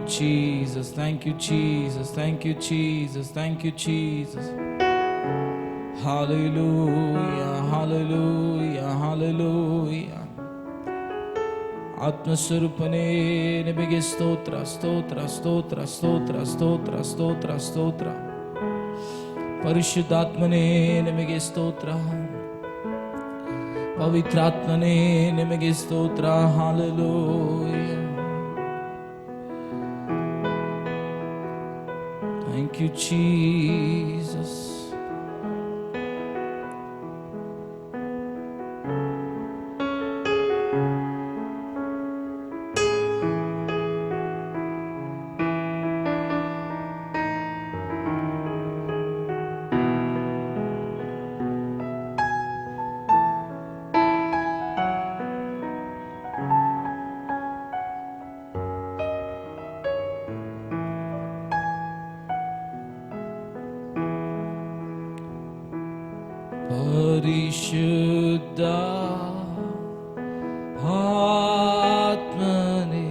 Jesus. Thank you, Jesus. Thank you, Jesus. Thank you, Jesus. Hallelujah, hallelujah, hallelujah. ಆತ್ಮಸ್ವರೂಪನೇ ನಿಮಗೆ ಸ್ತೋತ್ರ, ಸ್ತೋತ್ರ, ಸ್ತೋತ್ರ, ಸ್ತೋತ್ರ, ಸ್ತೋತ್ರ, ಸ್ತೋತ್ರ, ಸ್ತೋತ್ರ. ಪರಿಶುದ್ಧಾತ್ಮನೇ ನಿಮಗೆ ಸ್ತೋತ್ರ, ಪವಿತ್ರಾತ್ಮನೇ ನಿಮಗೆ ಸ್ತೋತ್ರ. Hallelujah. Thank you, Jesus. ಪರಿಶುದ್ಧ ಆತ್ಮನೇ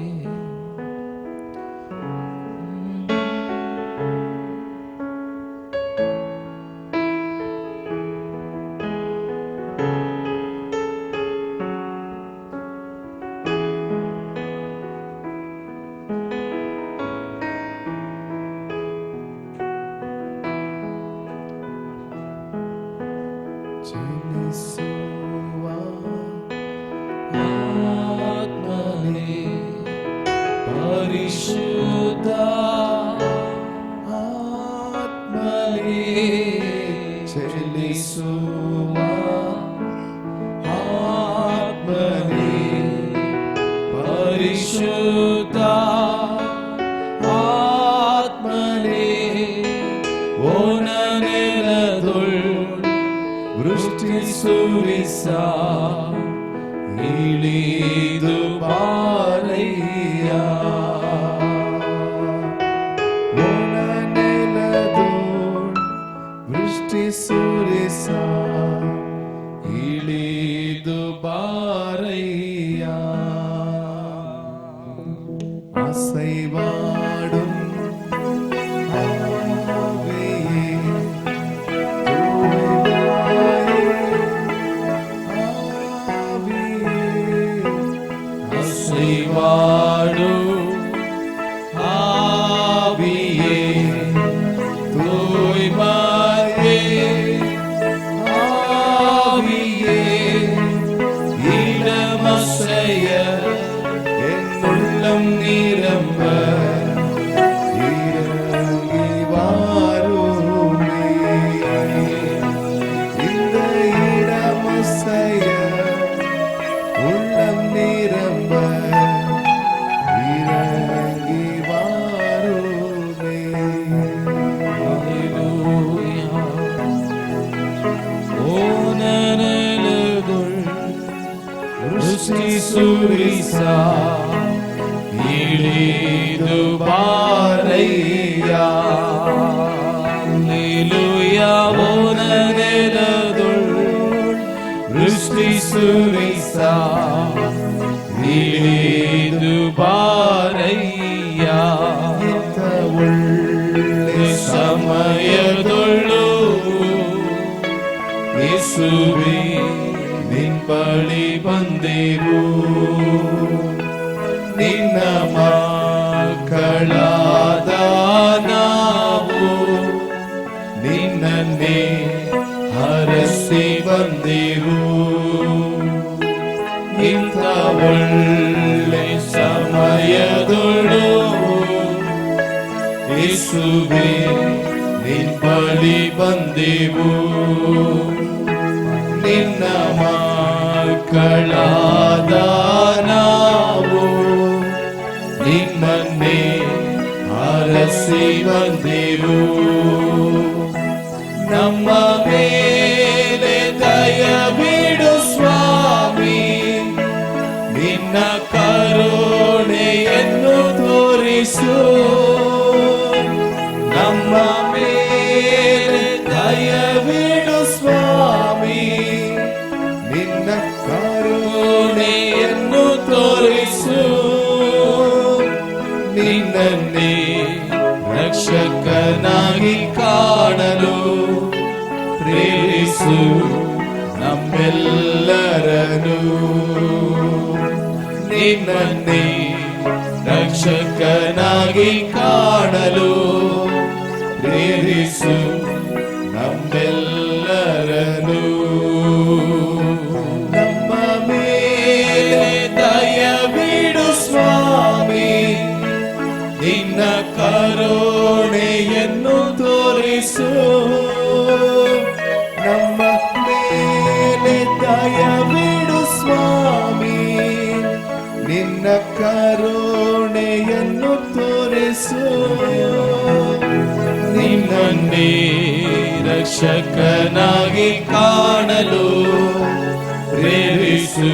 ಚಲಿಸುವ ಆತ್ಮನೇ, ಪರಿಶುದ್ಧ ಆತ್ಮನೇ, ಚಲಿಸುವ ಆತ್ಮನೇ, ಪರಿಶುದ್ಧ ಆತ್ಮನೇ, ಓನನೆಲದೊಳ್ ವೃಷ್ಟಿ ಸುರಿಸ ಇಳಿದು ಬಾರಯ್ಯ. ಓನನೆಲದೊಳ್ ವೃಷ್ಟಿ ಸುರಿಸ ಇಳಿದು ಬಾರಯ್ಯ. ಅಸೈವಾಡು ವಾಡು ಆವಿಯೇ, தூய்மையே ஆவியே, இடமசைய என்னுள்ளம் நிரம்ப இறங்கி வாருமே. இந்த இடமசைய உள்ளம் நிரம்ப இறங்கி வாருமே. Hallelujah. ஓனனலகுள் ವೃಷ್ಟಿ ಸುರಿಸ ಇಳಿದು ಬಾರಯ್ಯ. Hallelujah. ಓನನಲಗುಳ್ ವೃಷ್ಟಿ ಸುರಿಸ ಇಳಿದು ಬಾರಯ್ಯ. ಒಳ್ಳೆ ಸಮಯದೊಳ್ಳು ಯೇಸುವೇ ನಿನ್ ಬಳಿ ಬಂದೆವು. ನಿನ್ನ ಮಕ್ಕಳಾದ ನಾವು ನಿನ್ನನ್ನೇ ಹರಸಿ ಬಂದೆವು. ಇಂಥ ಒಳ್ಳೆ ಸಮಯದೊಳು ಯೇಸುವೇ ನಿನ್ ಬಳಿ ಬಂದೆವು. ನಿನ್ನ ಮಕ್ಕಳಾದ ನಾವು ನಿನ್ನನ್ನೇ ಹರಸಿ ಬಂದೆವು. ನಮ್ಮ ಮೇಲೆ ದಯವಿಡು ಸ್ವಾಮಿ, ನಿನ್ನ ಕರುಣೆಯನ್ನು ತೋರಿಸು. ನಮ್ಮ ಮೇಲೆ ದಯವಿಡು ಸ್ವಾಮಿ, ನಿನ್ನ ಕರುಣೆಯನ್ನು ತೋರಿಸು. ನಿನ್ನ ನಿನ್ನನ್ನೇ ರಕ್ಷಕನಾಗಿ ಕಾಣಲು ಪ್ರೇರಿಸು ನಮ್ಮೆಲ್ಲರನ್ನು. ನಿನ್ನನ್ನೇ ರಕ್ಷಕನಾಗಿ ಕಾಣಲು ಪ್ರೇರಿಸು ನಮ್ಮೆಲ್ಲರನ್ನು. ನಮ್ಮ ಮೇಲೆ ದಯವಿಡು ಸ್ವಾಮಿ, ನಿನ್ನ ಕರುಣೆಯನ್ನು ತೋರಿಸು. ನಮ್ಮ ಮೇಲೆ ದಯವಿಡು ಸ್ವಾಮಿ, ನಿನ್ನ ಕರುಣೆಯನ್ನು ತೋರಿಸು. ನಿನ್ನನ್ನೇ ರಕ್ಷಕನಾಗಿ ಕಾಣಲು ಪ್ರೇರಿಸು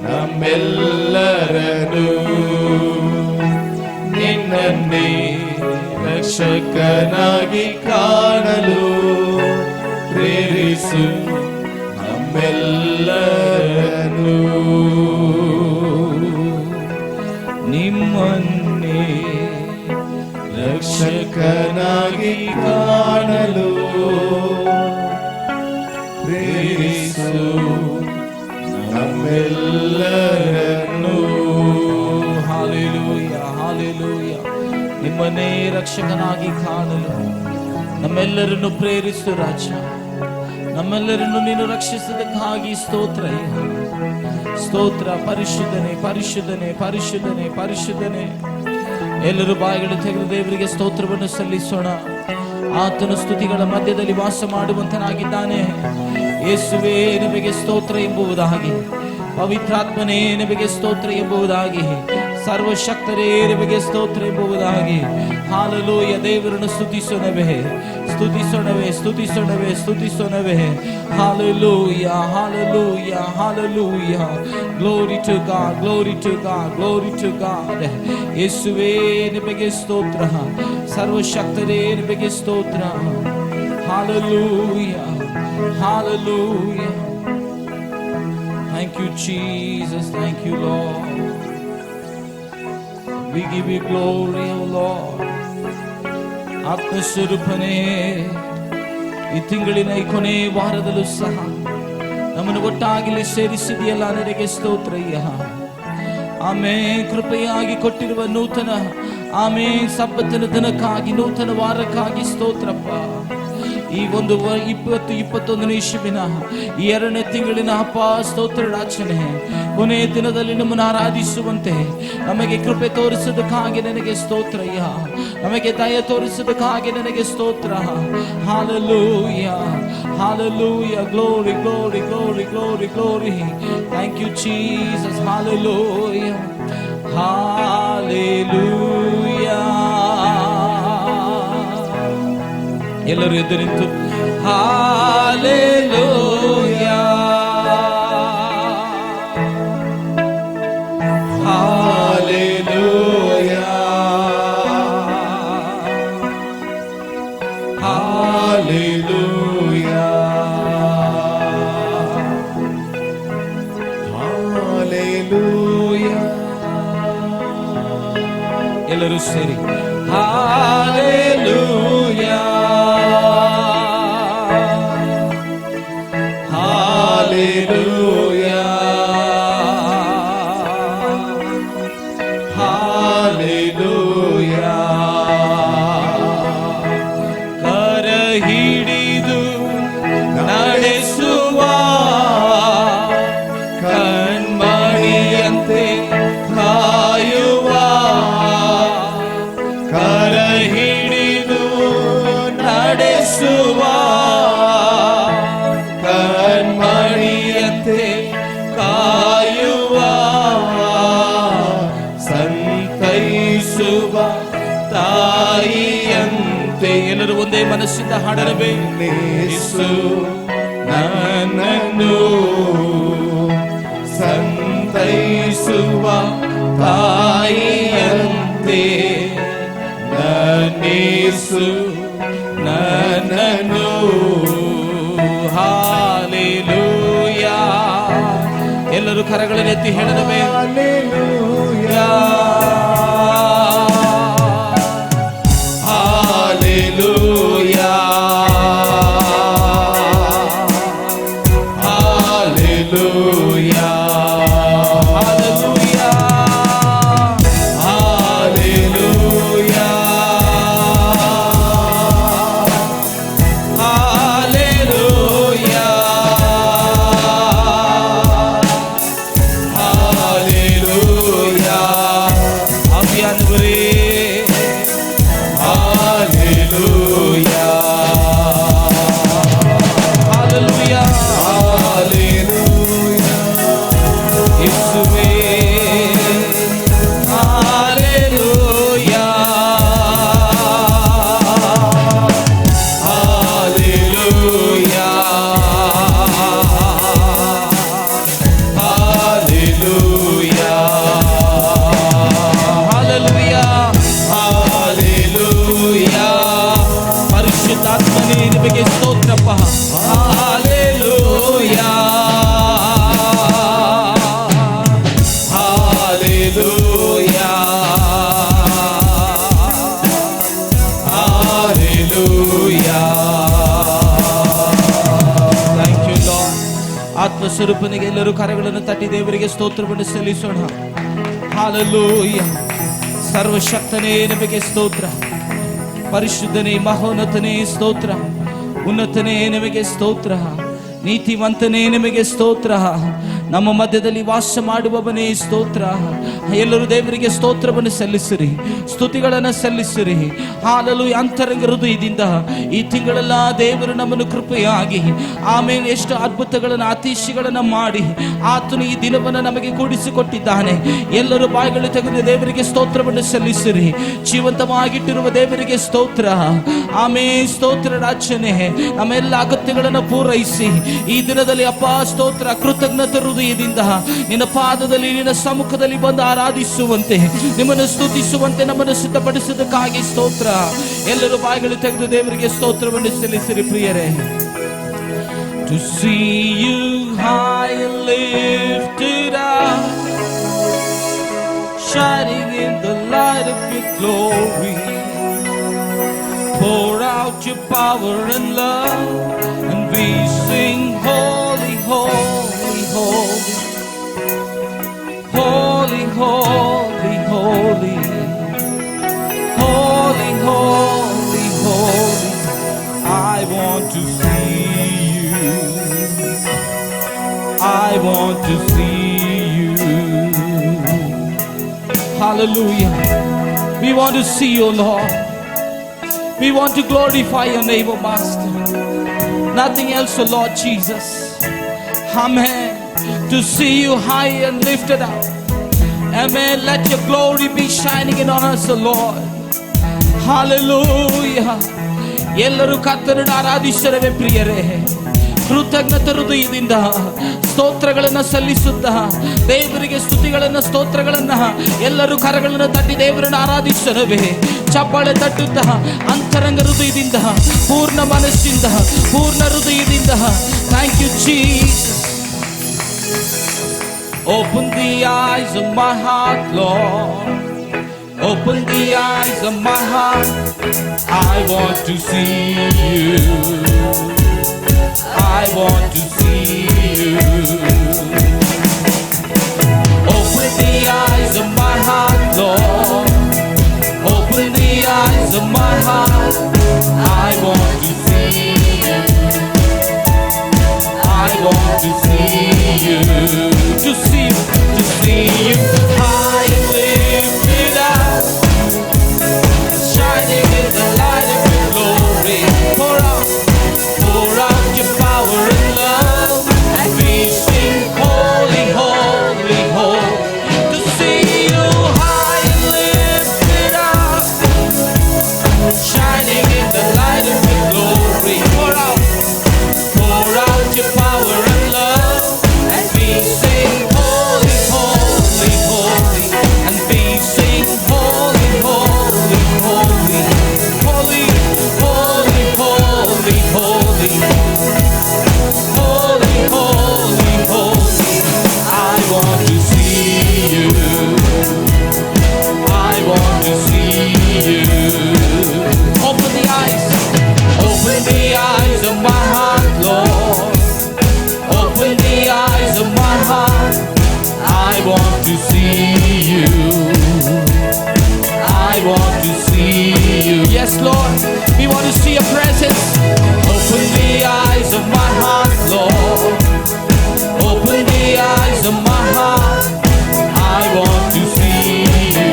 ನಮ್ಮೆಲ್ಲರನ್ನು. ನಿನ್ನನ್ನೇ ರಕ್ಷಕನಾಗಿ ಕಾಣಲು ಪ್ರೇರಿಸು ನಮ್ಮೆಲ್ಲರನ್ನು. ನಿಮ್ಮನ್ನೇ ರಕ್ಷಕನಾಗಿ ಕಾಣಲು ಪ್ರೇರಿಸು ನಮ್ಮೆಲ್ಲರನ್ನು. Hallelujah, hallelujah. ನಿಮ್ಮನ್ನೇ ರಕ್ಷಕನಾಗಿ ಕಾಣಲು ನಮ್ಮೆಲ್ಲರನ್ನು ಪ್ರೇರಿಸು ರಾಜ. ನಮ್ಮೆಲ್ಲರನ್ನು ನೀನು ರಕ್ಷಿಸದಕ್ಕಾಗಿ ಸ್ತೋತ್ರ, ಸ್ತೋತ್ರ. ಪರಿಶುದ್ಧನೆ, ಪರಿಶುದ್ಧನೆ, ಪರಿಶುದ್ಧನೆ, ಪರಿಶುದ್ಧನೆ. ಎಲ್ಲರೂ ಬಾಯಿಗಳು ತೆಗೆದು ದೇವರಿಗೆ ಸ್ತೋತ್ರವನ್ನು ಸಲ್ಲಿಸೋಣ. ಆತನು ಸ್ತುತಿಗಳ ಮಧ್ಯದಲ್ಲಿ ವಾಸ ಮಾಡುವಂತನಾಗಿದ್ದಾನೆ. ಯೇಸುವೇ ನಿಮಗೆ ಸ್ತೋತ್ರ ಎಂಬುದಾಗಿ, ಪವಿತ್ರಾತ್ಮನೇ ನಿಮಗೆ ಸ್ತೋತ್ರ ಎಂಬುದಾಗಿ, ಸರ್ವಶಕ್ತರೇ ನಿಮಗೆ ಸ್ತೋತ್ರ ಎಂಬುದಾಗಿ. ಹಾಲೆಲೂಯ. ದೇವರನ್ನು ಸ್ತುತಿಸೋಣವೇ, ಸ್ತುತಿಸೋಣವೇ, ಸ್ತುತಿಸೋಣವೇ, ಸ್ತುತಿಸೋಣವೇ. ಹಾಲೆಲೂಯ, ಹಾಲೆಲೂಯ, hallelujah. Glory to God, glory to God, glory to God. ಯೇಸುವೇ ನಿಮಗೆ ಸ್ತೋತ್ರ, ಸರ್ವಶಕ್ತರೇ ನಿಮಗೆ ಸ್ತೋತ್ರ. ಹಾಲೆಲೂಯ, ಹಾಲೆಲೂಯ. Thank you Jesus, thank you Lord. We give you glory, O Lord. ಆತ್ಮಸ್ವರೂಪನೇ, ಈ ತಿಂಗಳಿನ ಈ ಕೊನೆ ವಾರದಲ್ಲೂ ಸಹ ನಮ್ಮನ್ನು ಒಟ್ಟಾಗಿ ಸೇರಿಸಿದೆಯಲ್ಲ, ನನಗೆ ಸ್ತೋತ್ರಯ್ಯ. ಆಮೇಲೆ ಕೃಪೆಯಾಗಿ ಕೊಟ್ಟಿರುವ ನೂತನ ಸಬ್ಬತ್ತಿನ ದಿನಕ್ಕಾಗಿ, ನೂತನ ವಾರಕ್ಕಾಗಿ ಸ್ತೋತ್ರಪ್ಪ. ಈ ಒಂದು 20-21 ಇಸುವಿನ ಈ 2ನೇ ತಿಂಗಳಿನ ಅಪ್ಪ ಸ್ತೋತ್ರ ರಾಜನೇ, ಕೊನೆಯ ದಿನದಲ್ಲಿ ನಮ್ಮನ್ನು ಆರಾಧಿಸುವಂತೆ ನಮಗೆ ಕೃಪೆ ತೋರಿಸೋದಕ್ಕಾಗಿ ನನಗೆ ಸ್ತೋತ್ರಯ್ಯ. ನಮಗೆ ದಯ ತೋರಿಸೋದಕ್ಕಾಗಿ ನನಗೆ ಸ್ತೋತ್ರ. Hallelujah, hallelujah. Glory, glory, glory, glory, glory. Thank you Jesus. Hallelujah, hallelujah. ಎಲ್ಲರೂ ಎದ್ದು ನಿಂತು ಹಾಲೆಲೂಯ, ಹಾಲೆಲೂಯ, ಹಾಲೆಲೂಯ, ಹಾಲೆಲೂಯ. ಎಲ್ಲರೂ ಸೇರಿ ಹಾಲೆಲೂಯ, ಹಾಲೆಲೂಯ, ಹಾಲೆಲೂಯ. ಕರ ಹಿಡಿದು ನಡೆಸುವ ಕಣ್ಮಣಿಯಂತೆ ಕಾಯುವ, ಕರ ಹಿಡಿದು ನಡೆಸುವ ಕಣ್ಮಣಿಯಂತೆ ಕಾಯುವ, ಸಂತೈಸುವ ತಾಯಿಯಂತೆ. ಎಲ್ಲರೂ ಒಂದೇ ಮನಸ್ಸಿಂದ ಹಾಡಲವೇ? ಯೇಸು ನನ್ನನ್ನು ಸಂತೈಸುವ ತಾಯಿಯಂತೆ, ನನ್ನೇಸು ನನ್ನನ್ನು. ಹಾಲೆಲೂಯ. ಎಲ್ಲರೂ ಕರಗಳನ್ನೆತ್ತಿ ಹೇಳಲವೇ? ಹಾಲೆಲೂಯ, ಆತ್ಮ ಸ್ವರೂಪನಿಗೆ ಎಲ್ಲರೂ ಕರಗಳನ್ನು ತಟ್ಟಿ ದೇವರಿಗೆ ಸ್ತೋತ್ರವನ್ನು ಸಲ್ಲಿಸೋಣ. ಹಾಲೆಲೂಯ. ಸರ್ವಶಕ್ತನೇ ನಿಮಗೆ ಸ್ತೋತ್ರ, ಪರಿಶುದ್ಧನೇ ಮಹೋನ್ನತನೇ ಸ್ತೋತ್ರ, ಉನ್ನತನೇ ನಿಮಗೆ ಸ್ತೋತ್ರ, ನೀತಿವಂತನೇ ನಿಮಗೆ ಸ್ತೋತ್ರ, ನಮ್ಮ ಮಧ್ಯದಲ್ಲಿ ವಾಸ ಮಾಡುವವನೇ ಸ್ತೋತ್ರ. ಎಲ್ಲರೂ ದೇವರಿಗೆ ಸ್ತೋತ್ರವನ್ನು ಸಲ್ಲಿಸಿರಿ, ಸ್ತುತಿಗಳನ್ನು ಸಲ್ಲಿಸಿರಿ. ಹಾಲೆಲೂಯ. ಅಂತರಂಗ ಹೃದಯದಿಂದ ಈ ತಿಂಗಳೆಲ್ಲ ದೇವರು ನಮ್ಮನ್ನು ಕೃಪೆಯಾಗಿ ಆಮೇಲೆ ಎಷ್ಟು ಅದ್ಭುತಗಳನ್ನು ಅತಿಶಯಗಳನ್ನು ಮಾಡಿ ಆತನು ಈ ದಿನವನ್ನು ನಮಗೆ ಕೂಡಿಸಿಕೊಟ್ಟಿದ್ದಾನೆ. ಎಲ್ಲರೂ ಬಾಯಿಗಳು ತೆಗೆದು ದೇವರಿಗೆ ಸ್ತೋತ್ರವನ್ನು ಸಲ್ಲಿಸಿರಿ. ಜೀವಂತವಾಗಿಟ್ಟಿರುವ ದೇವರಿಗೆ ಸ್ತೋತ್ರ. ಆಮೇಲೆ ಸ್ತೋತ್ರ ರಾಜನೇ, ನಮ್ಮೆಲ್ಲ ಅಗತ್ಯಗಳನ್ನು ಪೂರೈಸಿ ಈ ದಿನದಲ್ಲಿ ಅಪ್ಪ ಸ್ತೋತ್ರ ಕೃತಜ್ಞತೆ ಹೃದಯದಿಂದ ನಿನ್ನ ಪಾದದಲ್ಲಿ ನಿನ್ನ ಸಮ್ಮುಖದಲ್ಲಿ ಬಂದು ಆರಾಧಿಸುವಂತೆ, ನಿಮ್ಮನ್ನು ಸ್ತುತಿಸುವಂತೆ ನಮ್ಮನ್ನು ಸಿದ್ಧಪಡಿಸುವುದಕ್ಕಾಗಿ ಸ್ತೋತ್ರ. ಎಲ್ಲರೂ ಬಾಯಿಗಳು ತೆಗೆದು ದೇವರಿಗೆ ಸ್ತೋತ್ರವನ್ನು ಸಲ್ಲಿಸಿರಿ ಪ್ರಿಯರೇ. To see you high and lifted up, shining in the light of your glory, pour out your power and love, and we sing holy, holy, holy, holy, holy, holy, holy, holy, holy. I want to see you, I want to see you. Hallelujah. We want to see you, Lord. We want to glorify your name, O Master. Nothing else, O Lord Jesus. Amen. To see you high and lifted up. Amen. Let your glory be shining in on us, O Lord. Hallelujah. ಎಲ್ಲರೂ ಕರ್ತನನ್ನು ಆರಾಧಿಸರವೇ ಪ್ರಿಯರೇ. ಕೃತಜ್ಞತ ಹೃದಯದಿಂದ ಸ್ತೋತ್ರಗಳನ್ನು ಸಲ್ಲಿಸುತ್ತಾ ದೇವರಿಗೆ ಸ್ತುತಿಗಳನ್ನು ಸ್ತೋತ್ರಗಳನ್ನು ಎಲ್ಲರೂ ಕರಗಳನ್ನು ತಟ್ಟಿ ದೇವರನ್ನು ಆರಾಧಿಸರವೇ. ಚಪ್ಪಾಳೆ ತಟ್ಟುತ್ತಾ ಅಂತರಂಗ ಹೃದಯದಿಂದ, ಪೂರ್ಣ ಮನಸ್ಸಿಂದ, ಪೂರ್ಣ ಹೃದಯದಿಂದ thank you Jesus. Open the eyes of my heart, Lord. Open the eyes of my heart. I want to see you. I want to see you. Open the eyes of my heart, Lord. Open the eyes of my heart. I want to see you. I want to see you. To see you, to see you high and lifted up, shining in the light of your glory. Pour out your power and love, and we sing holy, holy, holy. To see you high and lifted up, shining in the light of your glory. Pour out your power and love, and we sing holy, holy, holy, and we sing holy, holy, holy, holy, holy, holy, holy, holy, holy, holy. I want to see you. I want to see you. Open the eyes of my heart, Lord. Open the eyes of my heart. I want to see you. I want to see you. Yes, Lord, we want to see your presence. Open the eyes of my heart, Lord. Open the eyes of my heart. I want to see you.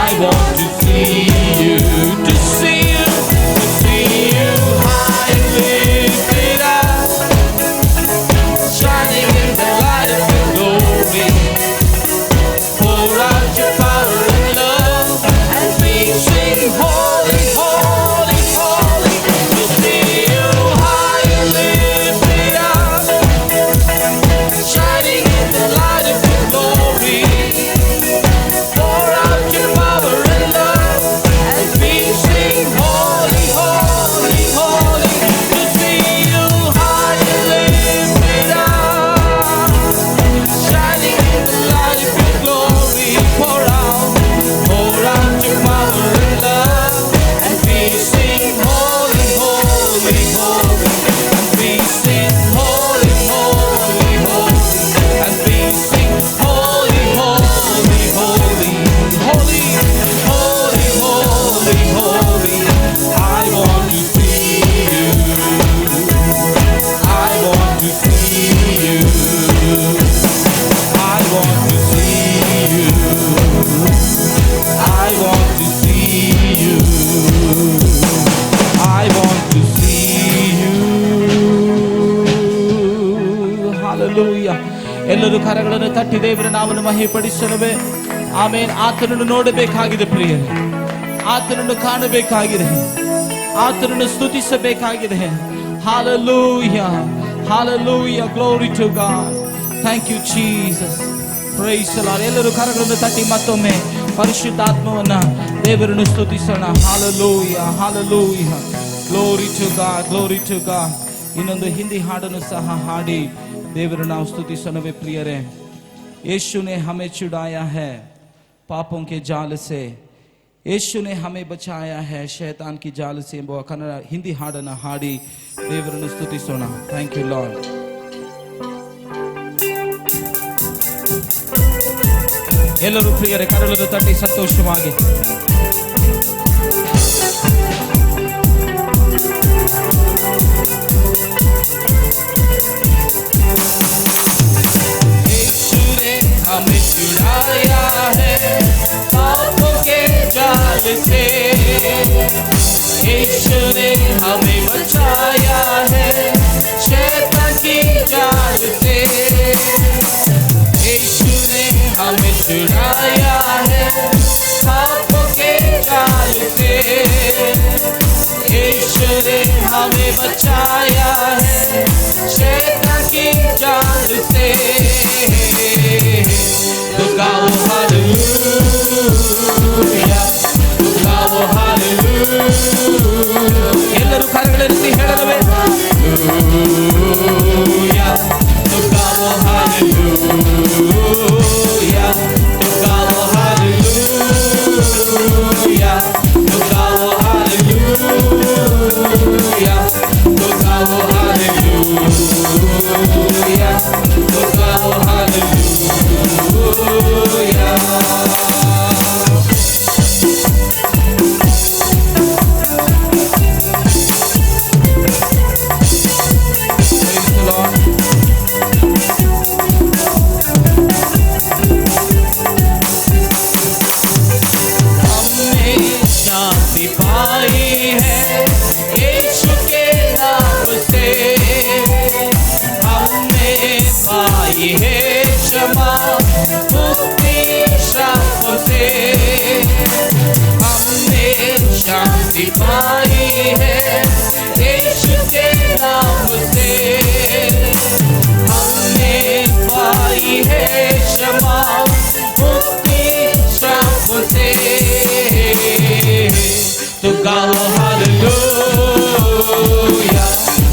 I want to see you. To see you, to see you high and lifted up, shining in the light of your glory. Hallelujah. ಎಲ್ಲರೂ ಕರಗಳನ್ನು ತಟ್ಟಿ ದೇವರ ನಾಮವನ್ನು ಮಹಿಮೆಪಡಿಸೋಣವೇ. ಆಮೇನ್. ಆತನನ್ನು ನೋಡಬೇಕಾಗಿದೆ ಪ್ರಿಯರೇ, ಆತನನ್ನು ಕಾಣಬೇಕಾಗಿದೆ, ಆತನನ್ನು ಸ್ತುತಿಸಬೇಕಾಗಿದೆ. ಹಾಲೆಲೂಯಾ, ಹಾಲೆಲೂಯಾ, glory to God. Thank you Jesus. Praise the Lord. ಎಲ್ಲರೂ ಕರಗಳನ್ನು ತಟ್ಟಿ ಮತ್ತೊಮ್ಮೆ ಪರಿಶುದ್ಧಾತ್ಮವನ್ನ ದೇವರನ್ನು ಸ್ತುತಿಸೋಣ. ಹಾಲೆಲೂಯಾ, ಹಾಲೆಲೂಯಾ, glory to God, glory to God. ಇನ್ನೊಂದು ಹಿಂದಿ ಹಾಡನ್ನು ಸಹ ಹಾಡಿ देवर नाम स्तुति सुनवे प्रियरे. यीशु ने हमें छुड़ाया है पापों के जाल से, यीशु ने हमें बचाया है शैतान की जाल से. कन्नड़ हिंदी हाडना हाड़ी देवर स्तुति सुना. Thank you Lord. ಎಲ್ಲರೂ ಪ್ರಿಯರೇ ಕರಳನ್ನು ತಟ್ಟಿ ಸಂತೋಷವಾಗಿ हमें छुड़ाया है पापों के जाल से, यीशु ने हमें बचाया है शैतान की जाल से. यीशु ने हमें छुड़ाया है पापों के जाल से, यीशु ने हमें बचाया है शैतान की जाल से. तो गाओ हालेलूया, तो गाओ हालेलूया. ಎಲ್ಲರೂ ಕರಗಳೆತ್ತಿ ಹೇಳಲವೇ ಹಾಲೆಲೂಯಾ. तो गाओ हालेलूया, तो गाओ हालेलूया, तो गाओ हालेलूया, तो गाओ हालेलूया, तो गाओ हालेलूया. पाई है यीशु के नाम से, हमने पाई है क्षमा मुक्ति श्राप से, हमने शांति पाई है यीशु के नाम से, हमने पाई है क्षमा मुक्ति श्राप से. तो गाओ हालेलूया,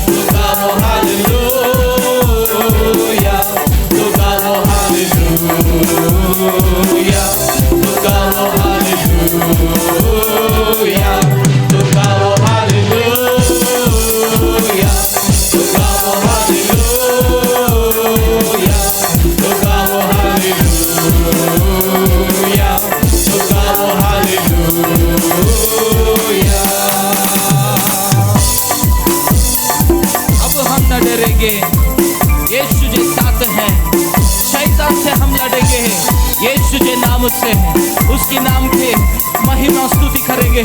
तो गाओ हालेलूया, तो गाओ हालेलूया, तो गाओ हालेलूया, तो गाओ हालेलूया, तो गाओ हालेलूया, तो गाओ हालेलूया, तो गाओ हालेलूया. अब हम न डरेंगे, यीशु जी साथ हैं. शैतान से हम लड़ेंगे यीशु के नाम से, उसके नाम के महिमा स्तुति करेंगे.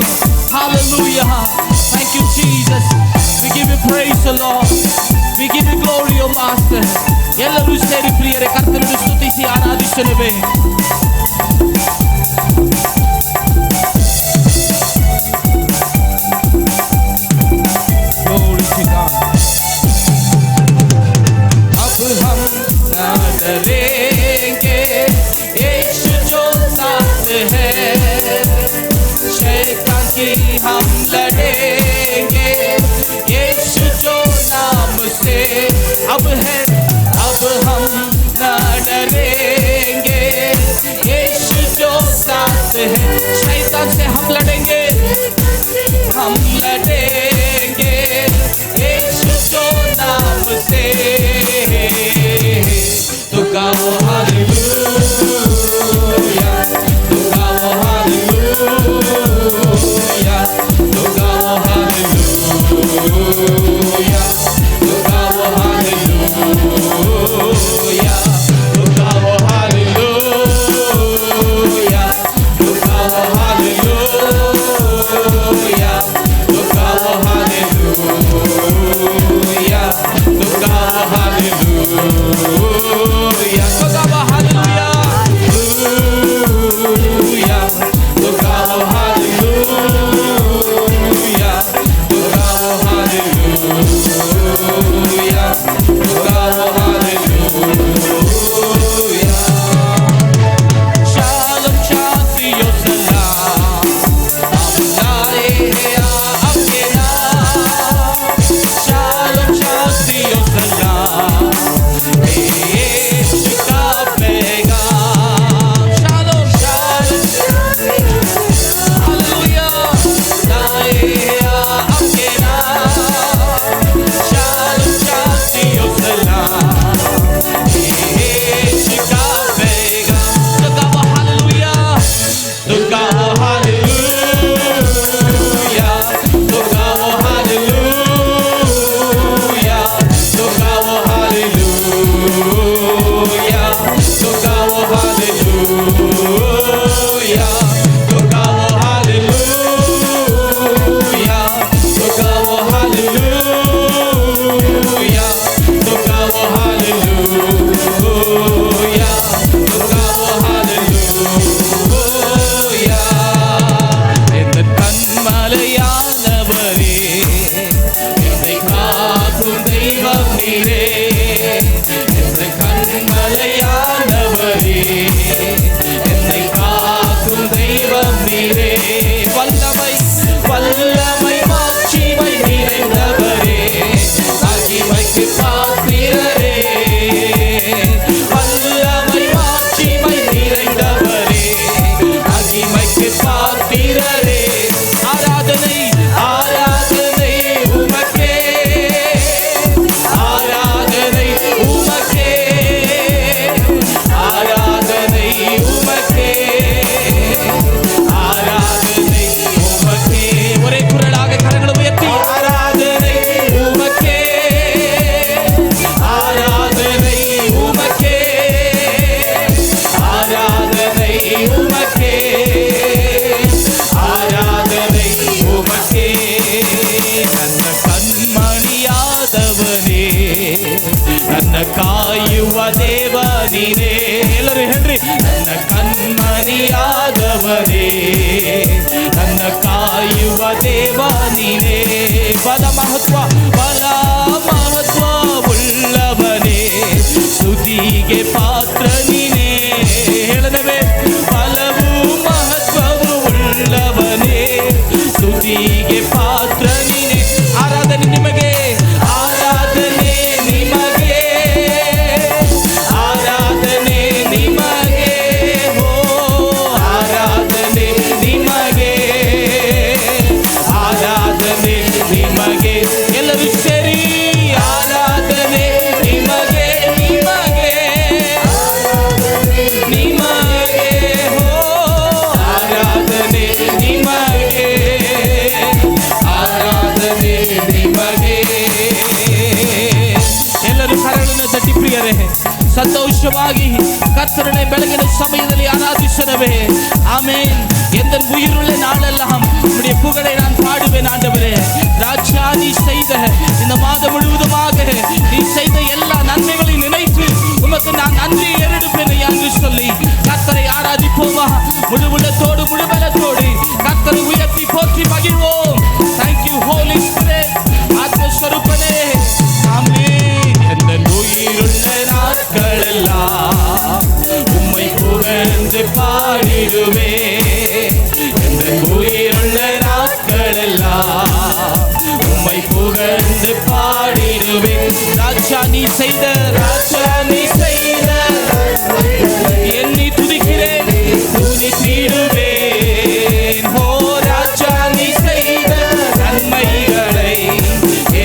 Hallelujah. Thank you Jesus. We give you praise the Lord. We give you glory, O Master. ಎಲ್ಲರೂ ಸೇರಿ ಪ್ರಿಯರೇ ಕರ್ತನನ್ನು ಸ್ತುತಿಸಿ ಆರಾಧಿಸಲುವೆ. अब हम न डरेंगे, यीशु जो साथ है, शैतान की हम लड़ेंगे यीशु जो नाम से. अब है, अब हम न डरेंगे, यीशु जो साथ है, शैतान से हम लड़ेंगे, हम लड़ेंगे यीशु जो नाम से. तो गाओ हालेलूया, तो गाओ हालेलूया, तो गाओ हालेलूया, तो गाओ हालेलूया, तो गाओ हालेलूया, तो गाओ हालेलूया, तो गाओ ದೇವ ನೀನೇ. ಎಲ್ಲರೂ ಹೇಳ್ರಿ, ನನ್ನ ಕಣ್ಮನಿಯಾದವನೇ, ನನ್ನ ಕಾಯುವ ದೇವ ನೀನೇ. ಬಲ ಮಹತ್ವ ಉಳ್ಳವನೇ, ಸ್ತುತಿಗೆ ಪಾತ್ರ ನೀನೇ. ಹೇಳನವೇ, ಬಲವು ಮಹತ್ವವು ಉಳ್ಳವನೇ, ಸ್ತುತಿಗೆ ಪಾತ್ರ ನೀನೇ. ಆರಾಧನೆ ನಿಮಗೆ, ಆರಾಧನೆ ನಿಮಗೆ, ಆರಾಧನೆ ನಿಮಗೆ, ಓ ಆರಾಧನೆ ನಿಮಗೆ, ಆರಾಧನೆ ನಿಮಗೆ. ಎಲ್ಲರೂ ಸೇರಿ ಆರಾಧನೆ ನಿಮಗೆ, ನಿಮಗೆ, ನಿಮಗೆ, ಓ ಆರಾಧನೆ ನಿಮಗೆ, ಆರಾಧನೆ ನಿಮಗೆ. ಎಲ್ಲರೂ ಕರಗಳನ್ನು ತಟ್ಟಿ ಪ್ರಿಯರೇ, ಸಂತೋಷವಾಗಿ கர்த்தருடைய ಬೆಳಗಿನ ಸಮಯದಲ್ಲಿ ஆராதிக்கிறவே. ஆமென். எந்த உயிருள்ள நாளெல்லாம் உம்முடைய புகழை நான் பாடுவேன் ஆண்டவரே. ராஜா, நீ செய்த இந்த மாதம் முழுவதுமாக நீ செய்த எல்லா நன்மைகளை நினைத்து உமக்கு நான் நன்றி ஏறெடுப்பேன் என்று சொல்லி கர்த்தரை ஆராதிப்போமா? முழு உள்ளத்தோடு முழு பலத்தோடு கர்த்தரை உயர்த்தி போற்றி மகிழ்வோம். Thank you Holy Spirit. ஆத்மஸ்வரூபனே, ஆமென். எந்த உயிருள்ள நாட்களெல்லாம் உம்மை புகழ்ந்து பாடிடுவே. எந்த உயிருள்ள நாட்களெல்லாம் உம்மை புகழ்ந்து பாடிடுவே. ராஜா நீ செய்த, ராஜா நீ செய்த என்னை துதிக்கிறேன், துதித்திடுவேன். ஓ ராஜா நீ செய்த நன்மைகளை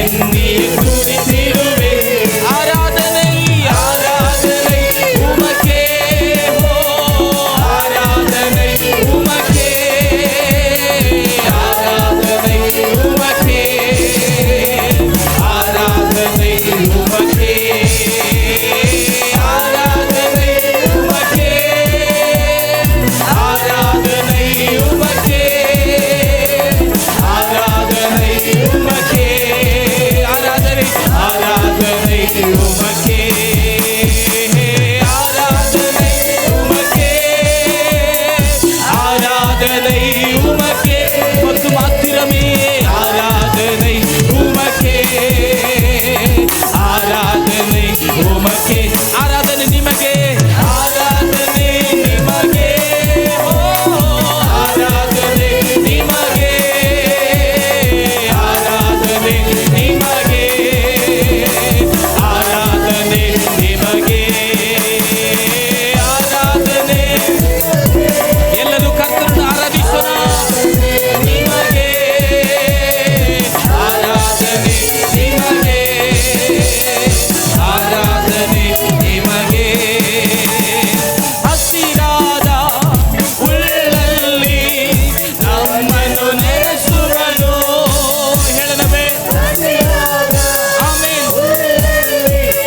எண்ணி துதித்திடுவேன். ஆராதனை ஆராதனை உமக்கே, ஓ ஆராதனை உமக்கே, ஆராதனை உமக்கே, ஆராதனை உமக்கே, ஆராதனை உமக்கே, ஆராதனை உமக்கே, ஆராதனை உமக்கே, ஆராதனை ஆராதனை உமக்கே, ஆராதனை உமக்கே, ஆராதனை உமக்கே. ಮತ್ತು ಮಾತ್ರಮೇ ಆರಾಧನೆ ಉಮಕ್ಕೆ, ಆರಾಧನೆ ಉಮಕ್ಕೆ, ಆರಾಧನೆ ನಿಮಗೆ, ಆರಾಧನೆ ನಿಮಗೆ, ಓ ಆರಾಧನೆ ನಿಮಗೆ, ಆರಾಧನೆ ನಿಮಗೆ, ಆರಾಧನೆ ನಿಮಗೆ, ಆರಾಧನೆ. ಎಲ್ಲರೂ ಕರ್ತನನ್ನು ಆರಾಧಿಸೋಣ. ನಿಮಗೆ ಆರಾಧನೆ, ನಿಮಗೆ ಆರಾಧನೆ, ನಿಮಗೆ. ಹಸಿರಾದ ಉಳ್ಳಲ್ಲಿ ನಮ್ಮನ್ನು ನೆನೆಸುವನು. ಹೇಳನವೇ, ಆಮೆನ್.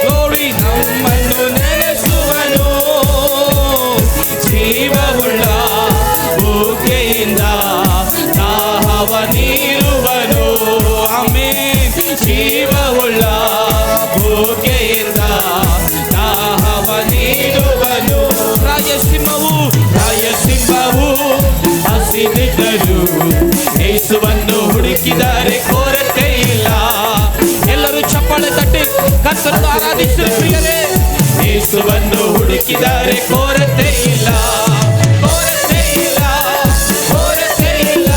glory. ನಮ್ಮನ್ನು ನೆನೆಸುವನು, ಜೀವವುಳ್ಳ ಬುಗ್ಗೆಯಿಂದ ದಾಹವ ನೀರುವನು. ಆಮೆನ್. ಜೀವವುಳ್ಳ ಬುಗ್ಗೆಯಿಂದ ದಾಹವ ನೀಡುವನು. ರಾಯಸಿಂಹವು ಹಸಿದಿದ್ದರು, ಯೇಸುವನ್ನು ಹುಡುಕಿದರೆ ಕೊರತೆ ಇಲ್ಲ. ಎಲ್ಲರೂ ಚಪ್ಪಾಳೆ ತಟ್ಟಿ ಕರ್ತನನ್ನು ಆರಾಧಿಸಿದ ಪ್ರಿಯರೇ. ಯೇಸುವನ್ನು ಹುಡುಕಿದರೆ ಕೊರತೆ ಇಲ್ಲ, ಕೊರತೆ ಇಲ್ಲ, ಕೊರತೆ ಇಲ್ಲ.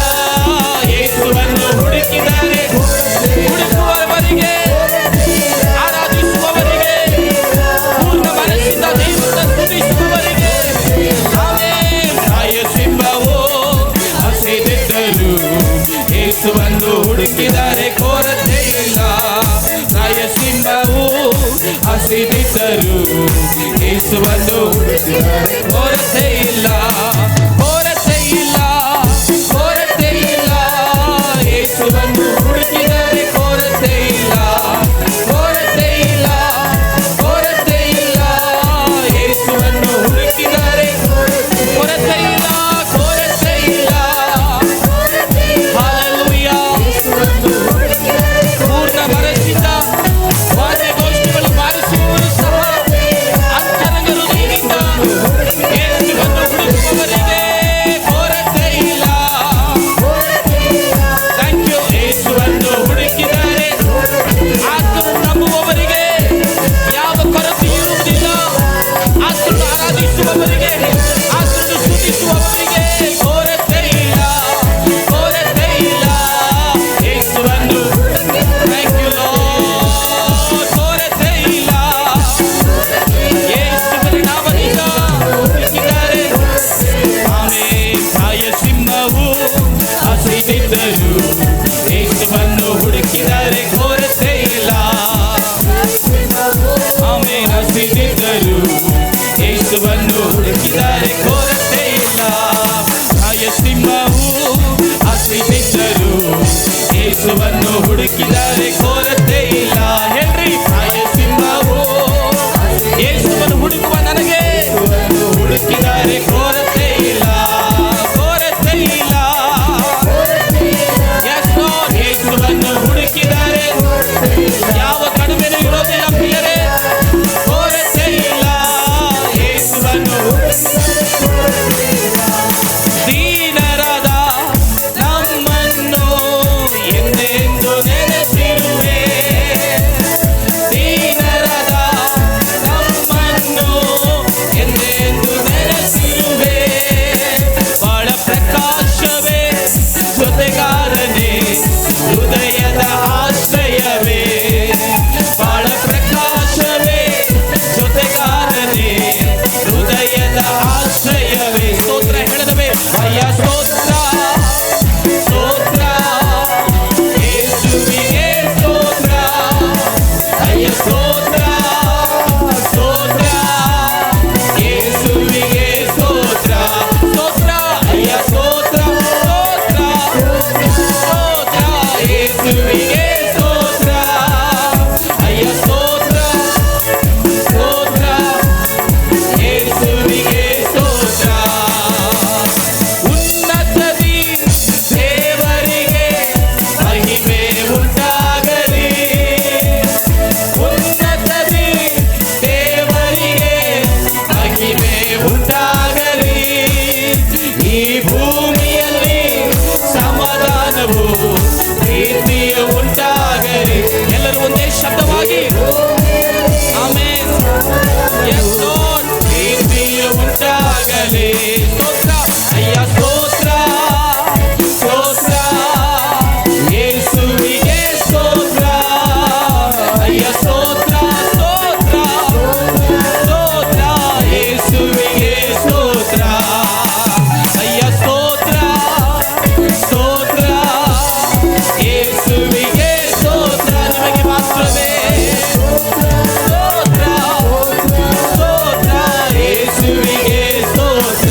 ಯೇಸುವನ್ನು ಹುಡುಕಿದರೆ, ಹುಡುಕುವವರಿಗೆ, ಆರಾಧಿಸುವವರಿಗೆ, ಪೂರ್ಣ ಮನಸ್ಸಿಂದ ದೇವರನ್ನು ಸ್ತುತಿಸುವವರಿಗೆ. ಆಮೆನ್. ರಾಯಸಿಂಹವು ಹಸಿದಿದ್ದರು, ಯೇಸುವನ್ನು ಹುಡುಕಿದರೆ ಕೊರತೆ ಇಲ್ಲ. ರಾಯಸಿಂಹವು ಹಸಿದಿದ್ದರು, ಯೇಸುವನ್ನು ಹುಡುಕಿದರೆ ಕೊರತೆ ಇಲ್ಲ, ಕೊರತೆ ಇಲ್ಲ, ಕೊರತೆ ಇಲ್ಲ. ಯೇಸುವನ್ನು ಹುಡುಕಿದರೆ ಕೊರತೆ ಇಲ್ಲ, ಕೊರತೆ ಇಲ್ಲ, ಕೊರತೆ ಇಲ್ಲ. ಯೇಸುವನ್ನು ಹುಡುಕಿದರೆ ಕೊರತೆ ಇಲ್ಲ, ಕೊರತೆ ಇಲ್ಲ. ಹಾಲೆಲೂಯಾ. ಪೂರ್ಣ ಮನಸ್ಸಿಂದ ವಾದ್ಯಗೋಷ್ಠಿಗಳು ಬಾರಿಸುವವರು ಸಹ ಆರಾಧಿಸುವವರಿಗೆ, ಆತನನ್ನು ಸ್ತುತಿಸುವವರಿಗೆ ಕೊರತೆ ಇಲ್ಲ, ಕೊರತೆ ಇಲ್ಲ. ಯೇಸುವನ್ನು ಥ್ಯಾಂಕ್ ಯು ಲಾರ್ಡ್, ಕೊರತೆ ಇಲ್ಲ. ಯೇಸುವಿನ ನಾಮದಿಂದ ಹುಡುಕಿದ್ದಾರೆ. ಆಮೆನ್. ಕಾಯ ಸಿಂಹವು ಹಸಿದಿದ್ದರು, ಯೇಸುವನ್ನು ಹುಡುಕಿದರೆ ಕೊರತೆ ಇಲ್ಲ. ಆಮೆನ್. ಹಸಿದಿದ್ದರು, ಯೇಸುವನ್ನು ಹುಡುಕಿದರೆ ಕೊರತೆ ಇಲ್ಲ. ಕಾಯ ಸಿಂಹವು ಹಸಿದಿದ್ದರು, ಯೇಸುವನ್ನು ಹುಡುಕಿದರೆ ಕೊರತೆ ಇಲ್ಲ. ಹೇಳ್ರಿ, ಕಾಯ ಸಿಂಹವು ಯೇಸುವನ್ನು ಹುಡುಕುವ ನನಗೆ ಹುಡುಕಿದರೆ ಕೊರತೆ ಇಲ್ಲ, ಕೊರತೆ ಇಲ್ಲ. Yes Lord, ಯೇಸುವನ್ನು ಹುಡುಕಿದರೆ ಯಾವ ಕಡಿಮೆನೂ ಇರೋದಿಲ್ಲ ಪ್ರಿಯರೇ, ಕೊರತೆ ಇಲ್ಲ. ಯೇಸುವನ್ನು ದೀನರಾದ ನಮ್ಮನ್ನು ಎಂದೆಂದು ನೆನೆಸಿರುವೆ, ದೀನರಾದ ನಮ್ಮನ್ನು ಎಂದೆಂದು ನೆನೆಸಿರುವೆ. ಬಾಳ ಪ್ರಕಾಶವೇ ಜೊತೆಗಾರನೇ, ಹೃದಯದ ಆಶ್ರಯವೇ. ಬಾಳ ಪ್ರಕಾಶವೇ ಜೊತೆಗಾರನೇ, ಹೃದಯದ ಆಶ್ರಯವೇ. ಸ್ತೋತ್ರ ಹೇಳಿದವೆ ಅಯ್ಯ, ಸ್ತೋತ್ರ ಸ್ತೋತ್ರ ಯೇಸುವಿಗೆ ಸ್ತೋತ್ರ. ಅಯ್ಯ ಸ್ತೋತ್ರ ಸ್ತೋತ್ರ ಯೇಸುವಿಗೆ ಸ್ತೋತ್ರ. ಸ್ತೋತ್ರ ಅಯ್ಯ, ಸ್ತೋತ್ರ ಸ್ತೋತ್ರ ಸ್ತೋತ್ರ ಯೇಸುವಿಗೆ ಸ್ತೋತ್ರ. ಅಯ್ಯ ಸ್ತೋತ್ರ ಸ್ತೋತ್ರ ಯೇಸುವಿಗೆ ಸ್ತೋತ್ರ. ಉನ್ನತದಿ ದೇವರಿಗೆ ಮಹಿಮೆ ಉಂಟಾಗಲಿ, ಉನ್ನತದಿ ದೇವರಿಗೆ ಮಹಿಮೆ ಉಂಟಾಗಲಿ. ಈ ಭೂಮಿಯಲ್ಲಿ ಸಮಾಧಾನವು ಪ್ರೀತಿಯು ಉಂಟಾಗಲಿ. ಎಲ್ಲರೂ ಒಂದೇ ಶಬ್ದವಾಗಿ ಆಮೆನ್. ಯೆಸ್ ಲಾರ್ಡ್, ಪ್ರೀತಿಯು ಉಂಟಾಗಲಿ. ಸ್ತೋತ್ರ ಅಯ್ಯ, ಸ್ತೋತ್ರ ಸ್ತೋತ್ರ ಯೇಸುವಿಗೆ ಸ್ತೋತ್ರ. ಅಯ್ಯ ಸ್ತೋತ್ರ ಸ್ತೋತ್ರ ಸ್ತೋತ್ರ ಯೇಸುವಿಗೆ ಸ್ತೋತ್ರ. ಅಯ್ಯ ಸ್ತೋತ್ರ ಸ್ತೋತ್ರ ಯೇಸುವಿಗೆ ಸ್ತೋತ್ರ. ನಿಮಗೆ ಮಾತ್ರವೇ ಸ್ತೋತ್ರ ಸ್ತೋತ್ರ ಯೇಸುವಿಗೆ ಸ್ತೋತ್ರ.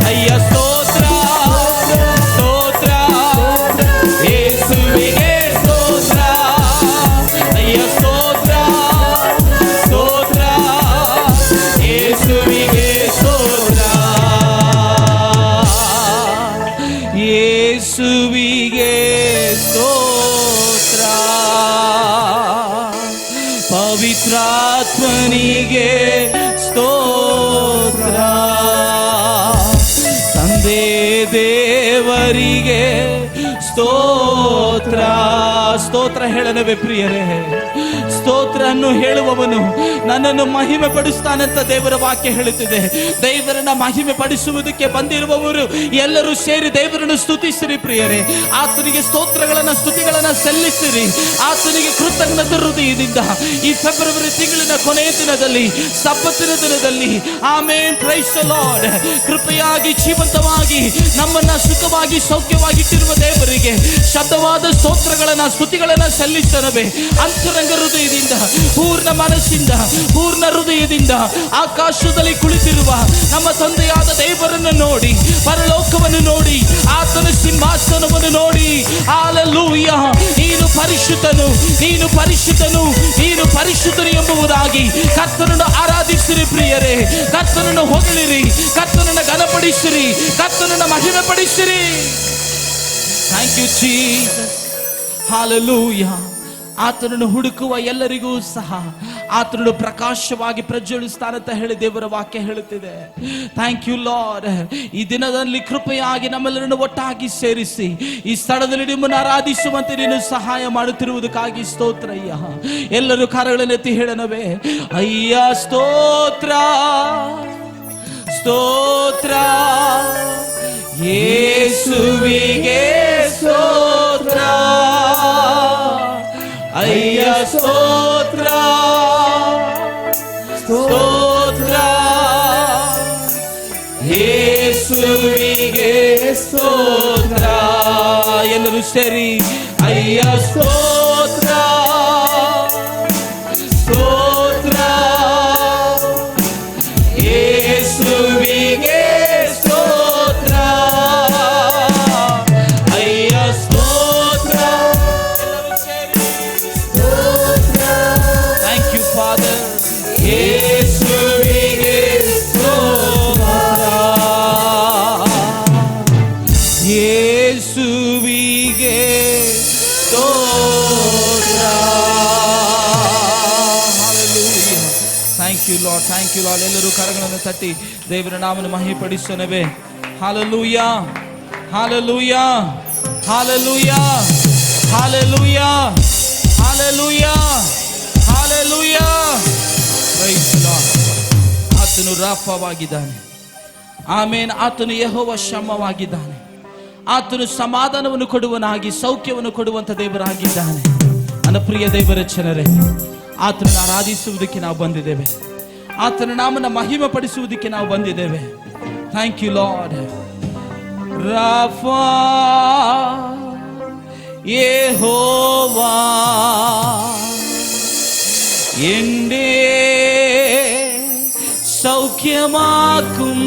ಅಯ್ಯ ಸ್ತೋತ್ರ ಸ್ತೋತ್ರ ಯೇಸುವಿಗೆ ಸ್ತೋತ್ರ. ಅಯ್ಯ ಸ್ತೋತ್ರ ಸ್ತೋತ್ರ ಯೇಸುವಿಗೆ ಸ್ತೋತ್ರ. ಯೇಸುವಿಗೆ ಸ್ತೋತ್ರ. ಪವಿತ್ರಾತ್ಮನಿಗೆ ಸ್ತೋತ್ರ. ತಂದೆ ದೇವರಿಗೆ ಸ್ತೋತ್ರ. ಸ್ತೋತ್ರ ಹೇಳನವೇ ಪ್ರಿಯರೇ, ಸ್ತೋತ್ರ ಅನ್ನು ಹೇಳುವವನು ನನ್ನನ್ನು ಮಹಿಮೆ ಪಡಿಸ್ತಾನಂತ ದೇವರ ವಾಕ್ಯ ಹೇಳುತ್ತಿದೆ. ದೇವರನ್ನ ಮಹಿಮೆ ಪಡಿಸುವುದಕ್ಕೆ ಬಂದಿರುವವರು ಎಲ್ಲರೂ ಸೇರಿ ದೇವರನ್ನು ಸ್ತುತಿಸಿರಿ ಪ್ರಿಯರೇ. ಆತನಿಗೆ ಸ್ತೋತ್ರಗಳನ್ನ ಸ್ತುತಿಗಳನ್ನ ಸಲ್ಲಿಸಿರಿ. ಆತನಿಗೆ ಕೃತಜ್ಞತೆ ಹೃದಯದಿಂದ ಈ ಫೆಬ್ರವರಿ ತಿಂಗಳಿನ ಕೊನೆಯ ದಿನದಲ್ಲಿ, ಸಬ್ಬತ್ತಿನ ದಿನದಲ್ಲಿ ಆಮೆನ್, ಪ್ರೈಸ್ ದಿ ಲಾರ್ಡ್, ಕೃಪೆಯಾಗಿ ಜೀವಂತವಾಗಿ ನಮ್ಮನ್ನ ಸುಖವಾಗಿ ಸೌಖ್ಯವಾಗಿಟ್ಟಿರುವ ದೇವರಿಗೆ ಶಬ್ದವಾದ ಸ್ತೋತ್ರಗಳನ್ನ ಸ್ತುತಿಗಳನ್ನ ಸಲ್ಲಿಸನವೇ. ಅಂತರಂಗ ಹೃದಯದಿಂದ, ಪೂರ್ಣ ಮನಸ್ಸಿಂದ, ಪೂರ್ಣ ಹೃದಯದಿಂದ ಆಕಾಶದಲ್ಲಿ ಕುಳಿತಿರುವ ನಮ್ಮ ತಂದೆಯಾದ ದೇವರನ್ನು ನೋಡಿ, ಪರಲೋಕವನ್ನು ನೋಡಿ, ಆತನ ಸಿಂಹಾಸನವನ್ನು ನೋಡಿ, ಹಲ್ಲೆಲೂಯಾ, ನೀನು ಪರಿಶುದ್ಧನು, ನೀನು ಪರಿಶುದ್ಧನು, ನೀನು ಪರಿಶುದ್ಧನು ಎಂಬುದಾಗಿ ಕರ್ತನನ್ನು ಆರಾಧಿಸಿರಿ ಪ್ರಿಯರೇ. ಕರ್ತನನ್ನು ಹೊಗಳಿರಿ, ಕರ್ತನನ್ನು ಘನಪಡಿಸಿರಿ, ಕರ್ತನನ್ನು ಮಹಿಮೆ ಪಡಿಸಿರಿ. Thank you Jesus. ಹಲ್ಲೆಲೂಯಾ. ಆತನನ್ನು ಹುಡುಕುವ ಎಲ್ಲರಿಗೂ ಸಹ ಆತನು ಪ್ರಕಾಶವಾಗಿ ಪ್ರಜ್ವಲಿಸ್ತಾನಂತ ಹೇಳಿ ದೇವರ ವಾಕ್ಯ ಹೇಳುತ್ತಿದೆ. Thank you Lord. ಈ ದಿನದಲ್ಲಿ ಕೃಪೆಯಾಗಿ ನಮ್ಮೆಲ್ಲರನ್ನು ಒಟ್ಟಾಗಿ ಸೇರಿಸಿ ಈ ಸ್ಥಳದಲ್ಲಿ ನಿಮ್ಮನ್ನು ಆರಾಧಿಸುವಂತೆ ನೀನು ಸಹಾಯ ಮಾಡುತ್ತಿರುವುದಕ್ಕಾಗಿ ಸ್ತೋತ್ರ ಅಯ್ಯ. ಎಲ್ಲರೂ ಕರಗಳನ್ನೆತ್ತಿ ಹೇಳನವೇ, ಅಯ್ಯ ಸ್ತೋತ್ರ ಸ್ತೋತ್ರ ಯೇಸುವಿಗೆ ಸ್ತೋತ್ರ, ಅಯ್ಯ ಸ್ತೋತ್ರ ಸ್ತೋತ್ರ ಯೇಸುವಿಗೆ ಸ್ತೋತ್ರ. ಎಲ್ಲರೂ ಸೇರಿ ಅಯ್ಯ ಸ್ತೋತ್ರ ಸ್ತೋತ್ರ ಯೇಸುವಿಗೆ ಸ್ತೋತ್ರ, ಅಯ್ಯ ಸ್ತೋತ್ರ. ಎಲ್ಲರೂ ಸೇರಿ ಸ್ತೋತ್ರ. Thank you father. ಯೇಸುವಿಗೆ ಸ್ತೋತ್ರ, ಯೇಸುವಿಗೆ ಸ್ತೋತ್ರ. ಹಲ್ಲೆಲೂಯಾ. Thank you Lord, thank you Lord. ಎಲ್ಲರೂ ಕರಗಳನ್ನು ತಟ್ಟಿ ದೇವರ ನಾಮವನ್ನು ಮಹಿಮೆಪಡಿಸೋಣವೇ. ಹಲ್ಲೆಲೂಯಾ ಹಲ್ಲೆಲೂಯಾ ಹಲ್ಲೆಲೂಯಾ ಹಲ್ಲೆಲೂಯಾ ಹಲ್ಲೆಲೂಯಾ ಹಲ್ಲೆಲೂಯಾ. Praise the Lord. ಆತನು ರಾಫವಾಗಿದ್ದಾನೆ. ಆಮೇನ್. ಆತನು ಯೆಹೋವ ಶಮ್ಮವಾಗಿದ್ದಾನೆ. ಆತನು ಸಮಾಧಾನವನ್ನು ಕೊಡುವನಾಗಿ ಸೌಖ್ಯವನ್ನು ಕೊಡುವಂತ ದೇವರಾಗಿದ್ದಾನೆ. ನನ್ನ ಪ್ರಿಯ ದೇವರ ಜನರೇ, ಆತನನ್ನು ಆರಾಧಿಸುವುದಕ್ಕೆ ನಾವು ಬಂದಿದ್ದೇವೆ. ಆತನ ನಾಮನ ಮಹಿಮೆ ಪಡಿಸುವುದಕ್ಕೆ ನಾವು ಬಂದಿದ್ದೇವೆ. Thank you lord. Rapha Jehovah എന്റെ സൗഖ്യമാക്കും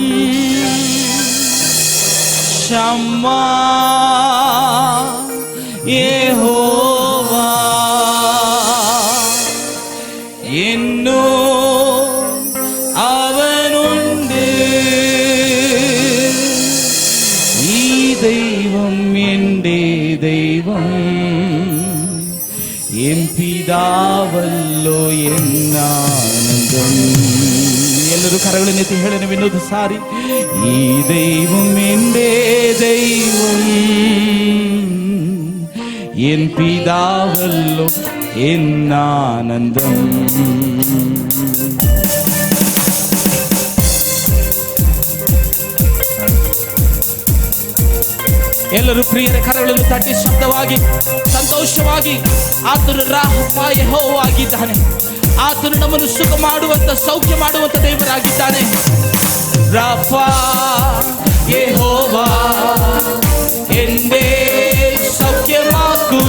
ഷമ്മാ യഹോവാ എന്നോ അവനുണ്ട്. ഈ ദൈവം എൻ്റെ ദൈവം, എൻ പിതാവല്ലോ എന്നാനന്ദം. ಎಲ್ಲರೂ ಕರಗಳನ್ನೆತ್ತಿ ಹೇಳೋಣ ಇನ್ನೊಂದು ಸಾರಿ. ಈ ದೈವಂ എൻ്റെ ദൈവം, എൻ പിതാവല്ലോ എന്നാനന്ദം. ಎಲ್ಲರೂ ಪ್ರಿಯರ ಕರಗಳನ್ನು ತಟ್ಟಿ ಶಬ್ದವಾಗಿ ಸಂತೋಷವಾಗಿ ಆತನು ರಾಫಾ ಯೆಹೋವ ಆಗಿದ್ದಾನೆ. ಆತನು ನಮ್ಮನ್ನು ಸುಖ ಮಾಡುವಂತ ಸೌಖ್ಯ ಮಾಡುವಂತ ದೇವರಾಗಿದ್ದಾನೆ. ರಾಫಾ ಯೆಹೋವ എന്റെ സൗഖ്യമാക്കൂ,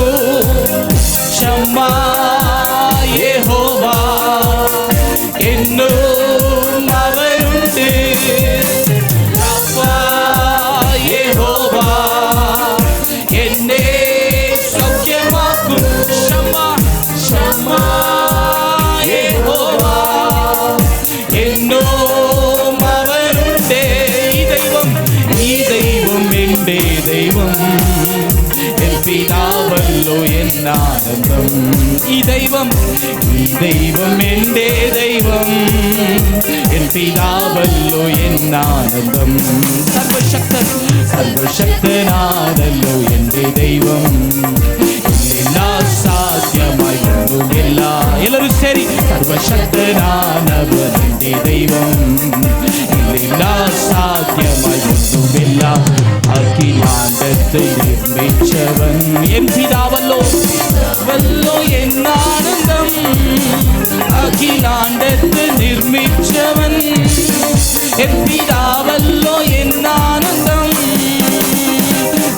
ഷമ്മാ യഹോവ എന്നും അവനുണ്ട്. രാഫാ യഹോവ എന്നെ സൗഖ്യമാക്കൂ, ഷമ്മാ ഷമ്മാ യഹോവ എന്നും അവനുണ്ട്. ഈ ദൈവം എൻ്റെ ദൈവം, എൻ പിതാവല്ലോ എന്നാനന്ദം. ഈ ദൈവം എൻ്റെ ദൈവം, എൻ പിതാവല്ലോ എന്നാനന്ദം. സർവശക്തനാണല്ലോ എൻ്റെ ദൈവം, എല്ലാം സാധ്യമായി ഒന്നുമില്ല. ಎಲ್ಲರೂ ಸೇರಿ സർവശക്തനാണവൻ എൻ്റെ ദൈവം, എല്ലാം സാധ്യമായി ഒന്നുമില്ല. അഖിലാണ്ടത്തെ നിർമ്മിച്ചവൻ എൻ പിതാവല്ലോ വല്ലോ എന്നാനന്ദം. അഖിലാണ്ടത്തെ നിർമ്മിച്ചവൻ എൻ പിതാവല്ലോ എന്നാനന്ദം.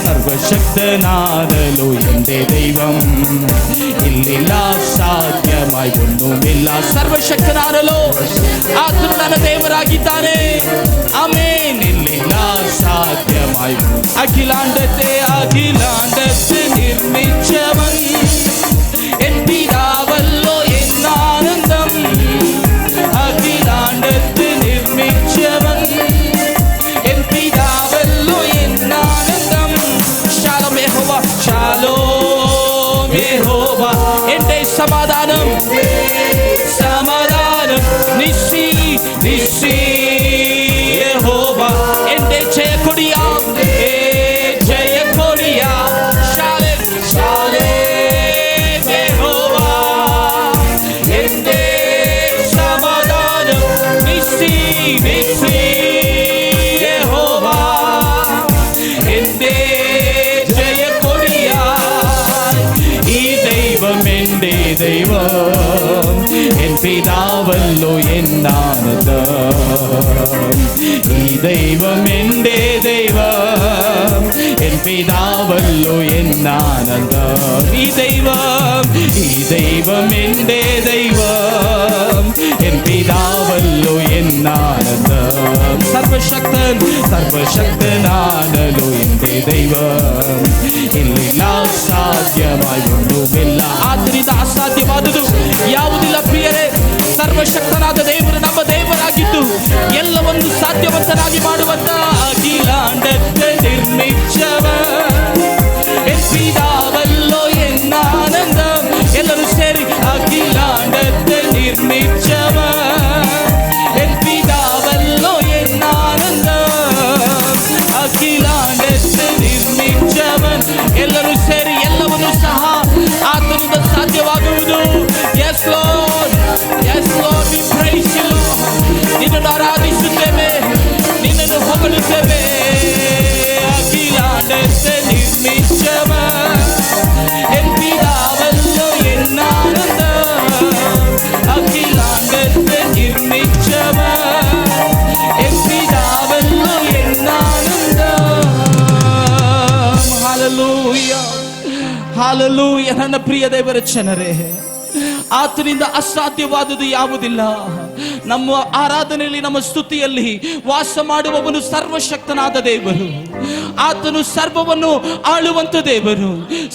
സർവശക്തനാണല്ലോ എൻ്റെ ദൈവം, ഇല്ലില്ല സാധ്യമായി ഒന്നുമില്ല. സർവശക്തനാണല്ലോ ಆತನು ನನ್ನ ದೇವರಾಗಿದ್ದಾನೆ. ಆಮೇನ್. ಇಲ್ಲಿಲ್ಲ ಸಾಧ್ಯമായി അഖിലാണ്ടത്തെ നിർമ്മിച്ചവൻ എൻ പിതാവല്ലോ എന്നാനന്ദം. അഖിലാണ്ടത്തെ നിർമ്മിച്ചവൻ എൻ പിതാവല്ലോ എന്നാനന്ദം. ശാലോം യഹോവ, ശാലോം യഹോവ എൻ്റെ സമാധാനം. നിസ്സി യഹോവ എന്റെ ജയക്കൊടിയാ ജയക്കൊടിയാ ശാലേം ശാലേം യഹോവ എന്റെ സമാധാനം നിസ്സി നിസ്സി യഹോവ എന്റെ ജയക്കൊടിയാ ഈ ദൈവം എന്റെ ദൈവം എൻ പിതാവല്ലോ എന്നാനന്ദം ഈ ദൈവം എന്റെ ദൈവം എൻ പിതാവല്ലോ എന്നാനന്ദം ഈ ദൈവം എന്റെ ദൈവം എൻ പിതാവല്ലോ എന്നാനന്ദം സർവശക്തൻ സർവശക്തനാണല്ലോ എന്റെ ദൈവം ഇല്ല സാധ്യമായി ഒന്നുമില്ല ಆದ್ದರಿಂದ ಅಸಾಧ್ಯವಾದುದು ಯಾವುದಿಲ್ಲ ಪ್ರಿಯರೇ ಸರ್ವಶಕ್ತನಾದ ದೇವರು ನಮ್ಮ ದೇವರಾಗಿದ್ದು ಎಲ್ಲವನ್ನು ಸಾಧ್ಯವಂತನಾಗಿ ಮಾಡುವಂತ ಅಖಿಲಾಂಡಕ್ಕೆ ನಿರ್ಮಿಚ್ಚವ ಎನ್ ಪಿದಾವಲ್ಲೋ ಎನ್ನಾನಂದಂ ಎಲ್ಲರೂ ಸೇರಿ ಅಖಿಲಾಂಡಕ್ಕೆ ನಿರ್ಮಿಚ್ಚವ ಎನ್ ಪಿದಾವಲ್ಲೋ ಎನ್ನಾನಂದಂ ಅಖಿಲಾಂಡಕ್ಕೆ ನಿರ್ಮಿಚ್ಚವನ್ ಎಲ್ಲರೂ ಸೇರಿ ಎಲ್ಲವನ್ನು ಸಹ ಆತನಿಂದ ಸಾಧ್ಯವಾಗುವುದು Yes Lord we praise you Lord ನಿನ್ನನ್ನು ಆರಾಧಿಸುತ್ತೇವೆ ನಿನ್ನನ್ನು ಹೊಗಳುತ್ತೇವೆ ಅಖಿಲಾಂಡಕ್ಕೆ ನಿರ್ಮಿಚ್ಚವ ಎನ್ ಪಿದಾವಲ್ಲೋ ಎನ್ನಾನಂದ ಅಖಿಲಾಂಡಕ್ಕೆ ನಿರ್ಮಿಚ್ಚವ ಎನ್ ಪಿದಾವಲ್ಲೋ ಎನ್ನಾನಂದ Hallelujah ಹಾಲೆಲೂಯ ನನ್ನ ಪ್ರಿಯ ದೇವರ ಜನರೇ ಆತನಿಂದ ಅಸಾಧ್ಯವಾದುದು ಯಾವುದಿಲ್ಲ ನಮ್ಮ ಆರಾಧನೆಯಲ್ಲಿ ನಮ್ಮ ಸ್ತುತಿಯಲ್ಲಿ ವಾಸ ಮಾಡುವವನು ಸರ್ವಶಕ್ತನಾದ ದೇವರು ಆತನು ಸರ್ವವನ್ನು ಆಳುವಂತ ದೇವರು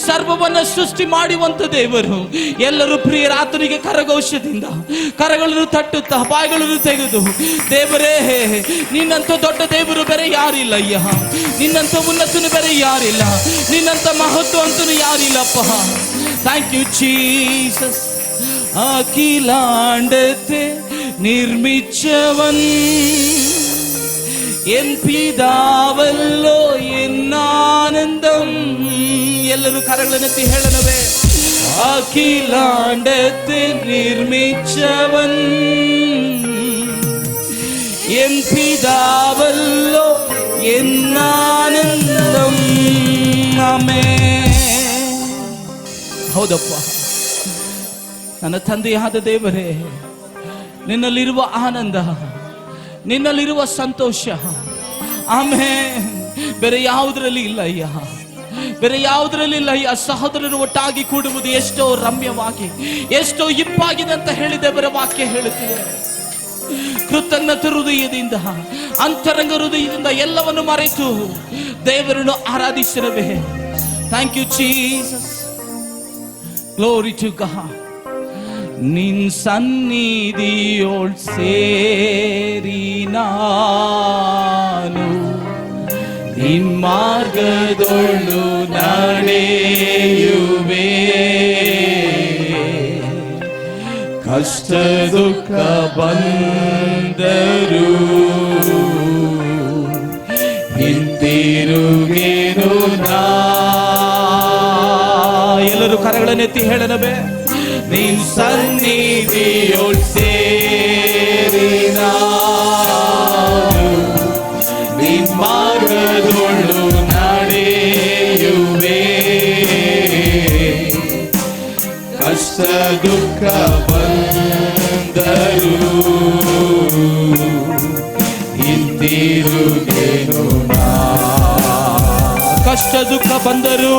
ಸರ್ವವನ್ನು ಸೃಷ್ಟಿ ಮಾಡುವಂತ ದೇವರು ಎಲ್ಲರೂ ಪ್ರಿಯರ ಆತನಿಗೆ ಕರಘೋಷದಿಂದ ಕರಗಳನ್ನು ತಟ್ಟುತ್ತಾ ಬಾಯಿಗಳನ್ನು ತೆಗೆದು ದೇವರೇ ನಿನ್ನಂತ ದೊಡ್ಡ ದೇವರು ಬೇರೆ ಯಾರಿಲ್ಲ ಅಯ್ಯ ನಿನ್ನಂತ ಉನ್ನತನು ಬೇರೆ ಯಾರಿಲ್ಲ ನಿನ್ನಂತ ಮಹತ್ವ ಅಂತನು ಯಾರಿಲ್ಲಪ್ಪ ಥ್ಯಾಂಕ್ ಯು ಜೀಸಸ್ അഖിലാണ്ടത്തെ നിർമ്മിച്ചവൻ എൻ പിതാവല്ലോ എന്നാനന്ദം ಎಲ್ಲರೂ ಕರಗಳನ್ನೆತ್ತಿ ಹೇಳನವೇ അഖിലാണ്ടത്തെ നിർമ്മിച്ചവൻ എൻ പിതാവല്ലോ എന്നാനന്ദം ആമേನ್ ಹೌದಪ್ಪ ನನ್ನ ತಂದೆಯಾದ ದೇವರೇ ನಿನ್ನಲ್ಲಿರುವ ಆನಂದ ನಿನ್ನಲ್ಲಿರುವ ಸಂತೋಷ ಆಮೆನ್ ಬೇರೆ ಯಾವುದರಲ್ಲಿ ಇಲ್ಲ ಅಯ್ಯ ಬೇರೆ ಯಾವುದರಲ್ಲಿ ಇಲ್ಲ ಅಯ್ಯ ಸಹೋದರರು ಒಟ್ಟಾಗಿ ಕೂಡುವುದು ಎಷ್ಟೋ ರಮ್ಯವಾಗಿ ಎಷ್ಟೋ ಇಂಪಾಗಿದೆ ಅಂತ ಹೇಳಿ ದೇವರ ವಾಕ್ಯ ಹೇಳುತ್ತಿದೆ ಕೃತಜ್ಞತ ಹೃದಯದಿಂದ ಅಂತರಂಗ ಹೃದಯದಿಂದ ಎಲ್ಲವನ್ನು ಮರೆತು ದೇವರನ್ನು ಆರಾಧಿಸಿರಬೇ thank you Jesus glory to God ನಿನ್ ಸನ್ನಿಧಿಯೋಳ್ ಸೇರಿ ನಾನು ನಿನ್ ಮಾರ್ಗದೊಳು ನಡೆಯುವೆ ಕಷ್ಟ ದುಃಖ ಬಂದರು ಹಿಂತಿರುಗೇನು ನಾ ಎಲ್ಲರೂ ಕರಗಳನ್ನೆತ್ತಿ ಹೇಳನವೇ ನಿನ್ ಸನ್ನಿಧಿಯೋಳ್ ಸೇರಿ ನಾನು ನಿನ್ ಮಾರ್ಗದೊಳು ನಡೆಯುವೆ ಕಷ್ಟ ದುಃಖ ಬಂದರು ಹಿಂತಿರುಗೇನು ನಾ ಕಷ್ಟ ದುಃಖ ಬಂದರು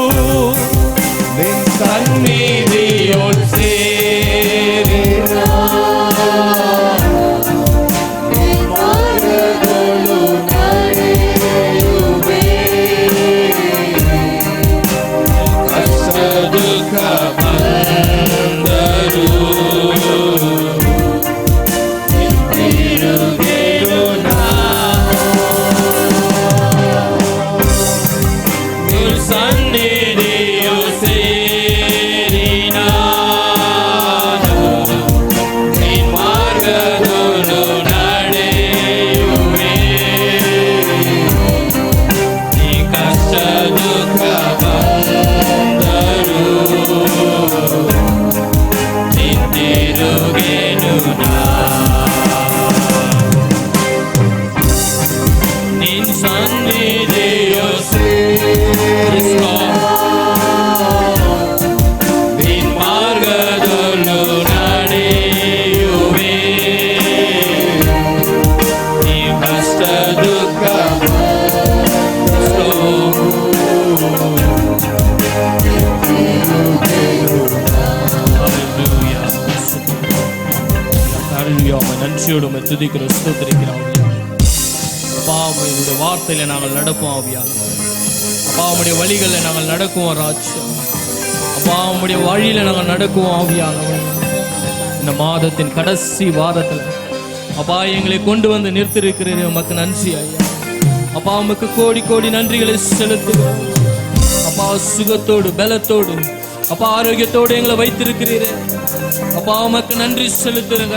ನಿನ್ ಸನ್ನಿಧಿಯೋಳ್ ಸೇರಿ ನಿನ್ ಮಾರ್ಗದೊಳು ನಡೆಯುವೆ ಕಷ್ಟ ದುಃಖ ಬಂದರು ಹಿಂತಿರುಗೇನು ನಾ ನಿನ್ ಸನ್ನಿಧಿಯು ಸೇರಿ ನಾನು மகிழ்ச்சியோடு உம்மை துதிக்கிறோம், ஸ்தோத்திரிக்கிறோம். அப்பா உம்முடைய வார்த்தையில நாங்கள் நடப்போம் ஆவியா. அப்பா உம்முடைய வழிகளில் நாங்கள் நடக்குவோம் ராஜா. அப்பா உம்முடைய வழியில நாங்கள் நடக்குவோம் ஆவியானவர். இந்த மாதத்தின் கடைசி வாரத்தில் அப்பா எங்களை கொண்டு வந்து நிறுத்திருக்கிறீர்கள், உமக்கு நன்றி ஐயா. அப்பா உமக்கு கோடி கோடி நன்றிகளை செலுத்துகிறோம். அப்பா சுகத்தோடு பலத்தோடு அப்பா ஆரோக்கியத்தோடு எங்களை வைத்திருக்கிறீரே, அப்பா உமக்கு நன்றி செலுத்துறேங்க.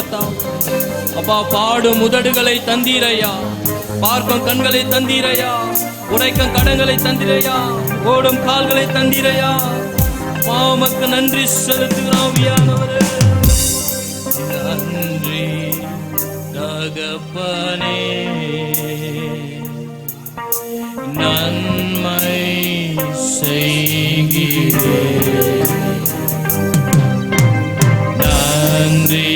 அப்பா பாடும் உதடுகளை தந்தீரையா, பார்க்கும் கண்களை தந்தீரையா, உரைக்கும் கடங்களை தந்தீரையா, ஓடும் கால்களை தந்தீரையா. அப்பா உமக்கு நன்றி செலுத்துகிறோம் ஆவியானவரே. நன்றி தகப்பனே, நன்மை செய்கிறேன். நன்றி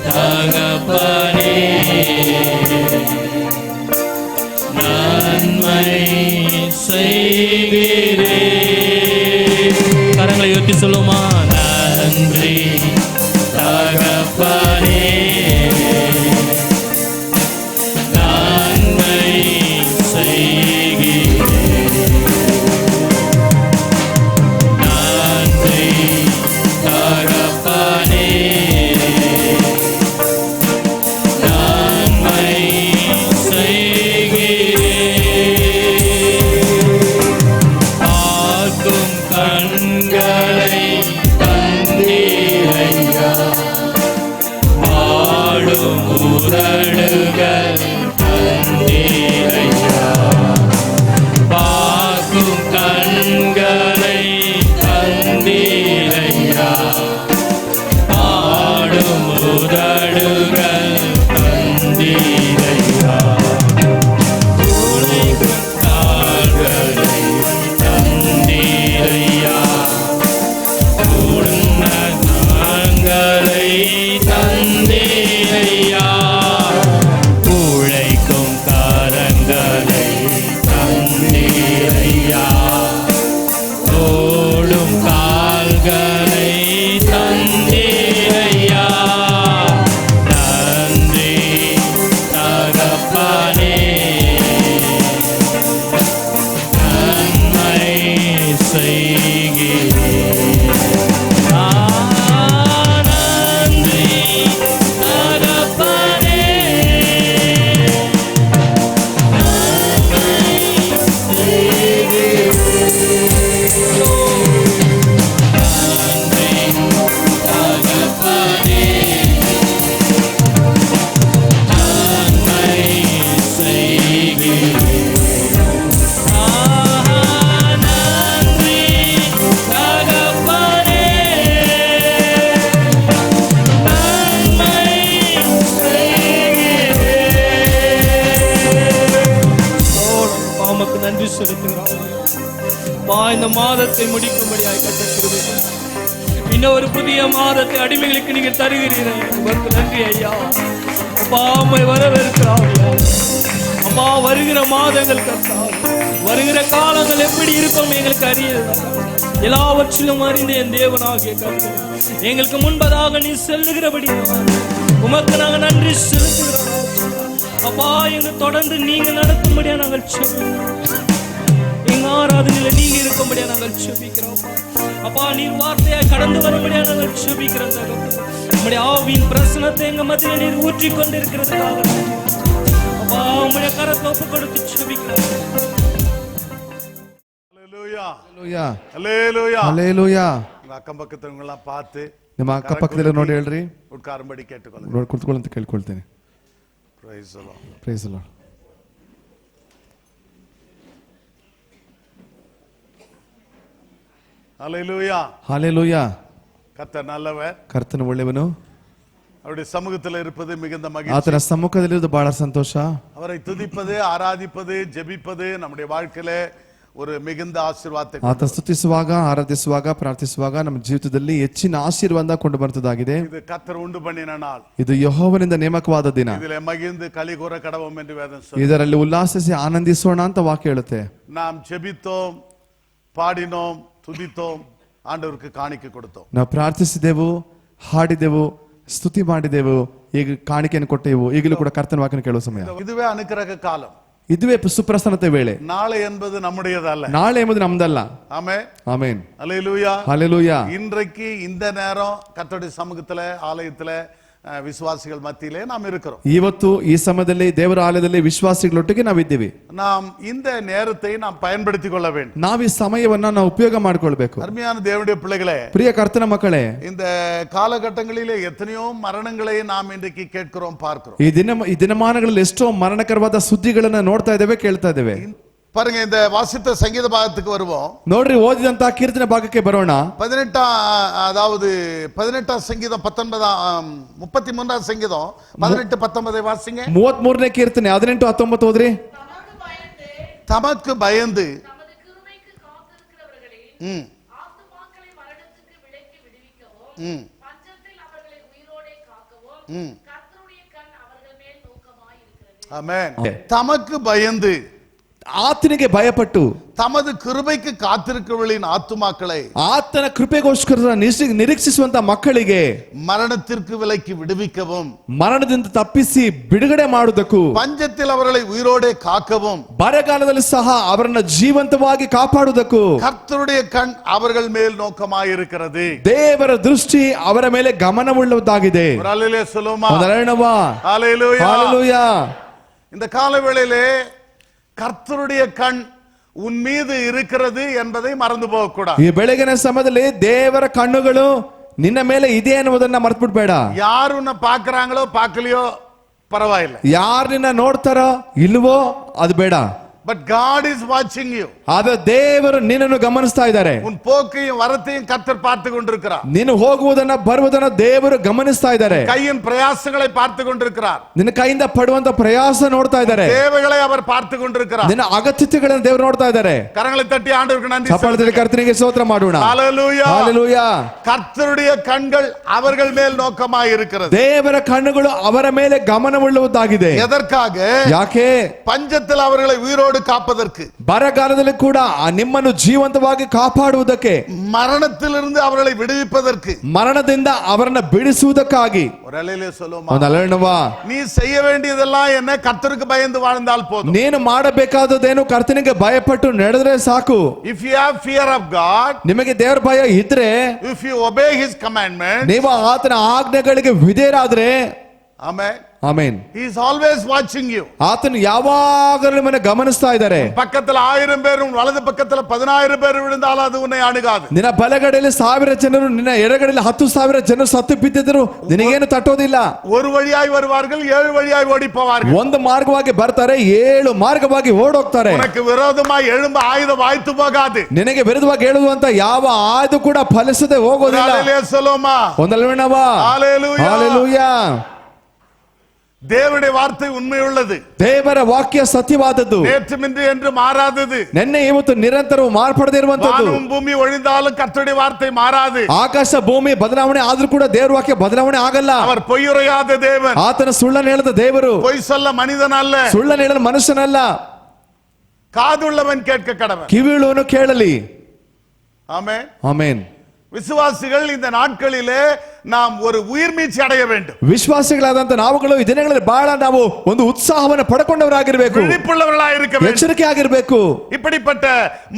தகப்பனே, நன்மை செய்கிறேன். கரங்களை உயர்த்தி சொல்லுமா? நன்றி தகப்பனே, நன்மை செய்கிறேன். நன்றி தகப்பனே, நன்மை செய்கிறேன். பார்க்கும் கண்களை தந்தீரையா, பாடும் உதடுகள் தந்தீரையா, பார்க்கும் கண்களை தந்தீரையா, பாடும் உதடுகள் தந்தீரையா, உழைக்கும் கால்களை தந்தீரையா, உன்னதங்களை தந்தீரையா, உழைக்கும் கரங்களை தந்தீரையா, ஓடும் கால்களை தந்தீரையா. நன்றி தகப்பனே, நன்மை செய்கிறேன். நன்றி தகப்பனே, நன்றி செலுத்துகிறோம். இந்த மாதத்தை முடிக்கும்படியாக கட்டக்கிருவே, இன்னும் ஒரு புதிய மாதத்தை அடிமைகளுக்கு நீங்க தருகிறீர்கள். உங்களுக்கு நன்றி ஐயா. அப்பா உம்மை வரவேற்கிறோம். அப்பா வருகிற மாதங்கள் கர்த்தா, வருகிற காலங்கள் எப்படி இருக்கும் எங்களுக்கு அறியல. எல்லாவற்றிலும் அறிந்த என் தேவனாகிய கர்த்தர், எங்களுக்கு முன்பதாக நீ செல்லுகிறபடி உமக்கு நாங்கள் நன்றி செலுத்துகிறோம். அப்பா எங்க தொடர்ந்து நீங்க நடத்தும்படியா நாங்கள் எங்க ஆராதனையில நீங்க இருக்கும்படியா நாங்கள் செபிக்கிறோம். அப்பா நீர் வார்த்தையாய் கடந்து வரும்படியா நாங்கள் செபிக்கிறோம். நம்முடைய ஆவியின் பிரசனத்தை எங்க மத்தியில நீர் ஊற்றி கொண்டிருக்கிறதுக்காக அப்பா உம்முடைய கரத்தை ஒப்பு கொடுத்து செபிக்கிறோம். ஹல்லேலூயா, ಹಲ್ಲೆಲೂಯಾ, ஹல்லேலூயா, ಹಲ್ಲೆಲೂಯಾ. ಅಕ್ಕಂ ಪಕ್ಕದವங்கள பார்த்து ನಿಮ್ಮ ಅಕ್ಕಪಕ್ಕದಲ್ಲಿ ನೋಡಿ ಹೇಳ್ರಿ, ಉಟ್ಕಾರಂಬಡಿ ಕೇಳಿಕೊಳ್ಳಿ. ನೋಡಿ ಕುತ್ಕೊಳ್ಳಿ ಅಂತ ಕೇಳ್ಕೊಳ್ತೇನೆ. Praise the Lord, praise the Lord. ஹல்லேலூயா, ಹಲ್ಲೆಲೂಯಾ. கர்த்தர் நல்லவர். ಕರ್ತನು ಒಳ್ಳೆಯವನು. அவருடைய சமூகத்தில் இருப்பது மிகுந்த மகிழ்ச்சி. ಆತನ ಸಮ್ಮುಖದಲ್ಲಿರುವುದು ಬಹಳ ಸಂತೋಷ. அவரை துதிப்பது, ஆராதிப்பது, ஜெபிப்பது நம்முடைய வாழ்க்கையிலே ஒரு மிகுந்த ஆசீர்வாதத்தை. ಆತ ಸ್ತುತಿಸುವಾಗ, ಆರಾಧಿಸುವಾಗ, ಪ್ರಾರ್ಥಿಸುವಾಗ ನಮ್ಮ ಜೀವಿತದಲ್ಲಿ ಹೆಚ್ಚಿನ ಆಶೀರ್ವಾದ ಕೊಂಡು ಬರುತ್ತದಾಗಿದೆ. இது கர்த்தர் உண்டு பண்ணின நாள். ಇದು ಯೆಹೋವನಿಂದ ನೇಮಕವಾದ ದಿನ. இதிலே மகிழ்ந்து களிகூர கடவோம் என்று வேதம் சொல்லுகிறது. ಇದರಲ್ಲಿ ಉಲ್ಲಾಸಿಸಿ ಆನಂದಿಸೋಣ ಅಂತ ವಾಕ್ಯ ಹೇಳುತ್ತೆ. நாம் ஜெபித்தோம், பாடினோம், துதித்தோம், ஆண்டவருக்கு காணிக்கை கொடுத்தோம். ನಾವು ಪ್ರಾರ್ಥಿಸಿದೆವು, ಹಾಡಿದೆವು, ಸ್ತುತಿ ಮಾಡಿದೆವು, ಈಗ ಕಾಣಿಕೆಯನ್ನು ಕೊಟ್ಟೆವು, ಈಗಲೂ ಕೂಡ ಕರ್ತನ ವಾಕ್ಯನ ಕೇಳುವ ಸಮಯ. இதுவே அனுக்கிரக காலம். ಇದುವೇ ಸುಪ್ರಸನ್ನತೆ ವೇಳೆ. நாளை என்பது நம்முடையதல்ல. ನಾಳೆ ಎಂಬುದು ನಮ್ದಲ್ಲ. ஆமென். ಆಮೆನ್. அல்லேலூயா. ஹalleluya. இன்றைக்கு இந்த நேரம் கர்த்தருடைய சமூகத்துல ஆலயத்துல விசுவாசிகள் மத்தியிலே நாம் இருக்கிறோம். ಇವತ್ತು ಈ ಸಮಯದಲ್ಲಿ ದೇವರ ಆಲಯದಲ್ಲಿ ವಿಶ್ವಾಸಿಗಳೊಟ್ಟಿಗೆ ನಾವಿದ್ದೀವಿ. நாம் இந்த நேரத்தை நாம் பயன்படுத்திக் கொள்ள வேண்டும். ನಾವು ಈ ಸಮಯವನ್ನ ನಾವು ಉಪಯೋಗ ಮಾಡಿಕೊಳ್ಬೇಕು. அருமையான தேவனுடைய பிள்ளைகளே, ಪ್ರಿಯ ಕರ್ತನ ಮಕ್ಕಳೇ, இந்த காலகட்டங்களிலே எத்தனையோ மரணங்களை நாம் இன்றைக்கு கேட்கிறோம், பார்க்கிறோம். ಈ ದಿನಮಾನಗಳಲ್ಲಿ ಎಷ್ಟೋ ಮರಣಕರವಾದ ಸುದ್ದಿಗಳನ್ನ ನೋಡ್ತಾ ಇದ್ದೇವೆ, ಕೇಳ್ತಾ ಇದ್ದೇವೆ. பாருங்க, இந்த வாசித்த சங்கீத பாகத்துக்கு வருவோம். ನೋಡ್ರಿ, ಓದಿದಂತ ಕೀರ್ತನೆ ಭಾಗಕ್ಕೆ ಬರೋಣ. 18ஆம் சங்கீதம் 33ஆம் சங்கீதம் 18-19 வாசிங்க. 33ನೇ ಕೀರ್ತನೆ 18-19 ಓದ್ರಿ. தமக்கு பயந்து ஆமென். தமக்கு பயந்து, ಆತನಿಗೆ ಭಯಪಟ್ಟು, தமது கிருபைக்கு காத்திருக்கிறவர்களின் ஆத்துமாக்களை, ಆತನ ಕೃಪೆಗೋಸ್ಕರ ನಿರೀಕ್ಷಿಸುವಂತ ಮಕ್ಕಳಿಗೆ மரணத்திற்கு விலக்கி விடுவிக்கவும், ಮರಣದಿಂದ ತಪ್ಪಿಸಿ ಬಿಡುಗಡೆ ಮಾಡುವುದಕ್ಕೂ, பஞ்சத்தில் அவர்களை உயிரோடே காக்கவும், ಬರಗಾಲದಲ್ಲಿ ಸಹ ಅವರನ್ನ ಜೀವಂತವಾಗಿ ಕಾಪಾಡುವುದಕ್ಕೂ கர்த்தருடைய கண் அவர்கள் மேல் நோக்கமாயிருக்கிறது. ದೇವರ ದೃಷ್ಟಿ ಅವರ ಮೇಲೆ ಗಮನವುಳ್ಳದ್ದಾಗಿದೆ. ஒரு அல்லேலூயா சொல்லுமா? ಹalleluya. ஹalleluya. இந்த காலவேளையிலே கர்த்தருடைய கண் உன் மீது இருக்கிறது என்பதை மறந்து போக கூடாது. ಈ ಬೆಳಗಿನ ಸಮಯದಲ್ಲಿ ದೇವರ ಕಣ್ಣುಗಳು ನಿನ್ನ ಮೇಲೆ ಇದೆ ಅನ್ನುವುದನ್ನ ಮರೆತು ಬಿಡಬೇಡ. ಯಾರು ಉನ್ನ ಪಾಕறாங்களோ பார்க்கலையோ பரவாயில்லை. ಯಾರು ನಿನ್ನ ನೋಡ್ತಾರೋ ಇಲ್ವೋ ಅದು ಬೇಡ. But God is watching you. ಆದ್ರೆ ದೇವರು ನಿನ್ನನ್ನು ಗಮನಿಸ್ತಾ ಇದ್ದಾರೆ. உன் போக்கையும் வரத்தையும் கர்த்தர் பார்த்து கொண்டிருக்கிறார். ನೀನು ಹೋಗುವುದನ್ನ ಬರುವುದನ್ನ ದೇವರು ಗಮನಿಸ್ತಾ ಇದ್ದಾರೆ. கையின் பிரயாசங்களை பார்த்து கொண்டிருக்கிறார். ನಿನ್ನ ಕೈಯಿಂದ ಪಡುವಂತ ಪ್ರಯಾಸ ನೋಡ್ತಾ ಇದ್ದಾರೆ. தேவைகளை அவர் பார்த்து கொண்டிருக்கிறார். ನಿನ್ನ ಅಗತ್ಯತೆಗಳನ್ನು ದೇವರು ನೋಡ್ತಾ ಇದ್ದಾರೆ. கரங்களை தட்டி ஆண்டவருக்கு நன்றி ಚಪ್ಪಾಳೆ ಕರ್ತನಿಗೆ ಸ್ತೋತ್ರ ಮಾಡೋಣ. ஹalleluya. ஹalleluya. கர்த்தருடைய கண்கள் அவர்கள் மேல் நோக்கமாய் இருக்கிறது. ದೇವರ ಕಣ್ಣುಗಳು ಅವರ ಮೇಲೆ ಗಮನವುಳ್ಳದ್ದಾಗಿದೆ. எதற்காக? ಯಾಕೆ? பஞ்சத்தில் அவர்களை உயிரோடு காப்பதற்கு, ಬರಗಾಲದಲ್ಲಿ ಕೂಡ ನಿಮ್ಮನ್ನು ಜೀವಂತವಾಗಿ ಕಾಪಾಡುವುದಕ್ಕೆ, மரணத்திலிருந்து அவர்களை விடுவிப்பதற்கு, ಮರಣದಿಂದ ಅವರನ್ನ ಬಿಡಿಸುವುದಕ್ಕಾಗಿ. ஒரு அல்லேலூயா சொல்லுமா? ಒಂದು ಅಲ್ಲಣವಾ. நீ செய்ய வேண்டியதெல்லாம் என்ன? கர்த்தருக்கு பயந்து வாழ்ந்தால் போதும். ನೀನು ಮಾಡಬೇಕಾದದೇನು? ಕರ್ತನಿಗೆ ಭಯಪಟ್ಟು ನಡೆದ್ರೆ ಸಾಕು. If you have fear of God, ನಿಮಗೆ ದೇವರ ಭಯ ಇದ್ರೆ, if you obey his commandments, ನೀವು ಆತನ ಆಜ್ಞೆಗಳಿಗೆ ವಿಧೇಯರಾದ್ರೆ, amen, amen, he is always watching you. ಆತನು ಯಾವಾಗಲೂ ನಿಮ್ಮನ್ನು ಗಮನಿಸ್ತಾ ಇದ್ದಾರೆ. பக்கத்துல 1000 பேரும் வலது பக்கத்துல 10000 பேர் விழுந்தாலும் அது உன்னை அணுகாது. ನಿನ್ನ ಬಲಗಡೆಯಲ್ಲಿ 1000 ಜನರು, ನಿನ್ನ ಎಡಗಡೆಯಲ್ಲಿ 10,000 ಜನರು ಸತ್ತು ಬಿದ್ದಿದ್ರು ನಿನಗೇನು ತಟ್ಟೋದಿಲ್ಲ. ஒரு வழியாய் வருவார்கள், 7 வழியாய் ஓடி போவார்கள். ಒಂದು ಮಾರ್ಗವಾಗಿ ಬರ್ತಾರೆ, 7 ಮಾರ್ಗವಾಗಿ ಓಡೋಗ್ತಾರೆ. உனக்கு விரோதமாய் எழும்ப ஆயுதம் வாய்த்து போகாது. ನಿನಗೆ ವಿರುದ್ಧವಾಗಿ ಹೇಳುವಂತ ಯಾವ ಆಯುಧ ಕೂಡ ಫಲಿಸದೆ ಹೋಗೋದಿಲ್ಲ. அல்லேலூயா சொல்லுமா? ಒಂದಲ್ವೇನವಾ? ஹalleluya. ஹalleluya. தேவனுடைய வார்த்தை உண்மை உள்ளது. ದೇವರ ವಾಕ್ಯ ಸತ್ಯವಾದದ್ದು. நேற்றுமின்று என்று மாறாதது. ನಿನ್ನೆ ಇವತ್ತು ನಿರಂತರವೂ ಮಾರ್ಪಡದೇ ಇರುವಂತದ್ದು. வானம் பூமி ஒழிந்தாலும் கர்த்தருடைய வார்த்தை மாறாது. ಆಕಾಶ ಭೂಮಿ ಬದಲಾವಣೆ ಆದ್ರೂ ಕೂಡ ದೇವರ ವಾಕ್ಯ ಬದಲಾವಣೆ ಆಗಲ್ಲ. அவர் பொய்யுரையாத தேவன். ಆತನ ಸುಳ್ಳನ್ನು ಹೇಳದ ದೇವರು. பொய் சொல்ல மனிதன் அல்ல. ಸುಳ್ಳನ್ನು ಹೇಳದ ಮನುಷ್ಯನಲ್ಲ. காதுள்ளவன் கேட்க கடவன். ಕಿವಿಯುಳ್ಳವನು ಕೇಳಲಿ. ஆமென். ಆಮೆನ್. விசுவாசிகள் இந்த நாட்களிலே நாம் ஒரு உயிர் மீட்சி அடைய வேண்டும். ವಿಶ್ವಾಸಿಗಳಾದಂತ ನಾವುಗಳು ಈ ದಿನಗಳಲ್ಲಿ ಬಹಳ ನಾವು ಒಂದು ಉತ್ಸಾಹವನ್ನು ಪಡ್ಕೊಂಡವರಾಗಿರಬೇಕು. விழிப்புள்ளவர்களாக இருக்க வேண்டும். ಎಚ್ಚರಿಕೆ ಆಗಿರಬೇಕು. இப்படிப்பட்ட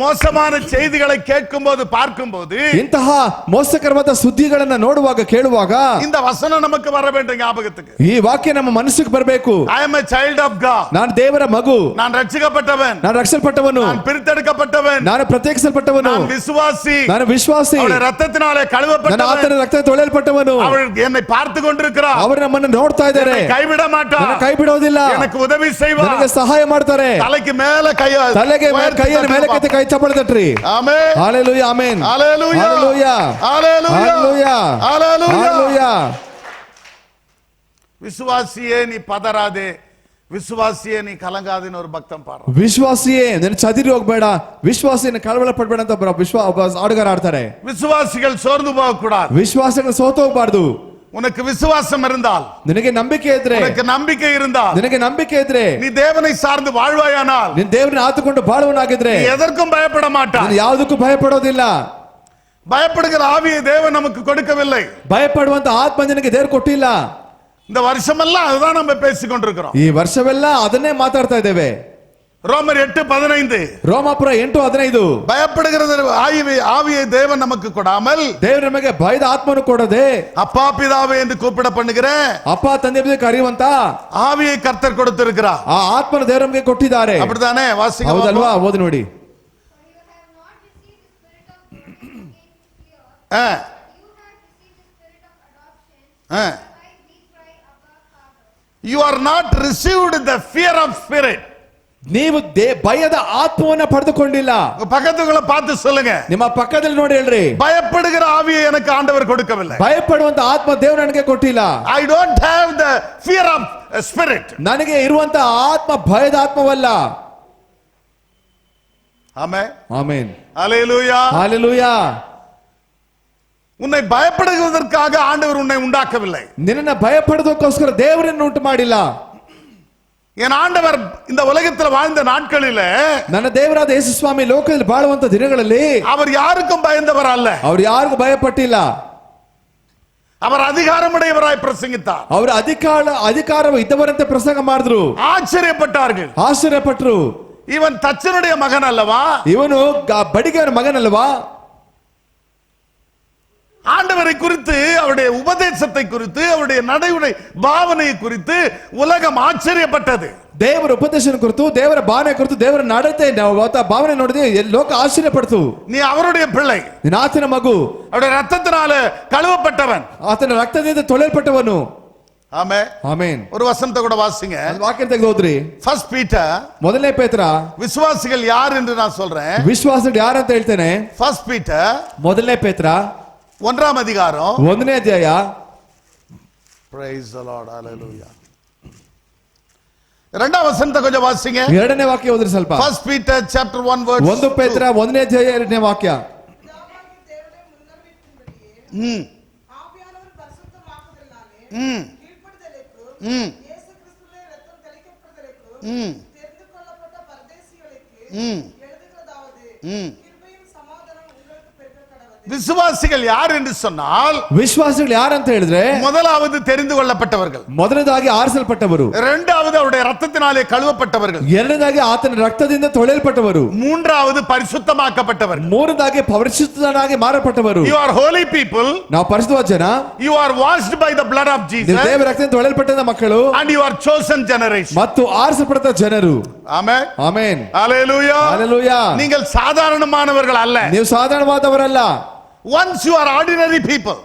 மோசமான செய்திகளை கேட்கும்போது பார்க்கும்போது, ಇಂತಹ ಮೋಸಕರವಾದ ಸುದ್ದಿಗಳನ್ನ ನೋಡುವಾಗ ಕೇಳುವಾಗ இந்த வசனம் நமக்கு வர வேண்டும் ஞாபகத்துக்கு. ಈ ವಾಕ್ಯ ನಮ್ಮ ಮನಸ್ಸಿಗೆ ಬರಬೇಕು. I am a child of God. ನಾನು ದೇವರ ಮಗು. நான் ரட்சிக்கப்பட்டவன். ನಾನು ರಕ್ಷಿಸಲ್ಪಟ್ಟವನು. நான் பிரித்தெடுக்கப்பட்டவன். ನಾನು ಪ್ರತ್ಯೇಕಿಸಲ್ಪಟ್ಟವನು. நான் விசுவாசி. ನಾನು ವಿಶ್ವಾಸಿ. அவருடைய ரத்தத்தினாலே ನಾನು கழுவப்பட்டவன். ಆತನ ರಕ್ತ ತೊಳೆಯಲ್ಪಟ್ಟವನು. அவர் என்னை பார்த்து கொண்டிருக்கிறார். ಅವರು ನಮ್ಮನ್ನು ನೋಡ್ತಾ ಇದ್ದಾರೆ. என்னை கைவிட மாட்டார். ನನ್ನ ಕೈ ಬಿಡೋದಿಲ್ಲ. எனக்கு உதவி செய்வார். ನನಗೆ ಸಹಾಯ ಮಾಡ್ತಾರೆ. தலைக்கு மேல ತಲೆಗೆ ಕೈಯನ್ನು ಮೇಲೆ ಕೆತ್ತಿ ಕೈ ಚಪ್ಪಳೆ ತಟ್ರಿ. ಆಮೆನ್. ಹalleluya. ಆಮೆನ್. ஹalleluya. ಹalleluya. ஹalleluya. ஹalleluya. ಹalleluya. விசுவாசியே நீ பதறாதே, ವಿಶ್ವಾಸಿಯೇ ನೀ ಕಲಂಗಾದಿನ ஒரு ಭಕ್ತಂ ಪಾರ. ವಿಶ್ವಾಸಿಯೇ ನೀನು ಚದಿರಿ ಹೋಗಬೇಡ, ವಿಶ್ವಾಸಿಯನ್ನು ಕಳವಳ ಪಡಬೇಡ ಅಂತ ಹಾಡುಗಾರ ಆಡ್ತಾರೆ. விசுவாசிகள் சோர்ந்து போக கூடாது. ವಿಶ್ವಾಸಗಳು ಸೋತು ಹೋಗಬಾರದು. உனக்கு விசுவாசம் இருந்தால், ನಿನಗೆ ನಂಬಿಕೆ ಇದ್ರೆ, உனக்கு நம்பிக்கை இருந்தால், ನಿನಗೆ ನಂಬಿಕೆ ಇದ್ರೆ, நீ தேவனை சார்ந்து வாழ்வாயானால், ನೀನು ದೇವರನ್ನ ಆತುಕೊಂಡು ಬಾಳುವನಾಗಿದ್ರೆ நீ எதற்கும் பயப்பட மாட்டாய். ನೀನು ಯಾವುದಕ್ಕೂ ಭಯಪಡೋದಿಲ್ಲ. பயப்படுகிற ஆவியை தேவன் நமக்கு கொடுக்கவில்லை. ಭಯಪಡುವಂತ ಆತ್ಮ ನಿನಗೆ ದೇವರು ಕೊಟ್ಟಿಲ್ಲ. இந்த வருஷமெல்லாம் அதுதான் நம்ம பேசிக் கொண்டிருக்கிறோம். ಈ ವರ್ಷವೆಲ್ಲ ಅದನ್ನೇ ಮಾತಾಡ್ತಾ ಇದ್ದೇವೆ. ரோமர் 8:15 ರೋಮಾಪುರ 8:15 பயப்படுகிற ஆவியை தேவன் நமக்கு கொடாமல் ದೇವರು ನಮಗೆ ಭಯದ ಆತ್ಮನು ಕೊಡದೆ அப்பா பிதாவே என்று கூப்பிட பண்ணுகிற ಅಪ್ಪ ತಂದೆ ಎಂದು ಕರೆಯುವಂತ ஆவியை கர்த்தர் கொடுத்திருக்கிறார். ಆ ಆತ್ಮನ ದೇವರು ನಮಗೆ ಕೊಟ್ಟಿದ್ದಾರೆ. அப்படிதானே? வாசிங்க. ಹೌದಲ್ವಾ? ಓದಿ ನೋಡಿ. You are not received the fear of spirit. ನೀವು ಭಯದ ಆತ್ಮವನ್ನು ಪಡೆದುಕೊಂಡಿಲ್ಲ. பக்கத்துல பார்த்து சொல்லுங்க. ನಿಮ್ಮ ಪಕ್ಕದಲ್ಲಿ ನೋಡಿ ಹೇಳ್ರಿ. பயப்படுகிற ஆவியை எனக்கு ஆண்டவர் கொடுக்கவில்லை. ಭಯಪಡುವಂತ ಆತ್ಮ ದೇವರು ನನಗೆ ಕೊಟ್ಟಿಲ್ಲ. I don't have the fear of spirit. ನನಗೆ ಇರುವಂತ ಆತ್ಮ ಭಯದ ಆತ್ಮವಲ್ಲ. ಆಮೆನ್. ಆಮೆನ್. ஹல்லேலூயா. ஹalleluya. உன்னை பயப்படுவதற்காக ஆண்டவர் உன்னை உண்டாக்கவில்லை. ನಿನ್ನನ್ನು ಭಯಪಡೋದಕ್ಕೋಸ್ಕರ ದೇವರನ್ನು ಉಂಟು ಮಾಡಿಲ್ಲ. என் ஆண்டவர் இந்த உலகத்தில் வாழ்ந்த நாட்களில் ನನ್ನ ದೇವರಾದ ಯೇಸು ಸ್ವಾಮಿ ಲೋಕದಲ್ಲಿ ಬಾಳುವಂತ ದಿನಗಳಲ್ಲಿ அவர் யாருக்கும் பயந்தவர் அல்ல. ಅವರು ಯಾರಿಗೂ ಭಯಪಟ್ಟಿಲ್ಲ. அவர் அதிகாரமுடையவராய் பிரசங்கித்தார். ಅವರು ಅಧಿಕಾರವು ಇದ್ದವರಂತೆ ಪ್ರಸಂಗ ಮಾಡಿದ್ರು. ஆச்சரியப்பட்டார்கள். ಆಶ್ಚರ್ಯಪಟ್ಟರು. இவன் தச்சனுடைய மகன் அல்லவா? ಇವನು ಬಡಿಗೆಯವರ ಮಗನಲ್ವಾ? ஆண்டவரை குறித்து, அவருடைய உபதேசத்தை குறித்து, அவருடைய நடைமுறை பாவனையை குறித்து உலகம் ஆச்சரியப்பட்டது. ದೇವರ ಉಪದೇಶನ ಕುರಿತು, ದೇವರ ಭಾವನೆ ಕುರಿತು, ದೇವರ ನಡತೆ ಭಾವನೆ ನೋಡಿದೆ ಲೋಕ ಆಶ್ಚರ್ಯಪಡ್ತು. நீ அவருடைய பிள்ளை, ನೀನು ಆತನ ಮಗು, அவருடைய ரத்தத்தினால கழுவப்பட்டவன், ಆತನ ರಕ್ತದಿಂದ ತೊಳೆಯಲ್ಪಟ್ಟವನು. ஆமென். ಆಮೆನ್. ஒரு வசனத்தை கூட வாசிங்க. ವಾಕ್ಯ ತೆಗೆದು ಹೋದ್ರಿ. ಫಸ್ಟ್ ಪೀಟರ್, ಮೊದಲನೇ ಪೇತ್ರ. விசுவாசிகள் யார் என்று நான் சொல்றேன். ವಿಶ್ವಾಸಿಗಳು ಯಾರು ಅಂತ ಹೇಳ್ತೇನೆ. ಫಸ್ಟ್ ಪೀಟರ್ ಮೊದಲನೇ ಪೇತ್ರ 1ாம் அதிகாரம் 1ನೇ ಅಧ್ಯಾಯ. Praise the Lord. Hallelujah. 2ாம் வசனத்தை கொஞ்சம் வாசிங்க. 2ನೇ ವಾಕ್ಯ ಓದ್ರಿ ಸ್ವಲ್ಪ. ಫಸ್ಟ್ ಪೀಟರ್ chapter 1 verse 1 ಪೇತ್ರ 1ನೇ ಅಧ್ಯಾಯ 2ನೇ ವಾಕ್ಯ. ஆவியானவர் பரிசுத்தமாக்குதலினாலே கீழ்ப்படிதலுக்கு இயேசு கிறிஸ்துவின் இரத்தம் தெளிக்கப்படுதலுக்கு தெரிந்து கொள்ளப்பட்ட பரதேசிகளுக்கு எழுதுகிறதாவது கிருபையும் சமாதானம் உங்களுக்கு பெருக கடவது. விசுவாசிகள் யார் என்று சொன்னால், ವಿಶ್ವಾಸಿಗಳು ಯಾರು ಅಂತ ಹೇಳಿದ್ರೆ முதலாவது தெரிந்து கொள்ளப்பட்டவர்கள், ಮೊದಲನೇದಾಗಿ ಆರಿಸಲ್ಪಟ್ಟವರು, இரண்டாவது அவருடைய ரத்தத்தினாலே கழுவப்பட்டவர்கள், ಎರಡನೇದಾಗಿ ಆತನ ರಕ್ತದಿಂದ ತೊಳೆಯಲ್ಪಟ್ಟವರು, மூன்றாவது பரிசுத்தமாக்கப்பட்டவர்கள். ಮೂರನೇದಾಗಿ ಪರಿಶುದ್ಧನಾಗಿ ಮಾರಲ್ಪಟ್ಟವರು. You are holy people. ನಾವು ಪರಿಶುದ್ಧವಾದ ಜನ. You are washed by the blood of Jesus. ನೀವು ದೇವರ ರಕ್ತದಿಂದ ತೊಳೆಯಲ್ಪಟ್ಟ ಮಕ್ಕಳು. And you are chosen generation. ಮತ್ತು ಆರಿಸಲ್ಪಟ್ಟ ಜನರು. Amen. ಆಮೆನ್. Hallelujah. Hallelujah. நீங்கள் சாதாரணமானவர்கள் அல்ல. ನೀವು ಸಾಧಾರಣವಾದವರಲ್ಲ. Once you are ordinary people.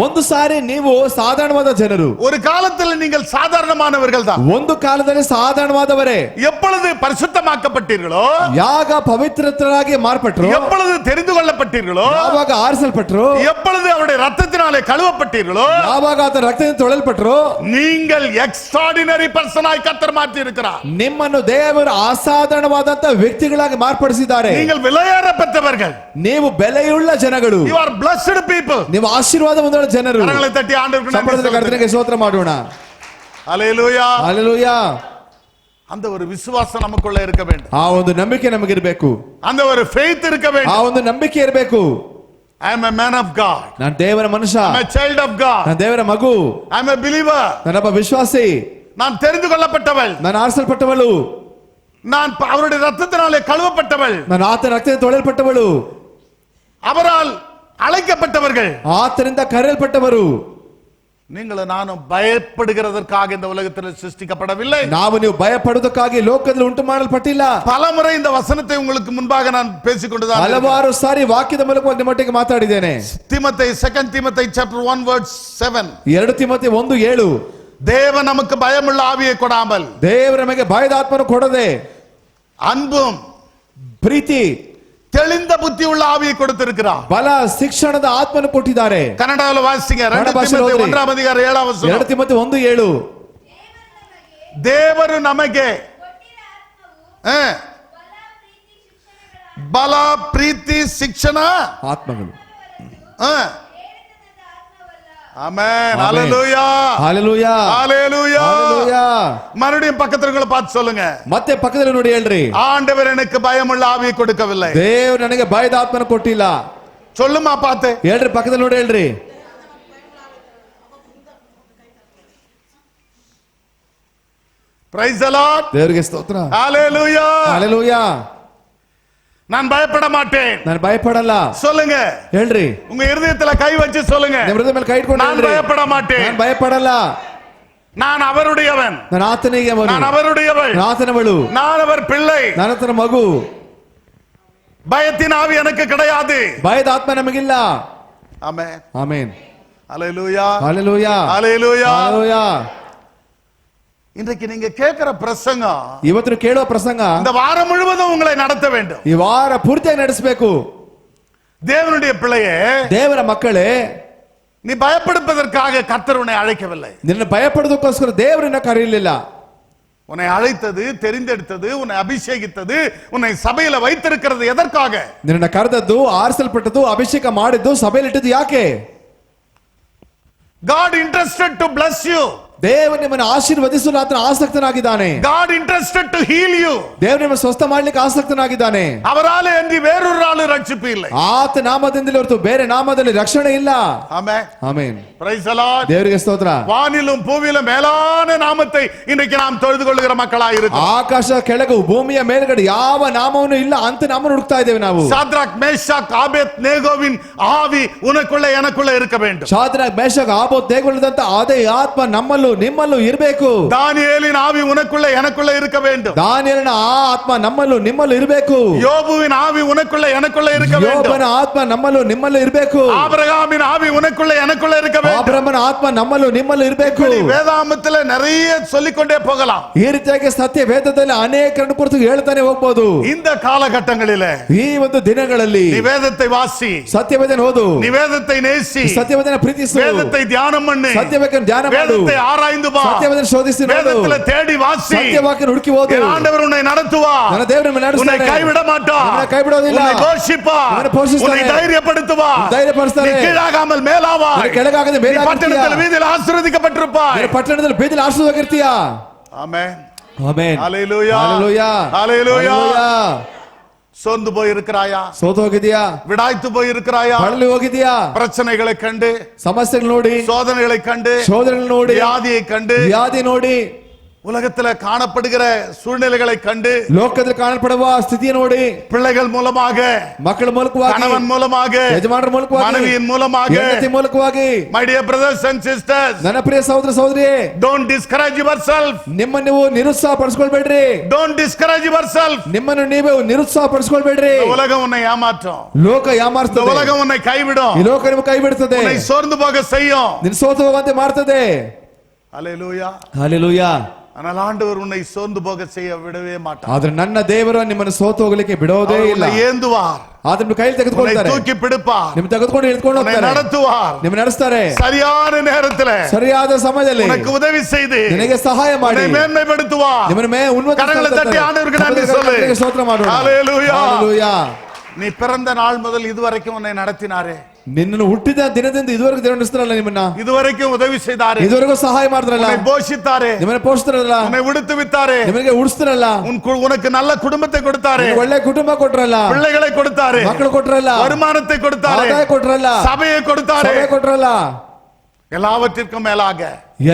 ಒಂದು ಸಾರಿ ನೀವು ಸಾಧಾರಣವಾದ ಜನರು. ஒரு காலத்தில் நீங்கள் சாதாரணமானவர்கள் தான். ಒಂದು ಕಾಲದಲ್ಲಿ ಸಾಧಾರಣವಾದವರೇ. எப்பொழுது பரிசுத்தமாக்கப்பட்டீர்களோ, ಯಾಗ ಪವಿತ್ರರಾಗಿ ಮಾರ್ಪಟ್ಟರು, எப்பொழுது தெரிந்து கொள்ளப்பட்டீர்களோ, ಯಾವಾಗ ಆರಿಸಲ್ಪಟ್ಟರು, எப்பொழுது அவருடைய ரத்தத்தினாலே கழுவப்பட்டீர்களோ, ಯಾವಾಗ ಆತನ ರಕ್ತದಿಂದ ತೊಳೆಯಲ್ಪಟ್ಟರು, நீங்கள் எக்ஸ்ட்ராடினரி பர்சனாய் கர்த்தர் மாற்றி இருக்கிறார். ನಿಮ್ಮನ್ನು ದೇವರು ಅಸಾಧಾರಣವಾದಂತ ವ್ಯಕ್ತಿಗಳಾಗಿ ಮಾರ್ಪಡಿಸಿದ್ದಾರೆ. நீங்கள் விலையேற பெற்றவர்கள். ನೀವು ಬೆಲೆಯುಳ್ಳ ಜನಗಳು. You are blessed people. ನೀವು ಆಶೀರ್ವಾದ ಹೊಂದಿದ ಜನರು. ಕರங்களை ತಟ್ಟಿ ಆಂಡವರಿಗೆ ಸಂಪೂರ್ಣ ಕರ್ತನಿಗೆ ಸ್ತೋತ್ರ ಮಾಡೋಣ. ಹಲ್ಲೆಲೂಯಾ. ಹಲ್ಲೆಲೂಯಾ. அந்த ஒரு விசுவாசம் நமக்குள்ள இருக்க வேண்டும். ಆ ಒಂದು ನಂಬಿಕೆ ನಮಗೆ ಇರಬೇಕು. அந்த ஒரு faith இருக்க வேண்டும். ಆ ಒಂದು ನಂಬಿಕೆ ಇರಬೇಕು. I am a man of God. ನಾನು ದೇವರ ಮನುಷ್ಯ. I am a child of God. ನಾನು ದೇವರ ಮಗು. I am a believer. ನಾನೊಬ್ಬ ವಿಶ್ವಾಸಿ. நான் தெரிந்து கொள்ளப்பட்டவள். ನಾನು ಆರಿಸಲ್ಪಟ್ಟವಳು. நான் அவருடைய ரத்தத்தினாலே கழுவப்பட்டவள். ನಾನು ಆತನ ರಕ್ತದಿಂದ ತೊಳೆಯಲ್ಪಟ್ಟವಳು. அவரால் அழைக்கப்பட்டவர்கள். ಆತನಿಂದ ಕರೆಯಲ್ಪಟ್ಟವರು. நீங்களும் நானும் பயப்படுகிறதற்காக இந்த உலகத்தில் சிருஷ்டிக்கப்படவில்லை. ನಾವು ನೀವು ಭಯಪಡುವುದಕ್ಕಾಗಿ ಲೋಕದಲ್ಲಿ ಉಂಟು ಮಾಡಲ್ಪಟ್ಟಿಲ್ಲ. பலமுறை இந்த வசனத்தை உங்களுக்கு முன்பாக நான் பேசிக்கொண்டுதான் ಹಲವಾರು ಸಾರಿ ವಾಕ್ಯದ ಮೂಲಕ ಒಂದು ಮಟ್ಟಿಗೆ ಮಾತಾಡಿದ್ದೇನೆ. ತಿಮೋಥೆ 2 Timothy chapter 1 verse 7. 2 ತಿಮೋಥೆ 1:7. தேவன் நமக்கு பயமுள்ள ஆவியை கொடாமல் ದೇವರ ನಮಗೆ ಭಯದ ಆತ್ಮನು ಕೊಡದೆ அன்பும் ಪ್ರೀತಿ தெளிந்த புத்தி உள்ள ஆவியை கொடுத்திருக்கிறார். ಬಲ ಶಿಕ್ಷಣದ ಆತ್ಮನು ಕೊಟ್ಟಿದ್ದಾರೆ. ಕನ್ನಡದಲ್ಲಿ ವಾಸಿಸಿங்க 2 ತಿಮೋಥೆ 1ಾம் அதிகாರ 7ಾம் ವಚನ. 2 ತಿಮೋಥೆ 1:7. ದೇವರು ನಮಗೆ ಬಲ ಪ್ರೀತಿ ಶಿಕ್ಷಣ ಆತ್ಮಗಳು. ஆமென். ஹalleluya. ஹalleluya. ஹalleluya. ஹalleluya. மறுபடியும் பக்கத்துல பார்த்து சொல்லுங்க. ಮತ್ತೆ ಪಕ್ಕದಲ್ಲಿ ನೋಡಿ ಹೇಳ್ರಿ. ஆண்டவர் எனக்கு பயமுள்ள ஆவியை கொடுக்கவில்லை. ದೇವರು ನನಗೆ ಭಯದ ಆತ್ಮನ ಕೊಟ್ಟಿಲ್ಲ. சொல்லுமா பார்த்து. ಹೇಳ್ರಿ ಪಕ್ಕದಲ್ಲಿ ನೋಡಿ ಹೇಳ್ರಿ. Praise the Lord. ದೇವರಿಗೆ ಸ್ತೋತ್ರ. Hallelujah. ಹalleluya. நான் பயப்பட மாட்டேன். ನಾನು ಭಯಪಡಲ್ಲ. சொல்லுங்க. ಹೇಳ್ರಿ. உங்க இருதயத்துல கை வச்சு சொல்லுங்க. ನಿಮ್ಮ ಹೃದಯದ ಮೇಲೆ ಕೈ ಇಟ್ಕೊಂಡು நான் ಹೇಳ್ರಿ. பயப்பட மாட்டேன். ನಾನು ಭಯಪಡಲ್ಲ. நான் அவருடையவன். ನಾನು ಆತನಿಗೆ ಮಗನು. நான் அவருடையவள். ನಾನು ಆತನವಳು. நான் அவர் பிள்ளை. ನಾನು ಆತನ ಮಗು. பயத்தின் ஆவி எனக்கு கிடையாது. ಭಯದ ಆತ್ಮ ನಮಗಿಲ್ಲ. ஆமென். ಆಮೆನ್. ஹalleluya. ಹalleluya. ஹalleluya. ಹalleluya. இன்றைக்கு நீங்க கேட்கிற பிரசங்கம் ಇವತ್ತು ಕೇಳುವ ಪ್ರಸಂಗ இந்த வாரம் முழுவதும் உங்களை நடத்த வேண்டும். ಈ ವಾರ ಪೂರ್ತಿಯಾಗಿ ನಡೆಸಬೇಕು. தேவனுடைய பிள்ளையே, ದೇವರ ಮಕ್ಕಳೇ, நீ பயப்படுவதற்காக கர்த்தர் உன்னை அழைக்கவில்லை. ನಿನ್ನ ಭಯಪಡೋದಕ್ಕೋಸ್ಕರ ದೇವರನ್ನ ಕರೆಯಲಿಲ್ಲ. உன்னை அழைத்தது, தெரிந்தெடுத்தது, உன்னை அபிஷேகித்தது, உன்னை சபையில வைத்திருக்கிறது எதற்காக? ನಿನ್ನ ಕರೆದದ್ದು, ಆರಿಸಲ್ಪಟ್ಟದ್ದು, ಅಭಿಷೇಕ ಮಾಡಿದ್ದು, ಸಭೆಯಲ್ಲಿ ಇಟ್ಟದ್ದು ಯಾಕೆ? God interested to bless you. ದೇವರು ನಿಮ್ಮನ್ನು ಆಶೀರ್ವದಿಸಲು ಆತನ ಆಸಕ್ತನಾಗಿದ್ದಾನೆ. God interested to heal you. ದೇವರು ನಿಮ್ಮನ್ನು ಸ್ವಸ್ಥ ಮಾಡಲಿಕ್ಕೆ ಆಸಕ್ತನಾಗಿದ್ದಾನೆ. அவராலே அன்றி வேறொரு ஆளு ரட்சிப்பு இல்லை. ಆತ ನಾಮದಿಂದಲೇ ಹೊರತು ಬೇರೆ ನಾಮದಲ್ಲಿ ರಕ್ಷಣೆ ಇಲ್ಲ. ஆமென். ಆಮೆನ್. Praise the Lord. ದೇವರಿಗೆ ಸ್ತೋತ್ರ. வானிலும் பூவிலும் மேலான நாமத்தை இன்றைக்கு நாம் தொழுது கொள்ளுகிற மக்களாய் இருக்கிறோம். ಆಕಾಶ ಕೆಳಗು ಭೂಮಿಯ ಮೇಲ್ಗಡೆ ಯಾವ ನಾಮವನ್ನು ಇಲ್ಲ ಅಂತ ನಾಮವನ್ನು ಹುಡುಕ್ತಾ ಇದ್ದೇವೆ ನಾವು. சாத்ராக் மேஷாக் ஆபேத் நேகோவின் ஆவி உனக்குள்ள எனக்குள்ள இருக்க வேண்டும். ಶಾದ್ರಾಕ್ ಮೇಷಕ್ ಆಬೋತ್ ನೇಗೊಳ್ಳದಂತ ಅದೇ ಆತ್ಮ ನಮ್ಮಲ್ಲೂ ನಿಮ್ಮಲ್ಲೂ ಇರಬೇಕು. தானியேலின் ஆவி உனக்குள்ள எனக்குள்ள இருக்க வேண்டும். ದಾನಿಯೇಲನ ಆ ಆತ್ಮ ನಮ್ಮಲ್ಲೂ ನಿಮ್ಮಲ್ಲೂ ಇರಬೇಕು. யோபுவின் ஆவி உனக்குள்ள எனக்குள்ள இருக்க வேண்டும். ಯೋಬನ ಆತ್ಮ ನಮ್ಮಲ್ಲೂ ನಿಮ್ಮಲ್ಲೂ ಇರಬೇಕು. ஆபிரகாமின் ஆவி உனக்குள்ள எனக்குள்ள இருக்க வேண்டும். ಆಬ್ರಹ್ಮನ ಆತ್ಮ ನಮ್ಮಲ್ಲೂ ನಿಮ್ಮಲ್ಲೂ ಇರಬೇಕು. வேதாமத்துல நிறைய சொல்லிக்கொண்டே போகலாம். ಈ ರೀತಿಯಾಗಿ ಸತ್ಯ ವೇದದಲ್ಲಿ ಅನೇಕ ಕುರಿತು ಹೇಳ್ತಾನೆ ಹೋಗಬಹುದು. இந்த காலகட்டங்களிலே ಈ ಒಂದು ದಿನಗಳಲ್ಲಿ நீ வேதத்தை வாசி, ಸತ್ಯವೇದನ ಓದು, நீ வேதத்தை நேசி, ಸತ್ಯವೇದನ ಪ್ರೀತಿಸು, வேதத்தை தியானம் பண்ணு, ಸತ್ಯವೇದನ ಧ್ಯಾನ ಮಾಡು, வேதத்தை ஆராய்ந்து பா, ಸತ್ಯವೇದನ ಶೋಧಿಸಿ ನೋಡು, வேதத்துல தேடி வாசி, ಸತ್ಯವಾಕ್ಯನ ಹುಡುಕಿ ಓದು. என் ஆண்டவர் உன்னை நடத்துவார். ನನ್ನ ದೇವರು ನಿಮ್ಮನ್ನು உன்னை ನಡೆಸುತ್ತಾನೆ. கைவிட மாட்டார். ನಿಮ್ಮನ್ನು ಕೈಬಿಡೋದಿಲ್ಲ. உன்னை போஷிப்பார். ನಿಮ್ಮನ್ನು ಪೋಷಿಸ್ತಾನೆ. உன்னை தைரியப்படுத்துவார். ಧೈರ್ಯಪಡಿಸ್ತಾನೆ. நீ கீழாகாமல் மேலாவாய். ನೀನು ಕೆಳಗಾಗದೆ நீ ಮೇಲಾಗುತ್ತೀಯ. பட்டணத்தில் வீதியில் ஆசீர்வதிக்கப்பட்டிருப்பாய். ನೀನು ಪಟ್ಟಣದಲ್ಲಿ ಬೀದಿಲಿ ಆಶೀರ್ವಾದವಾಗಿರ್ತೀಯ. ஆமென். ಆಮೆನ್. ஹalleluya. ಹalleluya. ஹalleluya. ಹalleluya. சோர்ந்து போய் இருக்கிறாயா? ಸೋತು ಹೋಗಿದ್ಯಾ? விடாய்த்து போய் இருக்கிறாயா? ಬಳಲಿ ಹೋಗಿದ್ಯಾ? பிரச்சனைகளை கண்டு, ಸಮಸ್ಯೆಗಳು ನೋಡಿ, சோதனைகளை கண்டு, ಶೋಧನೆಗಳು ನೋಡಿ, வியாதியை கண்டு, ವ್ಯಾಧಿ ನೋಡಿ, உலகத்துல காணப்படுகிற சூழ்நிலைகளை கண்டு, ಲೋಕದಲ್ಲಿ ಕಾಣಲ್ಪಡುವ ಸ್ಥಿತಿಯ ನೋಡಿ, பிள்ளைகள் மூலமாக, ಮಕ್ಕಳ ಮೂಲಕವಾಗಿ, கணவன் மூலமாக, ಯಜಮಾನರ ಮೂಲಕವಾಗಿ, மனைவியின் மூலமாக, ಹೆಂಡತಿ ಮೂಲಕವಾಗಿ, my dear brothers and sisters, ನನ್ನ ಪ್ರಿಯ ಸಹೋದರ ಸಹೋದರಿಯೇ, don't discourage yourself. ನಿಮ್ಮನ್ನು ನೀವು ನಿರುತ್ಸಾಹ ಪಡಿಸ್ಕೊಳ್ಬೇಡ್ರಿ. Don't discourage yourself. ನಿಮ್ಮನ್ನು ನೀವು ನಿರುತ್ಸಾಹ ಪಡಿಸ್ಕೊಳ್ಬೇಡ್ರಿ. இந்த உலகம் உன்னை ஏமாற்றும். ಲೋಕ இந்த ಯಾಮಾರಿಸ್ತದೆ. உலகம் உன்னை கைவிடும். ಈ ಲೋಕ ನಿಮಗೆ ಕೈ ಬಿಡ್ತದೆ. உன்னை சோர்ந்து போக செய்யும். ನಿನ್ನ ಸೋತು ಹೋಗುವಂತೆ ಮಾಡ್ತದೆ. ஹalleluya. ಹalleluya. ஆனால் ஆண்டவர் உன்னை சோர்ந்து போக செய்ய விடவே மாட்டார். ಆದ್ರೆ ನನ್ನ ದೇವರು ನಿಮ್ಮನ್ನು ಸೋತು ಹೋಗಲಿಕ್ಕೆ ಬಿಡೋದೇ அவர் ಇಲ್ಲ. உன்னை ஏந்துவார். ಆದ್ರೆ ನಿಮ್ಮ ಕೈಯಲ್ಲಿ உன்னை ತೆಗೆದುಕೊಳ್ತಾರೆ. தூக்கி பிடிப்பார். ನಿಮ್ ತೆಗೆದುಕೊಂಡು ಎಳ್ಕೊಂಡು உன்னை ಹೋಗ್ತಾರೆ. நடத்துவார். ನಿಮ್ಮ ನಡೆಸ್ತಾರೆ. சரியான நேரத்துல ಸರಿಯಾದ ಸಮಯದಲ್ಲಿ உனக்கு உதவி செய்து ನಿನಗೆ ಸಹಾಯ ಮಾಡಿ உன்னை மேன்மைப்படுத்துவார். ನಿಮ್ಮನ್ನು ಉನ್ನತ கரங்களை தட்டி ஆண்டவருக்கு நன்றி சொல்லு. ಕರ್ತನಿಗೆ ಸ್ತೋತ್ರ ಮಾಡೋಣ. ஹalleluya. ಹalleluya. நீ பிறந்த நாள் முதல் இதுவரைக்கும் உன்னை நடத்தினாரே, ನಿನ್ನನ್ನು ಹುಟ್ಟಿದ ದಿನದಿಂದ ಇದುವರೆಗೂ ದೇವರು ನಡೆಸ್ತಾರಲ್ಲ, ನಿಮ್ಮನ್ನ இதுவரைக்கும் உதவி செய்தாரே, ಇದುವರೆಗೂ ಸಹಾಯ ಮಾಡಿದ್ರಲ್ಲ, உன்னை போஷித்தாரே, ನಿಮ್ಮನ್ನ ಪೋಷಿಸ್ತಾರಲ್ಲ, உன்னை விடுத்து வித்தாரே, ನಿಮಗೆ ಉಡಿಸ್ತಾರಲ್ಲ, உனக்கு நல்ல குடும்பத்தை கொடுத்தாரே, ನಿನಗೆ ಒಳ್ಳೆ ಕುಟುಂಬ ಕೊಟ್ರಲ್ಲ, பிள்ளைகளை கொடுத்தாரே, ಮಕ್ಕಳು ಕೊಟ್ರಲ್ಲ, வருமானத்தை கொடுத்தாரே, ಆದಾಯ ಕೊಟ್ರಲ್ಲ, சபையை கொடுத்தாரே, ಸಭೆ ಕೊಟ್ರಲ್ಲ, எல்லாவற்றிற்கும் மேலாக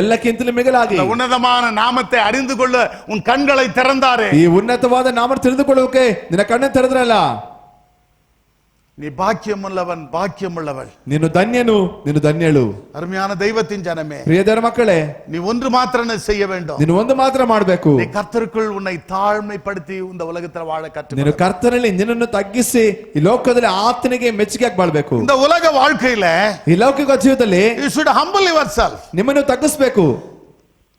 ಎಲ್ಲಕ್ಕಿಂತಲೂ ಮಿಗಿಲಾಗಿ இந்த உன்னதமான நாமத்தை அறிந்து கொள்ள உன் கண்களை திறந்தாரே, ಈ ಉನ್ನತವಾದ ನಾಮ ತಿಳಿದುಕೊಳ್ಳೋಕೆ ನಿನ್ನ ಕಣ್ಣನ್ನು ತೆರೆದ್ರಲ್ಲ, நீ பாக்கியம் உள்ளவன், பாக்கியம் உள்ளவள். ನೀನು ಧನ್ಯನು, ನೀನು ಧನ್ಯಳು. அருமையான தெய்வத்தின் ஜனமே, ಪ್ರಿಯ ದೇವರ ಮಕ್ಕಳೇ, நீ ஒன்று மாத்திரம் செய்ய வேண்டும். ನೀನು ಒಂದು ಮಾತ್ರ ಮಾಡಬೇಕು. நீ கர்த்தருக்குள் உன்னை தாழ்மைப்படுத்தி இந்த உலகத்தில் வாழ கற்று. ನೀನು ಕರ್ತನಲ್ಲಿ ನಿನ್ನನ್ನು ತಗ್ಗಿಸಿ ಈ ಲೋಕದಲ್ಲಿ ಆತನಿಗೆ ಮೆಚ್ಚುಗೆ ಬಾಳ್ಬೇಕು. இந்த உலக வாழ்க்கையில ಈ ಲೌಕಿಕ ಜೀವಿತದಲ್ಲಿ you should humble yourself. ನಿಮ್ಮನ್ನು ತಗ್ಗಿಸಬೇಕು.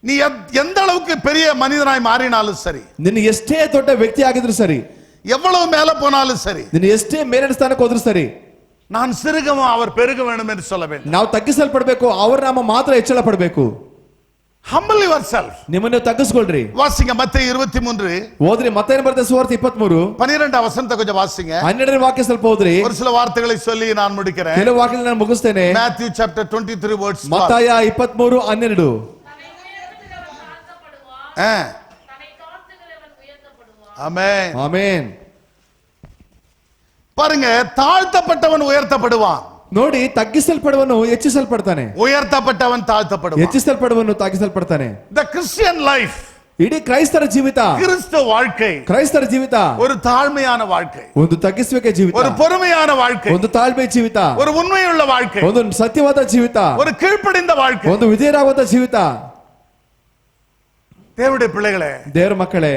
நீ எந்த அளவுக்கு பெரிய மனிதனாய் மாறினாலும் சரி, ನಿನ್ನ ಎಷ್ಟೇ ದೊಡ್ಡ ವ್ಯಕ್ತಿ ಆಗಿದ್ರು ಸರಿ, எவ்வளவு மேல போனாலும் சரி, ನಿನ್ನ ಎಷ್ಟೇ ಮೇಲಿನ ಸ್ಥಾನಕ್ಕೆ ಹೋದ್ರು ಸರಿ, நான் சிறுகவும் அவர் பெருக வேண்டும் என்று சொல்ல வேண்டும். ನಾವು ತಗ್ಗಿಸಲ್ಪಡಬೇಕು, ಅವರ ನಾಮ ಮಾತ್ರ ಹೆಚ್ಚಳ ಪಡಬೇಕು. humble yourself. ನಿಮ್ಮನ್ನು ತಗ್ಗಿಸ್ಕೊಳ್ರಿ. வாசிங்க மத்தேயு 23 ಓದ್ರಿ. ಮತ್ತೇನು ಬರ್ತದೆ? ಸುವಾರ್ತೆ 23 12 வசனத்தை கொஞ்சம் வாசிங்க. 12ನೇ ವಾಕ್ಯ ಸ್ವಲ್ಪ ಓದ್ರಿ. ஒரு சில வார்த்தைகளை சொல்லி நான் முடிக்கிறேன். ಕೆಲವು ವಾಕ್ಯಗಳನ್ನು ನಾನು ಮುಗಿಸ್ತೇನೆ. Matthew chapter 23 verse 12. ಮತ್ತಾಯ 23:12. ஆமென். ಆಮೆನ್. பாருங்க, தாழ்த்தப்பட்டவன் உயர்த்தப்படுவான். ನೋಡಿ, ತಗ್ಗಿಸಲ್ಪಡುವನು ಹೆಚ್ಚಿಸಲ್ಪಡ್ತಾನೆ, உயர்த்தப்பட்டவன் தாழ்த்தப்படுவான். ಹೆಚ್ಚಿಸಲ್ಪಡುವನು ತಗ್ಗಿಸಲ್ಪಡ್ತಾನೆ. The Christian life, ಇಡೀ ಕ್ರೈಸ್ತರ ಜೀವಿತ, கிறிஸ்தவ வாழ்க்கை ಕ್ರೈಸ್ತರ ಜೀವಿತ ஒரு தாழ்மையான வாழ்க்கை, ಒಂದು ತಗ್ಗಿಸುವಿಕೆ ಜೀವಿತ, ஒரு பொறுமையான வாழ்க்கை, ಒಂದು ತಾಳ್ಮೆ ಜೀವಿತ, ஒரு உண்மையுள்ள வாழ்க்கை, ಒಂದು ಸತ್ಯವಾದ ಜೀವಿತ, ஒரு கீழ்ப்படிந்த வாழ்க்கை. ಒಂದು ವಿಧೇಯರಾಗುವಂತ ಜೀವಿತ. தேவனுடைய பிள்ளைகளே, ದೇವರ ಮಕ್ಕಳೇ,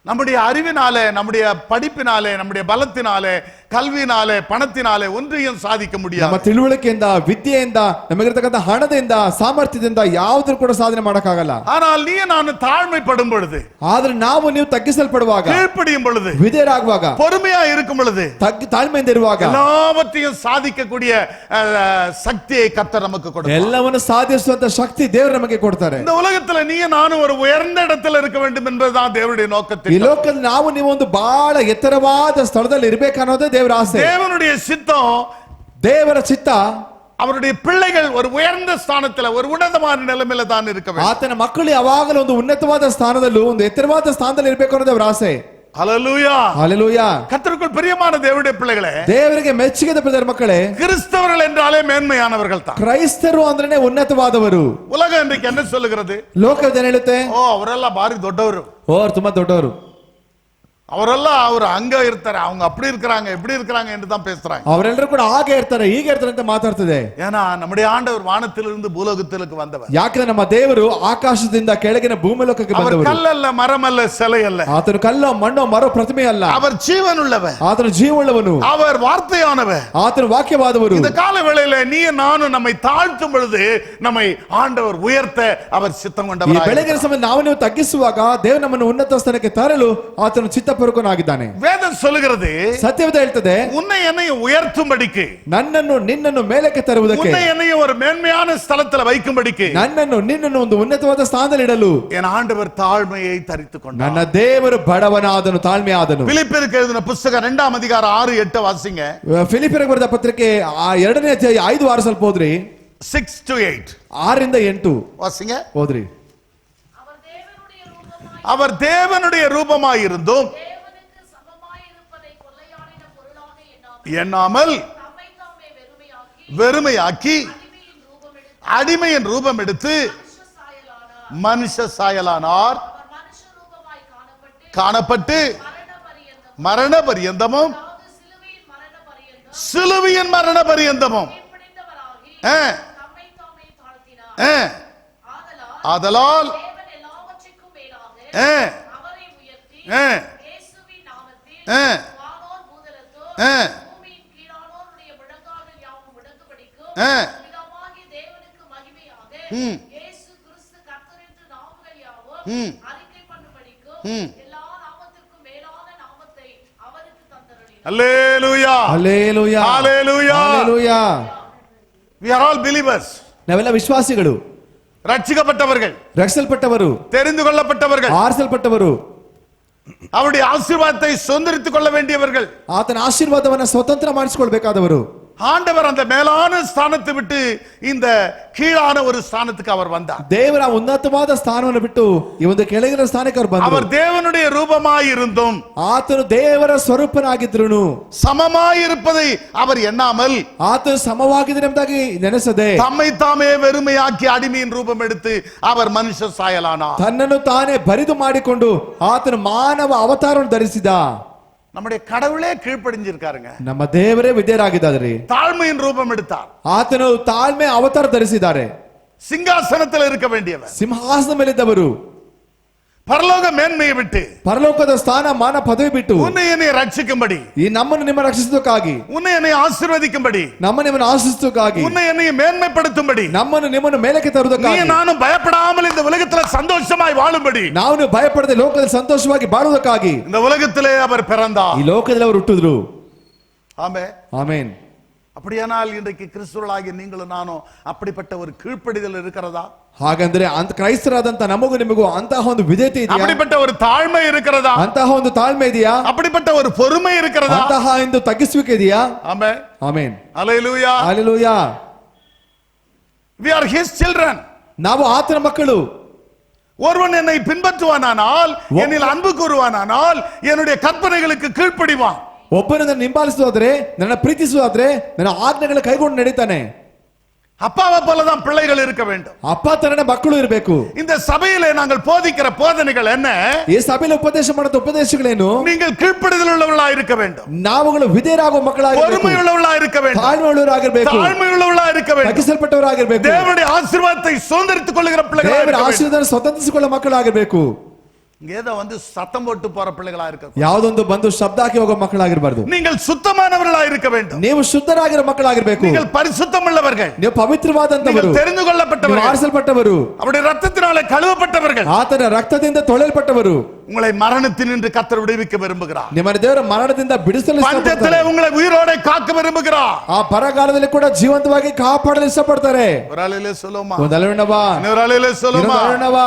நம்முடைய அறிவினாலே, நம்முடைய படிப்பினாலே, நம்முடைய பலத்தினாலே, கல்வினாலே, பணத்தினாலே ஒன்றையும் சாதிக்க ನಮ್ಮ முடியாது. ತಿಳುವಳಿಕೆಯಿಂದ, ವಿದ್ಯೆಯಿಂದ, ನಮಗಿರ್ತಕ್ಕಂಥ ಹಣದಿಂದ, ಸಾಮರ್ಥ್ಯದಿಂದ ಯಾವುದೂ ಕೂಡ ಸಾಧನೆ ಮಾಡಕ್ಕಾಗಲ್ಲ. ஆனால் நீ நான் தாழ்மைப்படும் பொழுது, ಆದ್ರೆ ನಾವು ನೀವು ತಗ್ಗಿಸಲ್ಪಡುವಾಗ, கீழ்ப்படியும் பொழுது, ವಿಧೇಯರಾಗುವಾಗ, பொறுமையா இருக்கும் பொழுது, ತಾಳ್ಮೆಯಿಂದ ಇರುವಾಗ எல்லாவற்றையும் சாதிக்கக்கூடிய சக்தியை கர்த்தர் நமக்கு கொடுத்தார். ಎಲ್ಲವನ್ನು ಸಾಧಿಸುವಂತ ಶಕ್ತಿ ದೇವರು ನಮಗೆ ಕೊಡ್ತಾರೆ. இந்த உலகத்துல நீ நானும் ஒரு உயர்ந்த இடத்துல இருக்க வேண்டும் என்பதுதான் தேவனுடைய நோக்கத்தை. ಈ ಲೋಕದಲ್ಲಿ ನಾವು ನೀವು ಒಂದು ಬಹಳ ಎತ್ತರವಾದ ಸ್ಥಳದಲ್ಲಿ ಇರಬೇಕನ್ನೋದೇ ದೇವರ ಆಸೆ. தேவனுடைய சித்தம், ದೇವರ ಚಿತ್ತ, அவருடைய பிள்ளைகள் ஒரு உயர்ந்த ஸ்தானத்துல, ஒரு உன்னதமான நிலைமையில தான் இருக்க வேண்டும். ಆತನ ಮಕ್ಕಳು ಯಾವಾಗಲೂ ಒಂದು ಉನ್ನತವಾದ ಸ್ಥಾನದಲ್ಲೂ, ಒಂದು ಎತ್ತರವಾದ ಸ್ಥಾನದಲ್ಲಿ ಇರಬೇಕು ಅನ್ನೋದೇ ಅವರ ಆಸೆ. ஹல்லேலூயா, ಹಲ್ಲೆಲೂಯಾ. கர்த்தருக்குள் பிரியமான தேவனுடைய பிள்ளைகளே, ದೇವರಿಗೆ ಮೆಚ್ಚುಗೆದ ಪ್ರಿಯರ ಮಕ್ಕಳೇ, கிறிஸ்தவர்கள் என்றாலே மேன்மையானவர்கள் தான். ಕ್ರೈಸ್ತರು ಅಂದ್ರೇನೆ ಉನ್ನತವಾದವರು. உலகம் இன்றைக்கு என்ன சொல்லுகிறது? ಲೋಕವೇದ ಹೇಳುತ್ತೆ, ஓ அவரெல்லாம் பாரி ದೊಡ್ಡವರು, ಓ ಅವ್ರು ತುಂಬಾ ದೊಡ್ಡವರು, அவரெல்லாம் அவர் அங்க இருக்காரு, அவங்க அப்படி இருக்கிறாங்க, இப்படி இருக்கிறாங்க என்று தான் பேசுறாங்க. ಅವರೆಲ್ಲರೂ ಕೂಡ ಹಾಗೆ ಇರ್ತಾರೆ, ಹೀಗೆ ಇರ್ತಾರೆ ಅಂತ ಮಾತಾಡ್ತದೆ. ஏன்னா நம்முடைய ஆண்டவர் வானத்திலிருந்து பூலோகத்திற்கு வந்தவர். ಯಾಕಂದ್ರೆ ನಮ್ಮ ದೇವರು ಆಕಾಶದಿಂದ ಕೆಳಗಿನ ಭೂಮಿಲೋಕಕ್ಕೆ அவர் ಬಂದವರು. கல்லல்ல, மரமல்ல, சிலை அல்ல. ಆತನು ಕಲ್ಲೋ ಮಣ್ಣೋ ಮರೋ ಪ್ರತಿಮೆ ಅಲ್ಲ. அவர் ஜீவனுள்ளவர், ಆತನು ಜೀವವುಳ್ಳವನು, அவர் வார்த்தையானவர். ಆತನು ವಾಕ್ಯವಾದವರು. இந்த கால வேளையில நீ நானும் நம்மை தாழ்த்தும் பொழுது நம்மை ஆண்டவர் உயர்த்த அவர் சித்தம் ಈ கொண்டவர். ಬೆಳಗಿನ ಸಮಯ ನಾವು ನೀವು ತಗ್ಗಿಸುವಾಗ ದೇವರು ನಮ್ಮನ್ನು ಉನ್ನತ ಸ್ಥಾನಕ್ಕೆ ತರಲು ಆತನು ಚಿತ್ತಪೂರ್ವಕನಾಗಿದ್ದಾನೆ. வேதம் சொல்லுகிறது, ಸತ್ಯವೇದ ಹೇಳ್ತದೆ, உன்னை என்னை உயர்த்தும்படிக்கு, ನನ್ನನ್ನು ನಿನ್ನನ್ನು ಮೇಲಕ್ಕೆ ತರುವುದಕ್ಕೆ, உன்னை என்னை ஒரு மேன்மையான ஸ்தலத்துல வைக்கும்படிக்கு, ನನ್ನನ್ನು ನಿನ್ನನ್ನು ಒಂದು ಉನ್ನತವಾದ ಸ್ಥಾನದಲ್ಲಿ ಇಡಲು என் ஆண்டவர் தாழ்மையை தரித்துக் கொண்டார். ನನ್ನ ದೇವರು ಬಡವನಾದನು, ತಾಳ್ಮೆ ಆದನು. பிலிப்பியருக்கு எழுதின புத்தகம் 2ஆம் அதிகாரம் 6-8 வாசிங்க. ಫಿಲಿಪಿಯರಿಗೆ ಬರೆದ ಪತ್ರಿಕೆ 2ನೇ ಅಧ್ಯಾಯ 5-6 ಸ್ವಲ್ಪ ಓದ್ರಿ. 6-8 6-8 வாசிங்க. ಓದ್ರಿ. அவர் தேவனுடைய ரூபமாயிருந்தும் எண்ணாமல் வெறுமையாக்கி அடிமையின் ரூபம் எடுத்து மனுஷ சாயலானார். காணப்பட்டு மரண பரியந்தமும், சிலுவையின் மரண பரியந்தமும் ஆதலால் Hallelujah. Hallelujah. Hallelujah. Hallelujah. We are all believers. ನಾವೆಲ್ಲ ವಿಶ್ವಾಸಿಗಳು, ரட்சிக்கப்பட்டவர்கள், ರಕ್ಷಿಸಲ್ಪಟ್ಟವರು, தெரிந்து கொள்ளப்பட்டவர்கள், ಆರಿಸಲ್ಪಟ್ಟವರು, அவருடைய ஆசீர்வாதத்தை சொந்தரித்துக் கொள்ள வேண்டியவர்கள், ಆತನ ಆಶೀರ್ವಾದವನ್ನ ಸ್ವತಂತ್ರ ಮಾಡಿಸಿಕೊಳ್ಬೇಕಾದವರು. ஆண்டவர் அந்த மேலான ஸ்தானத்தை விட்டு இந்த கீழான ஒரு ஸ்தானத்துக்கு அவர் வந்தார். ದೇವರ ಉನ್ನತವಾದ ಸ್ಥಾನವನ್ನು ಬಿಟ್ಟು ಈ ಒಂದು ಕೆಳಗಿನ ಸ್ಥಾನಕ್ಕೆ ಅವರು ಬಂದರು. அவர் தேவனுடைய ரூபமாயிருந்தும் ಆತನು ದೇವರ ಸ್ವರೂಪನಾಗಿದ್ರುನು சமமாயிருப்பதை அவர் எண்ணாமல், ಆತನು ಸಮವಾಗಿದ್ದರೆ ಎಂಬುದಾಗಿ ನೆನೆಸದೆ, தம்மை தாமே வெறுமையாக்கி அடிமையின் ரூபம் எடுத்து அவர் மனுஷ சாயலானார். ತನ್ನನ್ನು ತಾನೇ ಬರಿದು ಮಾಡಿಕೊಂಡು ಆತನು ಮಾನವ ಅವತಾರವನ್ನು ಧರಿಸಿದ. நம்முடைய கடவுளே கீழ்ப்படிஞ்சிருக்காருங்க. ನಮ್ಮ ದೇವರೇ ವಿಧೇಯರಾಗಿದ್ದಾರೆ. தாழ்மையின் ரூபம் எடுத்தார். ಆತನು ತಾಳ್ಮೆ ಅವತಾರ ಧರಿಸಿದ್ದಾರೆ. சிங்காசனத்தில் இருக்க வேண்டியவர் ಸಿಂಹಾಸನ ಮೇಲಿದ್ದವರು பரலோக மேன்மையை விட்டு, ಪರಲೋಕದ ಸ್ಥಾನ ಮಾನ ಪದವಿ ಬಿಟ್ಟು உன்னை என்னை ரட்சிக்கும்படி, ಈ ನಮ್ಮನ್ನು ನಿಮ್ಮ ರಕ್ಷಿಸುವುದಕ್ಕಾಗಿ, உன்னை என்னை ஆசீர்வதிக்கும்படி, ನಿಮ್ಮನ್ನು ಆಶಿಸುವುದಕ್ಕಾಗಿ, உன்னை என்னை மேன்மைப்படுத்தும்படி, ನಮ್ಮನ್ನು ನಿಮ್ಮನ್ನು ಮೇಲಕ್ಕೆ நீ ತರುವುದಕ್ಕಾಗಿ, நானும் பயப்படாமல் இந்த உலகத்துல சந்தோஷமாய் வாழும்படி, ನಾವು ಭಯಪಡದೆ ಲೋಕದಲ್ಲಿ ಸಂತೋಷವಾಗಿ ಬಾಳುವುದಕ್ಕಾಗಿ இந்த உலகத்திலே அவர் பிறந்தார். ಈ ಲೋಕದಲ್ಲಿ ಅವರು ಹುಟ್ಟಿದ್ರು. ஆமென். ಆಮೇನ್. அப்படியானால் இன்றைக்கு கிறிஸ்துவர்களாகிய நீங்களும் நானும் அப்படிப்பட்ட ஒரு கீழ்ப்படிதல் இருக்கிறதா? ಹಾಗಂದ್ರೆ ಅಂತ ಕ್ರೈಸ್ತರಾದಂತ ನಮಗೂ ನಿಮಗೂ ಅಂತಹ ಒಂದು ವಿಧೇಯತೆ ಇದೆಯಾ? அப்படிப்பட்ட ஒரு தாழ்மை இருக்கிறதா? ಅಂತಹ ಒಂದು ತಾಳ್ಮೆ ಇದೆಯಾ? அப்படிப்பட்ட ஒரு பொறுமை இருக்கிறதா? ಅಂತಹ ಒಂದು ತಗ್ಗಿಸುವಿಕೆ ಇದೆಯಾ? ஆமென். ಆಮೇನ್. ஹல்லேலூயா. Hallelujah. We are his children. ನಾವು ಆತನ ಮಕ್ಕಳು. ஒருவன் என்னை பின்பற்றுவானானால், என்னில் அன்பு கூறுவானானால், என்னுடைய கற்பனைகளுக்கு கீழ்ப்படிவான். ಒಬ್ಬನನ್ನು ಹಿಂಬಾಲಿಸುವುದಾದ್ರೆ, ನನ್ನ ಪ್ರೀತಿಸುವುದಾದ್ರೆ ನನ್ನ ಆಜ್ಞೆಗಳ ಕೈಗೊಂಡು ನಡೀತಾನೆ. அப்பாவை போலதான் பிள்ளைகள் இருக்க வேண்டும். ಅಪ್ಪ ತರನೇ ಮಕ್ಕಳು ಇರಬೇಕು. இந்த சபையிலே நாங்கள் போதிக்கிற போதனைகள் என்ன? ಈ ಸಭೆಯಲ್ಲಿ ಉಪದೇಶ ಮಾಡುವ ಉಪದೇಶಗಳೇನು? நீங்கள் கீழ்ப்படிதல் உள்ளவர்களாக இருக்க வேண்டும். ನಾವುಗಳು ವಿಧೇಯರಾಗುವ ಮಕ್ಕಳಾಗಿರಬೇಕು. பொறுமை உள்ளவர்களாக இருக்க வேண்டும். ತಾಳ್ಮೆಯುಳ್ಳವರಾಗಿರಬೇಕು. தாழ்மை உள்ளவர்களாக இருக்க வேண்டும். ತಗ್ಗಿಸಲ್ಪಟ್ಟವರಾಗಿರಬೇಕು. தேவனுடைய ஆசீர்வாதத்தை சுதந்தரித்துக் கொள்ளுகிற பிள்ளைகளாக ದೇವರ இருக்க வேண்டும். ಆಶೀರ್ವಾದ ಸ್ವತಂತ್ರಿಸಿಕೊಳ್ಳುವ ಮಕ್ಕಳಾಗಿರಬೇಕು. ஏதோ சத்தம் போட்டு போற பிள்ளைகளா இருக்க. ಯಾವುದೊಂದು ಬಂದು ಶಬ್ದ ಹಾಕಿ ಹೋಗೋ ಮಕ್ಕಳಾಗಿರಬಾರದು. நீங்கள் சுத்தமானவர்களாக இருக்க வேண்டும். ನೀವು ಶುದ್ಧರಾಗಿರೋ ಮಕ್ಕಳಾಗಿರಬೇಕು. நீங்கள் பரிசுத்தமுள்ளவர்கள். ನೀವು ಪವಿತ್ರವಾದಂತವರು. தெரிந்து கொள்ளப்பட்டவர்கள். ಆರಿಸಲ್ಪಟ್ಟವರು. அவருடைய ரத்தத்தினாலே கழுவப்பட்டவர்கள். ಆತನ ರಕ್ತದಿಂದ ತೊಳೆಯಲ್ಪಟ್ಟವರು. உங்களை மரணத்தினின்று கர்த்தர் விடுவிக்க விரும்புகிறார். ನಿಮ್ಮನ್ನು ದೇವರು ಮರಣದಿಂದ ಬಿಡಿಸಲು ಇಷ್ಟಪಡ್ತಾರೆ. பஞ்சத்திலே உங்களை உயிரோടെ காக்க விரும்புகிறார். ಆ ಬರಗಾಲದಲ್ಲಿ ಕೂಡ ಜೀವಂತವಾಗಿ ಕಾಪಾಡಲು ಇಷ್ಟಪಡ್ತಾರೆ. ஒரு அலையிலே சொல்லுமா? ಒಂದು ಅಲೆಣ್ಣವಾ. இன்னொரு அலையிலே சொல்லுமா? ಇನ್ನೊಂದು ಅಲೆಣ್ಣವಾ.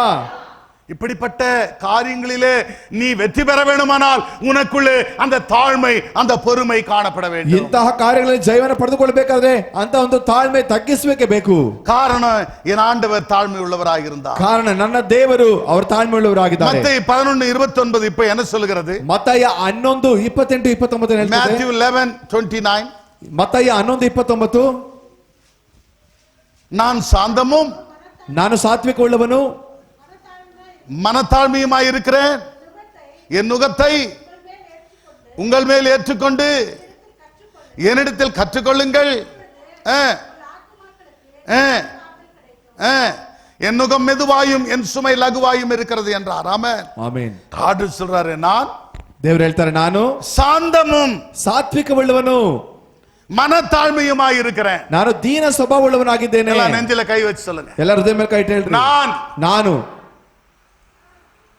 இப்படிப்பட்ட காரியங்களிலே நீ வெற்றி பெற வேண்டுமானால் உனக்குள்ளே அந்த தாழ்மை அந்த பொறுமை காணப்பட வேண்டும். ಇಂತಹ ಕಾರ್ಯಗಳಲ್ಲಿ ಜಯವನ್ನು ಪಡೆದುಕೊಳ್ಳಬೇಕಾದ್ರೆ ಅಂತ ಒಂದು ತಾಳ್ಮೆ ತಗ್ಗಿಸಬೇಕೇ ಬೇಕು. காரணம் என் ஆண்டவர் தாழ்மை உள்ளவராக இருந்தார். ಕಾರಣ ನನ್ನ ದೇವರು ಅವರು ತಾಳ್ಮೆ ಉಳ್ಳವರಾಗಿದ್ದಾರೆ. மத்தேயு 11:29 இப்ப என்ன சொல்கிறது? ಮತ್ತಾಯ 11:28-29 ಹೇಳ್ತದೆ. Matthew 11:29 ಮತ್ತಾಯ 11:29 நான் சாந்தமும் ನಾನು ಸಾತ್ವಿಕ ಉಳ್ಳವನು மனத்தாழ்மையுமாய் இருக்கிறேன். என் நுகத்தை உங்கள் மேல் ஏற்றுக்கொண்டு என்னிடத்தில் கற்றுக்கொள்ளுங்கள். என் நுகம் மெதுவாயும் என் சுமை லகுவாயும் இருக்கிறது என்றார். ஆமென். ಆಮೆನ್. ஆண்டு சொல்றாரு, நான் ದೇವರು ಹೇಳ್ತಾರೆ ನಾನು சாந்தமும் ಸಾತ್ವಿಕವುಳ್ಳವನು மனத்தாழ்மையுமாய் இருக்கிறேன். ನಾನು ದೀನ ಸ್ವಭಾವವುಳ್ಳವನಾಗಿದ್ದೇನೆ. ಎಲ್ಲ ನೆಂಜಿಲ ಕೈ ವಚ್ಚಿ சொல்லுங்க. ಎಲ್ಲ ಹೃದಯ ಮೇಲೆ ಕೈ ಇಟ್ಟು ಹೇಳ್ರಿ. ನಾನು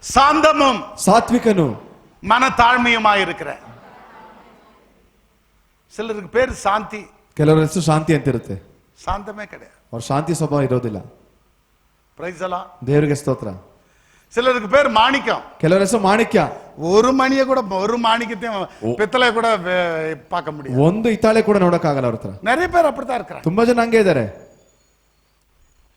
சாந்தமும் ಸಾತ್ವಿಕನು மனத்தாழ்மையுமாய் இருக்கிறேன். சிலருக்கு பேர் சாந்தி, ಕೆಲವರ ಹೆಸರು ಶಾಂತಿ ಅಂತ ಇರುತ್ತೆ. சாந்தமே கிடையாது. ಅವ್ರ ಶಾಂತಿ ಸ್ವಭಾವ ಇರೋದಿಲ್ಲ. பிரைஸ் எல்லாம் ದೇವರಿಗೆ ಸ್ತೋತ್ರ. சிலருக்கு பேர் மாணிக்கம், ಕೆಲವರ ಹೆಸರು ಮಾಣಿಕ್ಯ. ஒரு மணியை கூட ஒரு மாணிக்கத்தையும் பித்தளை கூட பார்க்க முடியும். ಒಂದು ಇತಾಳೆ ಕೂಡ ನೋಡಕ್ಕಾಗಲ್ಲ ಅವ್ರ ಹತ್ರ. நிறைய பேர் அப்படித்தான் இருக்கிறாங்க. ತುಂಬಾ ಜನ ಹಂಗೆ ಇದ್ದಾರೆ.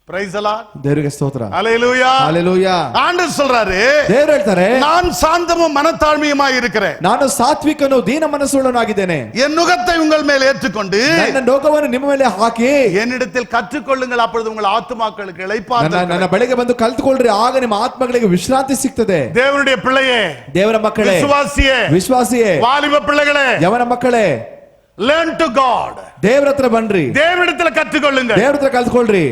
பிரைஸ் எல்லாம் ದೇವರಿಗೆ ಸ್ತೋತ್ರ. ஹல்லேலூயா ஹல்லேலೂಯಾ. ஆண்டவர் சொல்றாரு, ದೇವರು ಹೇಳ್ತಾರೆ நான் சாந்தமும் மனத்தாழ்மையுமாய் இருக்கிறேன். ನಾನು ಸಾತ್ವಿಕನು ದೀನ ಮನಸ್ಸುಳ್ಳವನಾಗಿದ್ದೇನೆ. என் நுகத்தை உங்கள் மேல் ஏற்றுக்கொண்டு ನನ್ನ ನೊಗವನ್ನು ನಿಮ್ಮ ಮೇಲೆ ಹಾಕಿ என்னிடத்தில் கற்றுக்கொள்ளுங்கள், அப்பொழுது உங்கள் ஆத்துமாக்களுக்கு இளைப்பாறுதல். ನನ್ನ ಬಳಿಗೆ ಬಂದು ಕಲ್ತುಕೊಳ್ಳ್ರಿ, ಆಗ ನಿಮ್ಮ ಆತ್ಮಗಳಿಗೆ ವಿಶ್ರಾಂತಿ ಸಿಗ್ತದೆ. தேவனுடைய பிள்ளையே, ದೇವರ ಮಕ್ಕಳೇ, விசுவாசியே, ವಿಶ್ವಾಸಿಯೇ, வாலிப பிள்ளைகளே, ಯವನ ಮಕ್ಕಳೇ, learn to God. ದೇವರ ಹತ್ರ ಬನ್ರಿ, தேவனிடத்தில் கற்றுக்கொள்ளுங்க. ದೇವರ ಹತ್ರ ಕಲ್ತ್ಕೊಳ್ರಿ.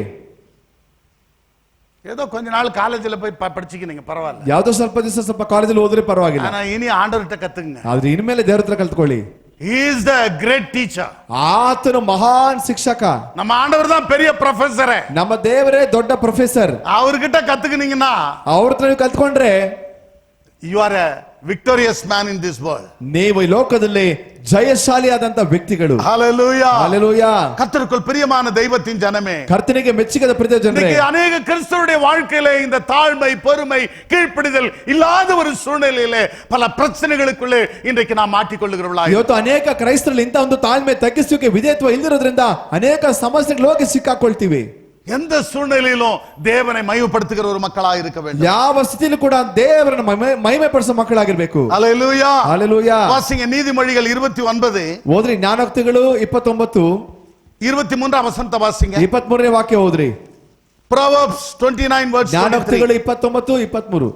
ஏதோ கொஞ்ச நாள் காலேஜ்ல போய் படிச்சிக்கினீங்க, பரவாயில்ல. ಯಾವ್ದೋ ಸ್ವಲ್ಪ ದಿವಸ ಸ್ವಲ್ಪ ಕಾಲೇಜಲ್ಲಿ ಓದ್ರೆ ಪರವಾಗಿಲ್ಲ. ஆனா இனி ஆண்டவர்கிட்ட கத்துங்க. ಆದ್ರೆ ಇನ್ಮೇಲೆ ದೇವರ ಹತ್ರ ಕಲ್ತ್ಕೊಳ್ಳಿ. He is the great teacher. ಆತನು ಮಹಾನ್ ಶಿಕ್ಷಕ. நம்ம ஆண்டவர் தான் பெரிய ப்ரொஃபசர். ನಮ್ಮ ದೇವರೇ ದೊಡ್ಡ ಪ್ರೊಫೆಸರ್. அவர்கிட்ட கத்துக்கினீங்கன்னா, ಅವ್ರ ಹತ್ರ ನೀವು ಕಲ್ತ್ಕೊಂಡ್ರೆ you are a victorious man in this world. ನೀವು ಈ ಲೋಕದಲ್ಲಿ ಜಯಶಾಲಿಯಾದಂತ ವ್ಯಕ್ತಿಗಳು. Hallelujah. Hallelujah. கர்த்தருக்குள் பிரியமான தெய்வத்தின் ஜனமே, ಕರ್ತನಿಗೆ ಮೆಚ್ಚಿಕದ ಪ್ರಿಯ ಜನರೇ, இன்னைக்கு अनेक கிறிஸ்தவருடைய வாழ்க்கையிலே இந்த தாழ்மை, பொறுமை, கீழ்ப்படிதல் இல்லாத ஒரு சூழ்நிலையிலே பல பிரச்சனைகளுக்குள்ளே இன்றைக்கு நாம் மாட்டிக்கொள்ளுகிறவர்களாக. ಇವತ್ತು ಅನೇಕ ಕ್ರೈಸ್ತರಲ್ಲಿ ಇಂತ ಒಂದು ತಾಳ್ಮೆ, ತಗ್ಗಿಸುವಿಕೆ, ವಿಧೇಯತ್ವ ಇಲ್ಲದಿರೋದ್ರಿಂದ ಅನೇಕ ಸಮಸ್ಯೆಗಳು ಹೋಗಿ ಸಿಕ್ಕಾಕೊಳ್ತೀವಿ. எந்த சூழ்நிலையிலும் தேவனை மகிமைப்படுத்துகிற ஒரு மக்களாக இருக்க வேண்டும். ಯಾವ ಸ್ಥಿತಿಯಲ್ಲೂ ಕೂಡ ದೇವರನ್ನು ಮಹಿಮೆ ಪಡಿಸೋ ಮಕ್ಕಳಾಗಿರಬೇಕು. ஹல்லேலூயா. ஹல்லேலூயா. வாசிங்க நீதிமொழிகள் 29. ಓದ್ರಿ ಜ್ಞಾನೋಕ್ತಿಗಳು 29 23 ವಸಂತ ವಾಸಿங்க. 23ನೇ ವಾಕ್ಯ ಓದ್ರಿ. Proverbs 29 verse 23. ಜ್ಞಾನೋಕ್ತಿಗಳು 29 23.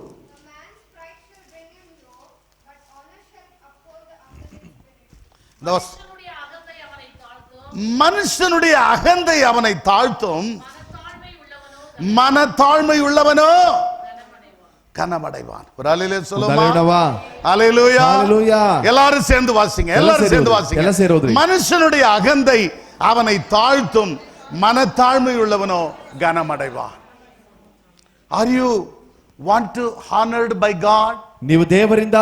மனுஷனுடைய அகந்தை அவனை தாழ்த்தும், மனத்தாழ்மை உள்ளவனோ கனமடைவான். ஒரு அல்லேலூயா சொல்லுமா? அல்லேலூயா. ஹல்லேலூயா. எல்லாரும் சேர்ந்து வாசிங்க, எல்லாரும் சேர்ந்து வாசிங்க. மனுஷனுடைய அகந்தை அவனை தாழ்த்தும், மனத்தாழ்மை உள்ளவனோ கனமடைவான். Are you want to honored by God? ನೀವು ದೇವರಿಂದ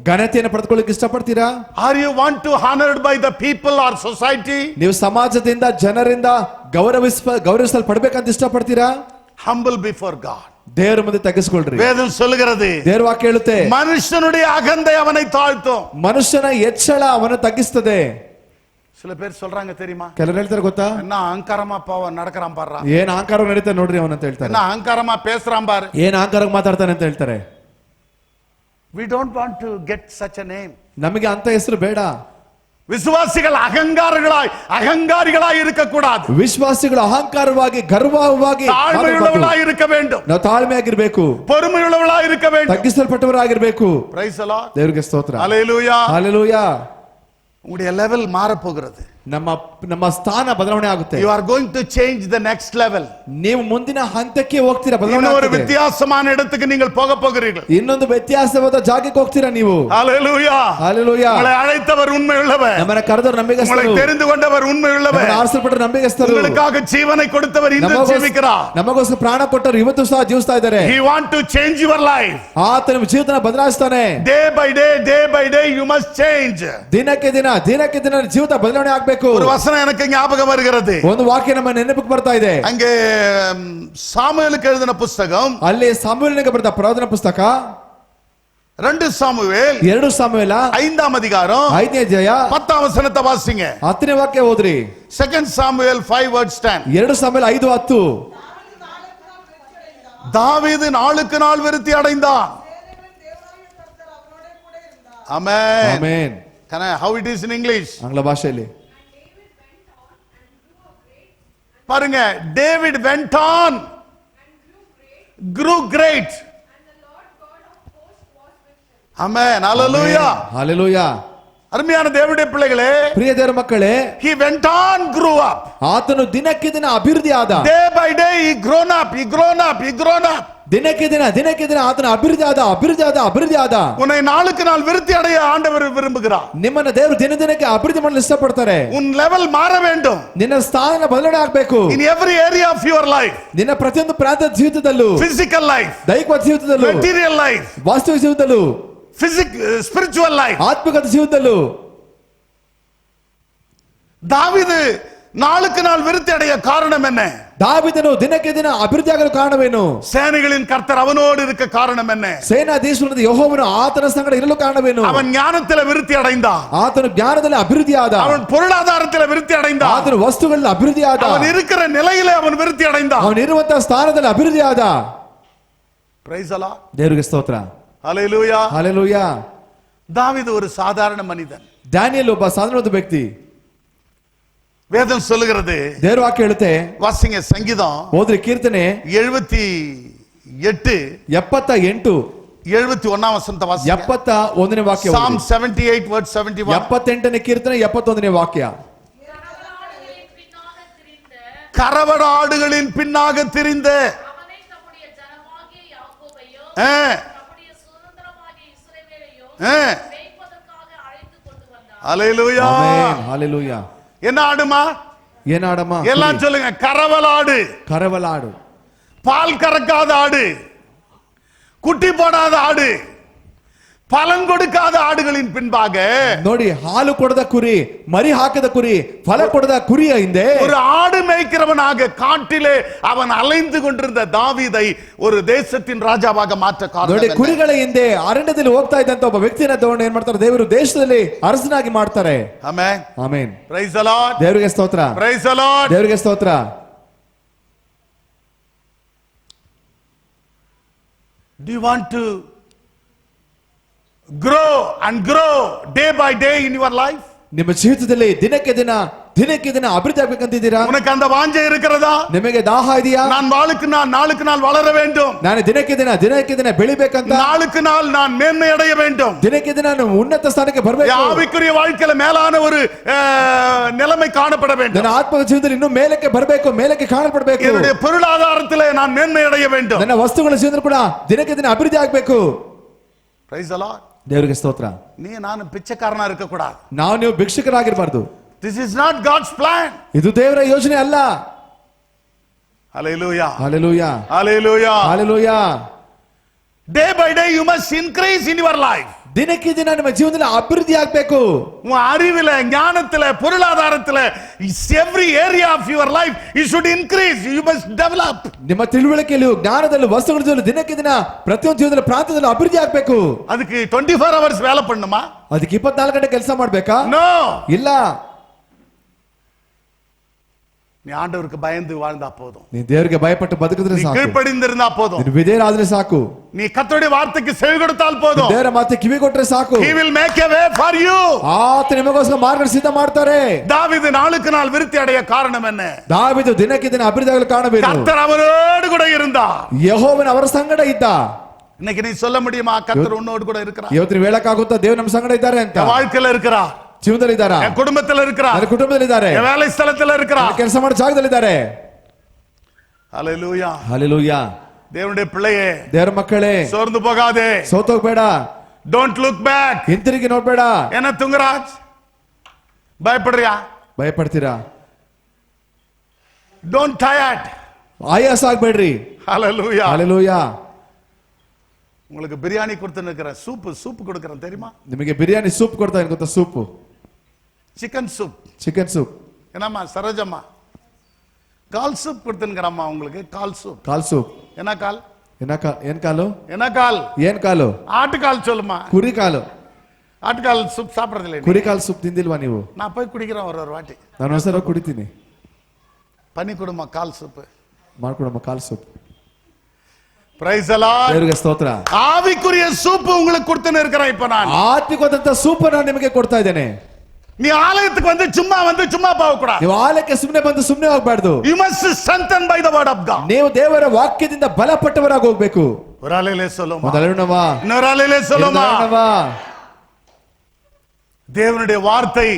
ಘನತೆಯನ್ನು ಪಡೆದುಕೊಳ್ಳಕ್ಕೆ ಇಷ್ಟಪಡ್ತೀರಾ? Are you want to honored by the people or society? ನೀವು ಸಮಾಜದಿಂದ, ಜನರಿಂದ ಗೌರವಿಸಲ್ಪಡಬೇಕಂತ ಇಷ್ಟಪಡ್ತೀರಾ? Humble before God. ದೇವರ ಮುಂದೆ ತಗ್ಗಿಸಿಕೊಳ್ಳ್ರಿ. வேதம் சொல்லுகிறது, ದೇವರ ವಾಕ್ಯ ಹೇಳುತ್ತೆ, மனுஷனுடைய அகந்தை அவனை தாழ்த்தும். ಮನುಷ್ಯನ ಎಚ್ಚಳ ಅವನು ತಗ್ಗಿಸ್ತದೆ. சில பேர் சொல்றாங்க தெரியுமா? ಕೆಲವರು ಹೇಳ್ತಾರೆ ಗೊತ್ತಾ? என்ன அகங்காரமா நடக்கறான் பாரு, ಏನ್ ಅಹಂಕಾರ ನಡೀತಾ ನೋಡ್ರಿ ಅವನಂತ ಹೇಳ್ತಾರೆ. என்ன அகங்காரமா பேசுறான் பாரு. ಏನ್ ಅಹಂಕಾರ ಮಾತಾಡ್ತಾನೆ ಅಂತ ಹೇಳ್ತಾರೆ. We don't want to get such a name. ನಮಗೆ ಅಂತ ಹೆಸರು ಬೇಡ. விசுவாசிகள் அகங்காரிகளாய் இருக்க கூடாது. ವಿಶ್ವಾಸಿಗಳು ಅಹಂಕಾರವಾಗಿ ಗರ್ವವಾಗಿ ತಾಳ್ಮೆಯುಳ್ಳವರಾಗಿ இருக்க வேண்டும். ನಾವು ತಾಳ್ಮೆಯಾಗಿರಬೇಕು. பொறுமையுள்ளவರಾಗಿ இருக்க வேண்டும். ತಗ್ಗಿಸಲ್ಪಟ್ಟವರಾಗಿರಬೇಕು. Praise the Lord. ದೇವರಿಗೆ ಸ್ತೋತ್ರ. Hallelujah. Hallelujah. உங்களுடைய லெவல் மாற போகிறது. ನಮ್ಮ ಸ್ಥಾನ ಬದಲಾವಣೆ ಆಗುತ್ತೆ. You are going to change the next level. ನೀವು ಮುಂದಿನ ಹಂತಕ್ಕೆ ಹೋಗ್ತೀರಾ, ಬದಲಾವಣೆ ಆಗುತ್ತದೆ. ಇನ್ನೊಂದು ವ್ಯತ್ಯಾಸமான இடத்துக்கு நீங்கள் போக போகிறீர்கள். ಇನ್ನೊಂದು ವ್ಯತ್ಯಾಸವಾದ ಜಾಗಕ್ಕೆ ಹೋಗ್ತೀರಾ ನೀವು. Hallelujah. Hallelujah. உங்களை அழைத்தவர் உண்மையுள்ளவர். ನಮ್ಮನ್ನ ಕರೆದವರು ನಂಬಿಗಸ್ತರು. உங்களை தெரிந்து கொண்டவர் உண்மையுள்ளவர். ನಮ್ಮನ್ನ ಆರಿಸಲ್ಪಟ್ಟವರು ನಂಬಿಗಸ್ತರು. உங்களுக்காக ಜೀವனை கொடுத்தவர் ಇಂದು ಜೀವಿக்கிறார். ನಮಗೋಸ್ಕರ ಪ್ರಾಣ ಕೊಟ್ಟವರು ಇವತ್ತು ಸಹ ಜೀವಿಸ್ತಾ ಇದ್ದಾರೆ. He want to change your life. ಆತ ನಿಮ್ಮ ಜೀವಿತನ ಬದಲಾಯಿಸ್ತಾನೆ. Day by day you must change. ದಿನಕ್ಕೆ ದಿನ ಜೀವಿತ ಬದಲಾವಣೆ ಆಗಬೇಕು. ஒரு வசனம் எனக்கு ஞாபகம் வருகிறது. ಒಂದು ವಾಕ್ಯ ನಮ್ಮ ನೆನಪಿಗೆ ಬರ್ತಾ ಇದೆ. அங்கே சாமுவேலுக்கு எழுதின புத்தகம், ಅಲ್ಲಿ ಸಾಮುವೇಲನಿಗೆ ಬರೆದ ಪ್ರವಾದನ ಪುಸ್ತಕ 2 சாமுவேல் 2 ಸಾಮುವೇಲ 5ஆம் அதிகாரம் 5ನೇ ಅಧ್ಯಾಯ 10ஆம் வசனத்தை வாசிங்க. 10ನೇ ವಾಕ್ಯ ಓದ್ರಿ. 2 சாமுவேல் 5:10. 2 ಸಾಮುವೇಲ 5:10. தாவீது நாளுக்கு நாள் விருத்தி அடைந்தான். ஆமென். Amen. Can I, how it is in English? ಆಂಗ್ಲ ಭಾಷೆಯಲ್ಲಿ பாருங்க, David went on grew great. Amen. Hallelujah. Hallelujah. அருமையான தேவனுடைய பிள்ளைகளே, ಪ್ರಿಯ ದೇವರ ಮಕ್ಕಳೇ, he went on grew up. ಆತನು ದಿನಕ್ಕೆ ದಿನ ಅಭಿವೃದ್ಧಿ ಆದ. Day by day he grown up. ದಿನಕ್ಕೆ ದಿನ ಆತನ ಅಭಿವೃದ್ಧಿ ಆದ. உன்னை நாளுக்கு நாள் விருத்தி அடைய ஆண்டவர் விரும்புகிறார். ನಿಮ್ಮನ್ನ ದೇವರು ದಿನಕ್ಕೆ ಅಭಿವೃದ್ಧಿ ಮಾಡಲು ಇಷ್ಟಪಡ್ತಾರೆ. உன் லெவல் மாற வேண்டும். ನಿನ್ನ ಸ್ಥಾನ ಬದಲಾವಣೆ ಆಗಬೇಕು. In every area of your life. ನಿನ್ನ ಪ್ರತಿಯೊಂದು ಪ್ರಾಂತ್ಯದ ಜೀವಿತದಲ್ಲೂ, physical life, ದೈಹಿಕ ಜೀವಿತದಲ್ಲೂ, material life, ವಾಸ್ತವಿಕ ಜೀವಿತದಲ್ಲೂ, spiritual life, ಆತ್ಮಿಕ ಜೀವಿತದಲ್ಲೂ தாவீது நாளுக்கு நாள் விருத்தி அடைய காரணம் என்ன? ದಾವೀದನು ದಿನಕ್ಕೆ ದಿನ ಅಭಿವೃದ್ಧಿ ಆಗಲು ಕಾರಣವೇನು? சேனைகளின் கர்த்தர் அவனோடு இருக்க காரணம் என்ன? ಸೇನಾಧೀಶ್ವರನಾದ ಯೆಹೋವನು ಆತನ ಸಂಗಡ ಇರಲು ಕಾರಣವೇನು? அவன் ஞானத்தில் விருத்தி அடைந்தான். ಆತನು ಜ್ಞಾನದಲ್ಲಿ ಅಭಿವೃದ್ಧಿ ಆದ. அவன் பொருளாதாரத்தில் விருத்தி அடைந்தான். ಆತನು ವಸ್ತುಗಳಲ್ಲಿ ಅಭಿವೃದ್ಧಿ ಆದ. அவன் இருக்கிற நிலையிலே அவன் விருத்தி அடைந்தான். ಅವನು ಇರುವಂತ ಸ್ಥಾನದಲ್ಲಿ ಅಭಿವೃದ್ಧಿ ಆದ. Praise the Lord. ದೇವರಿಗೆ ಸ್ತೋತ್ರ. Hallelujah. Hallelujah. தாவீது ஒரு சாதாரண மனிதன். ದಾನಿಯೇಲ್ ಒಬ್ಬ ಸಾಧಾರಣ ವ್ಯಕ್ತಿ. வேதம் சொல்லுகிறது, ದೇವರ ವಾಕ್ಯ ಹೇಳುತ್ತೆ, வாசிங்க சங்கீதம் ಓದ್ರಿ ಕೀರ್ತನೆ 78 71ஆம் வசனத்தை வாசிங்க. 71ನೇ ವಾಕ್ಯ. Psalm 78 verse 71. 78ನೇ ಕೀರ್ತನೆ 71ನೇ ವಾಕ್ಯ. கரவட ஆடுகளின் பின்னாக திரிந்த ஹalleluya. ஆமென். ஹalleluya. என்ன ஆடுமா? என்ன ஆடுமா? எல்லாம் சொல்லுங்க. கரவலாடு. கரவலாடு. பால் கறக்காத ஆடு, குட்டி போடாத ஆடு, பலன் கொடுக்காத ஆடுகளின் பின்பாக ನೋಡಿ, ಹಾಲು ಕೊಡದ ಕುರಿ, ಮರಿ ಹಾಕದ ಕುರಿ, ಫಲ ಕೊಡದ ಕುರಿಯ ಹಿಂದೆ ஒரு ஆடு மேய்க்கிறவனாக காட்டிலே அவன் அலைந்து கொண்டிருந்த தாவீதை ஒரு தேசத்தின் ராஜாவாக மாற்ற காரணம். ನೋಡಿ, ಕುರಿಗಳ ಹಿಂದೆ ಅರಣ್ಯದಲ್ಲಿ ಹೋಗ್ತಾ ಇದ್ದಂತ ಒಬ್ಬ ವ್ಯಕ್ತಿನ ತಗೊಂಡು ಏನ್ ಮಾಡ್ತಾರೆ? ದೇವರು ದೇಶದಲ್ಲಿ ಅರಸನಾಗಿ ಮಾಡ್ತಾರೆ. Amen. Amen. Praise the lord. ದೇವರಿಗೆ ಸ್ತೋತ್ರ. Praise the lord. ದೇವರಿಗೆ ಸ್ತೋತ್ರ. Do you want to grow and grow day by day in your life? ನಿಮ್ಮ ಜೀವಿತದಲ್ಲಿ ದಿನಕ್ಕೆ ದಿನ ಅಭಿವೃದ್ಧಿ ಆಗಬೇಕಂತಿದ್ದೀರಾ? உனக்கு அந்த வாஞ்சை இருக்கிறதா? ನಿಮಗೆ ದಾಹ ಇದೆಯಾ? நான் நாளுக்கு நாள் வளர வேண்டும். ನಾನು ದಿನಕ್ಕೆ ದಿನ ಬೆಳಿಬೇಕಂತ, நாளுக்கு நாள் நான் மேன்மை அடைய வேண்டும். ದಿನಕ್ಕೆ ದಿನ ನಾನು ಉನ್ನತ ಸ್ಥಾನಕ್ಕೆ ಬರಬೇಕು. ஆவிக்குரிய வாழ்க்கையில மேலான ஒரு நிலைமை காணப்பட வேண்டும். ನನ್ನ ಆತ್ಮಿಕ ಜೀವಿತದಲ್ಲಿ ಇನ್ನೂ ಮೇಲಕ್ಕೆ ಕಾಣಲ್ಪಡಬೇಕು. என்னுடைய பொருளாதாரத்திலே நான் மேன்மை அடைய வேண்டும். ನನ್ನ ವಸ್ತುಗಳ ಜೀವನ ಕೂಡ ದಿನಕ್ಕೆ ದಿನ ಅಭಿವೃದ್ಧಿ ಆಗಬೇಕು. Praise the lord. ದೇವರಿಗೆ ಸ್ತೋತ್ರ. ನಾನು ಪಿಚ್ಚಕಾರನ இருக்க கூடாது. ನೀವು ಭಿಕ್ಷುಕರಾಗಿರಬಾರದು. This is not God's plan. ಇದು ದೇವರ ಯೋಜನೆ ಅಲ್ಲ. Hallelujah. Hallelujah. Hallelujah. Hallelujah. Day by day you must increase in your life. ದಿನಕ್ಕೆ ದಿನ ನಿಮ್ಮ ಜೀವನದಲ್ಲಿ ಅಭಿವೃದ್ಧಿ ಆಗಬೇಕು. உன் அறிவில, ஞானத்தில, பொருளாதாரத்தில, every area of your life you should increase. You must develop. ನಿಮ್ಮ ತಿಳುವಳಿಕೆಯಲ್ಲೂ, ಜ್ಞಾನದಲ್ಲೂ, ವಸ್ತುಗಳಲ್ಲೂ ದಿನಕ್ಕೆ ದಿನ ಪ್ರತಿಯೊಂದು ಜೀವನದ ಪ್ರಾಂತ್ಯದಲ್ಲೂ ಅಭಿವೃದ್ಧಿ ಆಗಬೇಕು. ಅದಕ್ಕೆ 24 hours வேலை பண்ணணுமா? ಅದಕ್ಕೆ 24 ಗಂಟೆ ಕೆಲಸ ಮಾಡಬೇಕಾ? No. ಇಲ್ಲ. நீ ஆண்டவருக்கு பயந்து வாழ்ந்தா போதும். ನೀ ದೇವರಿಗೆ ಭಯಪಟ್ಟು ಬದುಕಿದ್ರೆ நீ ಸಾಕು. கீழ்ப்படிந்திருந்தா போதும். ನೀನು ವಿಧೇಯರಾದ್ರೆ ಸಾಕು. நீ கர்த்தருடைய வார்த்தைக்கு செவி கொடுத்தால் போதும். ದೇವರ ಮಾತಿಗೆ ಕಿವಿ ಕೊಟ್ರೆ ಸಾಕು. He will make a way for you. ಆತ ನಿಮಗೋಸ್ಕರ ಮಾರ್ಗ ಸಿದ್ಧ ಮಾಡ್ತಾರೆ. தாவீது நாளுக்கு நாள் விருத்தி அடைய காரணம் என்ன? ದಾವೀದು ದಿನಕ್ಕೆ ದಿನ ಅಭಿವೃದ್ಧಿಯಾಗಲು ಕಾರಣವೇನು? கர்த்தர் அவரோடு கூட இருந்தார். ಯೆಹೋವನು ಅವರ ಸಂಗಡ ಇದ್ದ. இன்னைக்கு நீ சொல்ல முடியுமா கர்த்தர் உன்னோடு கூட இருக்கிறார்? ಇವತ್ತು ನೀವು ಹೇಳಕ್ಕಾಗುತ್ತಾ ದೇವರು ನಮ್ಮ ಸಂಗಡ ಇದ್ದಾರೆ ಅಂತ? வாழ்க்கையில இருக்கிறார், ಜೀವನದಲ್ಲಿ ಇದ್ದಾರಾ? என் குடும்பத்துல இருக்கிறார், ನನ್ನ ಕುಟುಂಬದಲ್ಲಿ ಇದ್ದಾರೆ, வேலை ஸ்தலத்துல இருக்கிறார், ಕೆಲಸ ಮಾಡೋ ಜಾಗದಲ್ಲಿ ಇದ್ದಾರೆ. ஹalleluya. ಹಲ್ಲೆಲೂಯಾ. தேவனுடைய பிள்ளையே, ದೇವರ ಮಕ್ಕಳೇ, சோர்ந்து போகாதே. ಸೋತೋಗ್ಬೇಡ. Don't look back. ಹಿಂತಿರುಗಿ ನೋಡ್ಬೇಡ. என்ன துங்கராஜ் பயப்படுறியா? ಭಯಪಡ್ತೀರಾ? Don't tired. ಆಯಾಸ ಆಗ್ಬೇಡ್ರಿ. ஹalleluya. ಹಲ್ಲೆಲೂಯಾ. உங்களுக்கு பிரியாணி கொடுத்து நிக்கிற சூப் கொடுக்கறேன் தெரியுமா? ನಿಮಗೆ ಬಿರಿಯಾನಿ ಸೂಪ್ ಕೊಡ್ತಾ ಇದ್ದೀನಿ ಗೊತ್ತಾ? Soup, chicken soup. Chicken soup. என்னம்மா சரோஜம்மா, கால் சூப் கொடுத்துங்கறம்மா உங்களுக்கு. கால் சூப். ಕಾಲ್ ಸೂಪ್. என்ன கால்? ಏನ್ ಕಾಲು? என்ன கால்? ಏನ್ ಕಾಲು? ஆட்டுக்கால் சொல்லுமா. ಕುರಿ ಕಾಲು. ஆட்டுக்கால் சூப் சாப்பிடுறது இல்ல? ಕುರಿ ಕಾಲ್ ಸೂಪ್ ತಿಂದಿಲ್ವಾ ನೀವು? நான் போய் குடிக்கிறேன் ஒரு வாட்டி. ನಾನು ಒಂದ್ಸಲ ಕುಡಿತೀನಿ. பண்ணி கொடுமா கால் சூப். ಮಾಡ್ಕೊಡಮ್ಮ ಕಾಲ್ ಸೂಪ್. Praise the Lord. ದೇವರಿಗೆ ಸ್ತೋತ್ರ. ஆவிக்குரிய சூப் உங்களுக்கு கொடுத்துன்னு இருக்கறேன் இப்ப நான். ಆತ್ಮಿಕವಾದಂತ ಸೂಪ್ ನಾನು ನಿಮಗೆ ಕೊಡ್ತಾ ಇದ್ದೇನೆ. நீ ஆலயத்துக்கு வந்து சும்மா போக கூடாது. ನೀವು ಆಲಯಕ್ಕೆ ಸುಮ್ಮನೆ ಬಂದು ಸುಮ್ಮನೆ ಹೋಗಬಾರದು. You must strengthen by the word of God. ನೀವು ದೇವರ ವಾಕ್ಯದಿಂದ ಬಲಪಟ್ಟವರಾಗಿ ಹೋಗಬೇಕು. ஒரு அலையிலே சொல்லுமா. ಮೊದಲನೇವಾ. இன்னொரு அலையிலே சொல்லுமா. தேவனுடைய வார்த்தை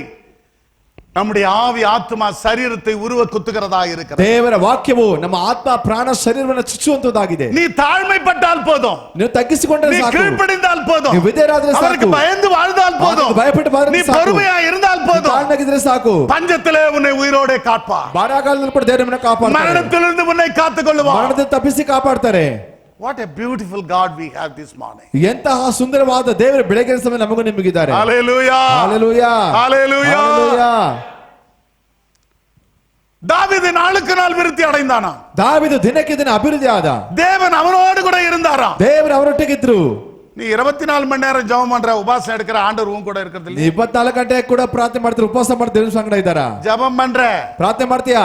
நம்முடைய ஆவி ஆத்மா சரீரத்தை உருவ குத்துகிறதா இருக்கிறது. ದೇವರ ವಾಕ್ಯವು ನಮ್ಮ ಆತ್ಮ ಪ್ರಾಣ ಶರೀರವನ್ನು ಚುಚ್ಚುವಂತದ್ದಾಗಿದೆ. நீ தாழ்மைப்பட்டால் போதும். ನೀವು ತಗ್ಗಿಸಿಕೊಂಡರೆ ಸಾಕು. நீ கீழ்ப்படிந்தால் போதும். ನೀವು ವಿಧೇಯರಾದರೆ ಸಾಕು. அவருக்கு பயந்து வாழ்ந்தால் போதும். ಅವರಿಗೆ ಭಯಪಟ್ಟು ಬಾಳದ್ರೆ நீ ಸಾಕು. பொறுமையா இருந்தால் போதும். ತಾಳ್ಮೆಗಿದ್ರೆ ಸಾಕು. பஞ்சத்திலே உன்னை உயிரோടെ காப்பார். ಬರಗಾಲದಲ್ಲಿ ಕೂಡ ದೇವರು ನಿಮ್ಮನ್ನು ಕಾಪಾಡ್ತಾರೆ. மரணத்திலிருந்து உன்னை காத்துக்கொள்ளுவார். ಮರಣದಿಂದ ತಪ್ಪಿಸಿ ಕಾಪಾಡ್ತಾರೆ. What a beautiful God we have this morning. ಎಂತಹ ಸುಂದರವಾದ ದೇವರ ಬೆಳಗಿನ ಸಮಯ ನಮಗೂ ನಿಮಗಿದ್ದಾರೆ. Hallelujah. Hallelujah. Hallelujah. Hallelujah. தாவீது நாளுக்கு நாள் விருத்தி அடைந்தானா? ದಾವೀದು ದಿನಕ್ಕೆ ದಿನ ಅಭಿವೃದ್ಧಿ ಆದ. தேவன் அவனோடு கூட இருந்தாரா? ದೇವರು ಅವರೊಟ್ಟಿಗಿದ್ರು. நீ 24 மணி நேரம் ஜெபம் பண்ற, உபவாசம் எடுக்கிற, ஆண்டவர் உன் கூட இருக்கிறது இல்ல? 24 ಗಂಟೆ ಕೂಡ ಪ್ರಾರ್ಥನೆ ಮಾಡ್ತೀರಾ, ಉಪವಾಸ ಮಾಡ್ತೀರಾ, ದೇವರ ಸಂಗಡ ಇದ್ದಾರಾ? ஜெபம் பண்ற, ಪ್ರಾರ್ಥನೆ ಮಾಡ್ತೀಯಾ,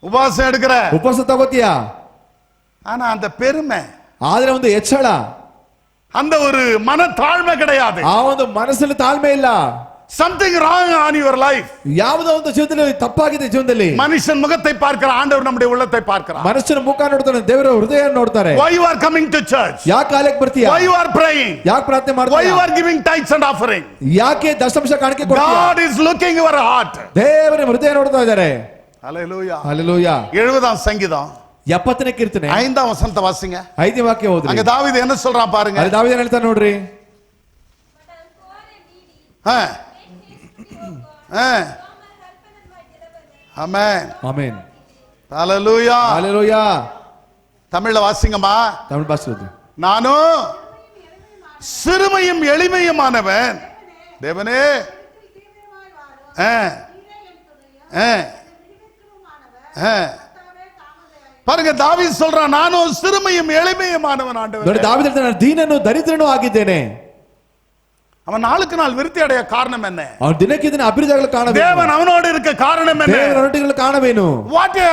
உபவாசம் எடுக்கிற, ಉಪವಾಸ ತಗೋತೀಯಾ, ஆனா அந்த பெருமை, ಆದ್ರೆ ಒಂದು ಹೆಚ್ಚಳ, அந்த ஒரு மன தாழ்மை கிடையாது. ಆ ಒಂದು ಮನಸ್ಸಲ್ಲಿ ತಾಳ್ಮೆ ಇಲ್ಲ. Something wrong on your life. ಯಾವುದೋ ಒಂದು ಜೀವನದಲ್ಲಿ ತಪ್ಪಾಗಿದೆ. ಜೀವನದಲ್ಲಿ மனுஷன் முகத்தை பார்க்கிற, ஆண்டவர் நம்முடைய உள்ளத்தை பார்க்கிறார். ಮನುಷ್ಯನ ಮುಖ ನೋಡ್ತಾನೆ, ದೇವರ ಹೃದಯ ನೋಡ್ತಾರೆ. Why you are coming to church? ಯಾಕೆ ಆಲಯಕ್ಕೆ ಬರ್ತೀಯಾ? Why you are praying? ಯಾಕೆ ಪ್ರಾರ್ಥನೆ Why ಮಾಡ್ತೀಯಾ? you are giving tithes and offering? ಯಾಕೆ ದಶಮಾಂಶ ಕಾಣಿಕೆ ಕೊಡ್ತೀಯಾ? God is looking your heart. ದೇವರ ಹೃದಯ ನೋಡ್ತಾ ಇದ್ದಾರೆ. Hallelujah. Hallelujah. 70ஆம் சங்கீதம் 70ನೇ ಕೀರ್ತನೆ 5ஆம் வசனத்தை வாசிங்க. 5ನೇ ವಾಕ್ಯ ಓದ್ರಿ. அங்க தாவீது என்ன சொல்றான் பாருங்க. ಅಲ್ಲಿ ದಾವೀದ ಏನು ಹೇಳ್ತಾನೆ ನೋಡ್ರಿ. ஆமென். ಆಮೆನ್. ஹalleluya. Hallelujah. தமிழ்ல வாசிங்கம்மா. ತಮಿಳು ಭಾಷೆ ಓದ್ರಿ. நானும் சிறுமையும் எளிமையுமானவன் தேவனே. பாருங்க, தாவீது சொல்றான், நானும் சிறுமையும் எளிமையுமானவன் ನೋಡಿ, ஆண்டவரே. ದಾವೀದ ಹೇಳ್ತಾನೆ, ದೀನನು ದರಿದ್ರನೂ ಆಗಿದ್ದೇನೆ. அவன் நாளுக்கு நாள் விருத்தி அடைய காரணம் என்ன? ಅವನು ದಿನಕ್ಕೆ ದಿನ ಅಭಿವೃದ್ಧಿಗಳ ಕಾರಣವೇನು? தேவன் அவனோடு இருக்க காரணம் என்ன? ದೇವರ ಒಟ್ಟಿಗೆ ಕಾರಣವೇನು? What a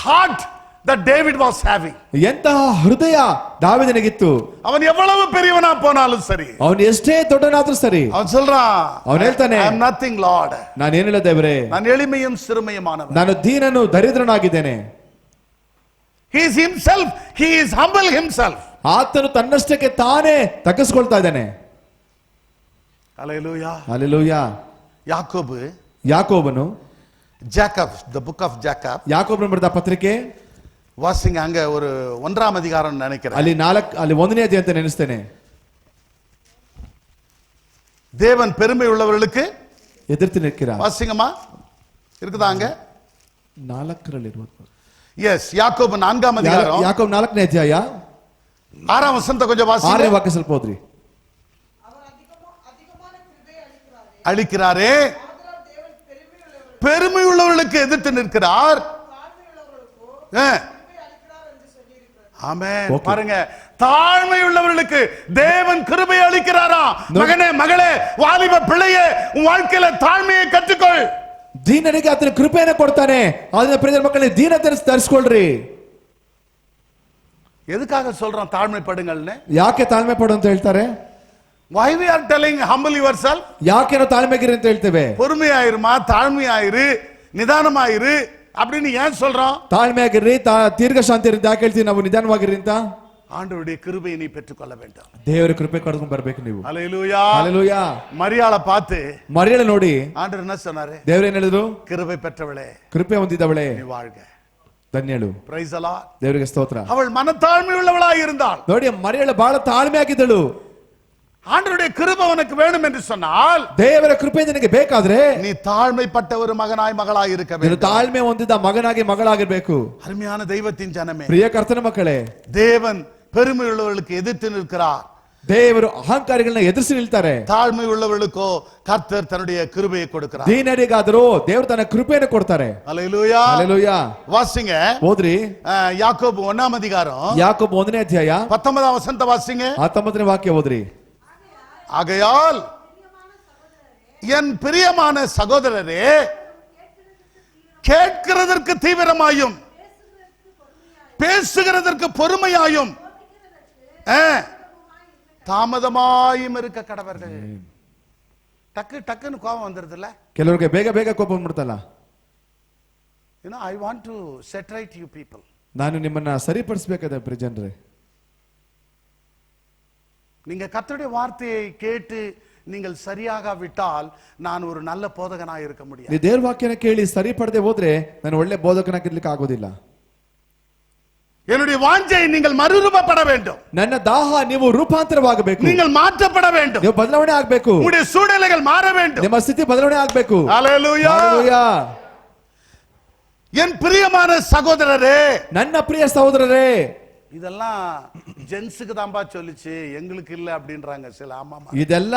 heart that David was having. ಎಂತಹ ಹೃದಯ ದಾವೀದನಿಗಿತ್ತು. அவன் எவ்வளவு பெரியவனா போனாலும் சரி, ಅವನು ಎಷ್ಟೇ ದೊಡ್ಡನಾದ್ರೂ ಸರಿ, அவன் சொல்றான், ಅವನು ಹೇಳ್ತಾನೆ, I am nothing Lord. ನಾನು ಏನಿಲ್ಲ ದೇವರೇ, நான் எளிமையும் சிறுமையுமானவன். ನಾನು ದೀನನು ದರಿದ್ರನಾಗಿದ್ದೇನೆ. He is himself, he is humble himself. ಆತನು ತನ್ನಷ್ಟಕ್ಕೆ ತಾನೇ ತಗ್ಗಿಸಿಕೊಳ್ತಾ ಇದ್ದಾನೆ. Hallelujah. Hallelujah. யாக்கோபு, ಯಾಕೋಬನು, Jacob, the book of Jacob. ಯಾಕೋಬನು ಬರೆದ ಪತ್ರಿಕೆ வாசிங்க, அங்க ஒரு 1ஆம் அதிகாரம் நினைக்கிறேன். ಅಲ್ಲಿ 1ನೇ ಅಧ್ಯಾಯ ಅಂತ ನೆನೆಸ್ತೇನೆ. தேவன் பெருமை உள்ளவர்களுக்கு ಎದುರ್ತಿ ನಿಕ್ಕಿರ. வாசிங்கம்மா, இருக்குதா அங்க? 4ರಲ್ಲಿ ಇರುವುದು. எஸ், யாக்கோபு 4ஆம் அதிகாரம், ಯಾಕೋಬ 4ನೇ ಅಧ್ಯಾಯ 6ஆம் வசனத்தை கொஞ்சம் 6ನೇ வாசிங்க. ವಾಕ್ಯ ಸ್ವಲ್ಪ ಓದ್ರಿ. அளிக்கிறாரே, பெருமை உள்ளவர்களுக்கு எதிர்த்து நிற்கிறார். ஆமென். பாருங்க, தாழ்மை உள்ளவர்களுக்கு தேவன் கிருபை அளிக்கிறாரா? மகனே, மகளே, வாலிப பிள்ளையே, உன் வாழ்க்கையில தாழ்மையை கற்றுக்கொள். ದೀನನಿಗೆ ಆತನ ಕೃಪೆಯನ್ನು ಕೊಡ್ತಾನೆ. ಅದನ್ನ ಪ್ರಿಯ ಮಕ್ಕಳೇ ದೀನತೆ ಧರಿಸಿಕೊಳ್ಳ್ರಿ. எதுக்காக சொல்றோம் தாழ்மைப்படுங்கள்னு? ಯಾಕೆ ತಾಳ್ಮೆ ಪಡು ಅಂತ ಹೇಳ್ತಾರೆ? Why we are telling humble yourself? ಯಾಕೆ ನಾವು ತಾಳ್ಮೆಗಿರಿ ಅಂತ ಹೇಳ್ತೇವೆ? பொறுமையாயிருமா, தாழ்மையாயிரு, நிதானமாயிரு அப்படின்னு ஏன் சொல்றோம்? ತಾಳ್ಮೆಯಾಗಿರ್ರಿ, ದೀರ್ಘ ಶಾಂತಿ ಇರಿ ಯಾಕೆ ಹೇಳ್ತೀವಿ ನಾವು ನಿಧಾನವಾಗಿರಿ ಅಂತ? ஆண்டவருடைய கிருபையை நீ பெற்றுக்கொள்ள வேண்டும். ದೇವರ ಕೃಪೆ ಪಡೆದುಕೊಂಡು ಬರಬೇಕು ನೀವು. ஹல்லேலூயா. ಹಲ್ಲೆಲೂಯಾ. மரியாளை பார்த்து ಮರಿಯಳ ನೋಡಿ ஆண்டவர் என்ன சொன்னாரு? ದೇವರು ಏನು ಹೇಳಿದ್ರು? கிருபை பெற்றவளே, ಕೃಪೆ ಹೊಂದಿದವಳೇ நீ வாழ்க. ಧನ್ಯಳು. Praise the Lord. ದೇವರಿಗೆ ಸ್ತೋತ್ರ. அவள் மனத்தாழ்மை உள்ளவளாய் இருந்தாள். ನೋಡಿ ಮರಿಯಳ ಬಹಳ ತಾಳ್ಮೆ ಆಗಿದ್ದಳು. ஆண்டவருடைய கிருபை உனக்கு வேணும் என்று சொன்னால் ದೇವರ ಕೃಪೆ ನಿನಗೆ ಬೇಕಾದ್ರೆ நீ தாழ்மைப்பட்ட ஒரு மகனாய் மகளாய் இருக்க ನೀನು வேண்டும். ತಾಳ್ಮೆ ಹೊಂದಿದ ಮಗನಾಗಿ ಮಗಳಾಗಿರ್ಬೇಕು. அருமையான தெய்வத்தின் ஜனமே, ಪ್ರಿಯ ಕರ್ತನ ಮಕ್ಕಳೇ, தேவன் பெருமை உள்ளவர்களுக்கு எதிர்த்து நிற்கிறார். ದೇವರು ಅಹಂಕಾರಿಗಳನ್ನ ಎದುರಿಸಿ ನಿಲ್ತಾರೆ. தாழ்மை உள்ளவர்களுக்கோ கர்த்தர் தன்னுடைய கிருபையை கொடுக்கிறார். ದೀನರಿಗಾದರೂ ದೇವರು ತನ್ನ ಕೃಪೆಯನ್ನು ಕೊಡ್ತಾರೆ. ஹல்லேலூயா. ಹಲ್ಲೆಲೂಯಾ. வாசிங்க ಓದ್ರಿ யாக்கோபு 1ஆம் அதிகாரம் ಯಾಕೋಬ 1ನೇ ಅಧ್ಯಾಯ 19ஆம் வசனத்தை வாசிங்க. 19ನೇ ವಾಕ್ಯ ಓದ್ರಿ. ஆகையால் என் பிரியமான சகோதரரே, கேட்கிறதற்கு தீவிரமாயும் பேசுகிறதற்கு பொறுமையாயும் தாமதமாயும் இருக்க கடவர்கள். டக்கு டக்குன்னு கோபம் வந்துருது இல்ல? ಕೆಲವರಿಗೆ ಬೇಗ ಬೇಗ ಕೋಪ ಬಂದ್ಬಿಡ್ತಲ್ಲ. I want to set right you people. ನಾನು ನಿಮ್ಮನ್ನ ಸರಿಪಡಿಸಬೇಕಾದ ಪ್ರಿಯ ಜನರೇ, நீங்க கர்த்தருடைய வார்த்தையை கேட்டு நீங்கள் சரியாக விட்டால் நான் ஒரு நல்ல போதகனாக இருக்க முடியாது. ನೀವು ದೇವರ ವಾಕ್ಯನ ಕೇಳಿ ಸರಿಪಡದೆ ಹೋದ್ರೆ ನಾನು ಒಳ್ಳೆ ಬೋಧಕನಾಗಿರ್ಲಿಕ್ಕೆ ಆಗೋದಿಲ್ಲ. என்னுடைய வாஞ்சை நீங்கள் மறுரூபப்பட வேண்டும். ನನ್ನ ದಾಹ ನೀವು ರೂಪಾಂತರವಾಗಬೇಕು. நீங்கள் மாற்றப்பட வேண்டும். ನೀವು ಬದಲಾವಣೆ ಆಗಬೇಕು. உங்களுடைய சூழ்நிலைகள் மாற வேண்டும். ನಿಮ್ಮ ಸ್ಥಿತಿ ಬದಲಾವಣೆ ಆಗಬೇಕು. ஹல்லேலூயா. ಹಲ್ಲೆಲೂಯಾ. என் பிரியமான சகோதரரே, ನನ್ನ ಪ್ರಿಯ ಸಹೋದರರೇ, இதெல்லாம் ஜென்ஸுக்கு தான்பா சொல்லிச்சு, எங்களுக்கு இல்ல அப்படின்றாங்க சில. ஆமாமா, ಇದೆಲ್ಲ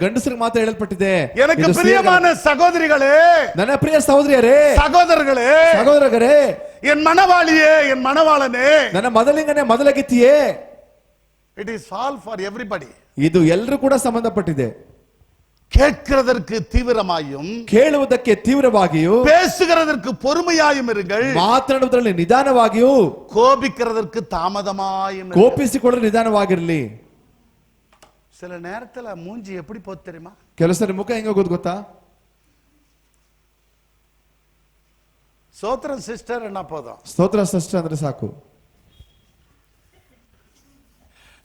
ಗಂಡಸರಿಗೆ ಮಾತ್ರ ಹೇಳಲ್ಪಟ್ಟಿದೆ. எனக்கு பிரியமான சகோதரிகளே, ನನ್ನ ಪ್ರಿಯ ಸಹೋದರಿಯರೇ, சகோதரர்களே, ಸಹೋದರರೇ, என் மணவாளியே, என் மணவாளனே, ನನ್ನ ಮೊದಲಿಂಗನೇ ಮೊದಲಗಿತ್ತಿಯೇ, it is all for everybody. ಇದು ಎಲ್ಲರೂ ಕೂಡ ಸಂಬಂಧಪಟ್ಟಿದೆ. கேட்கிறதற்கு தீவிரமாயும் ಕೇಳುವುದಕ್ಕೆ ತೀವ್ರವಾಗಿಯೂ பேசுகிறதற்கு பொறுமையாயும் இருங்கள். ಮಾತನಾಡುವುದರಲ್ಲಿ ನಿಧಾನವಾಗಿಯೂ கோபிக்கிறதற்கு தாமதமாயும் இருங்கள். ಕೋಪಿಸಿಕೊಳ್ಳಲು ನಿಧಾನವಾಗಿರಲಿ. சில நேரத்துல மூஞ்சி எப்படி போகுது தெரியுமா? ಕೆಲವು ಸರಿ ಮುಖ ಹೆಂಗ ಹೋಗೋದು ಗೊತ್ತಾ? சோத்திரம் சிஸ்டர் என்ன போதும், ಸ್ತೋತ್ರ ಸಿಸ್ಟರ್ ಅಂದ್ರೆ ಸಾಕು.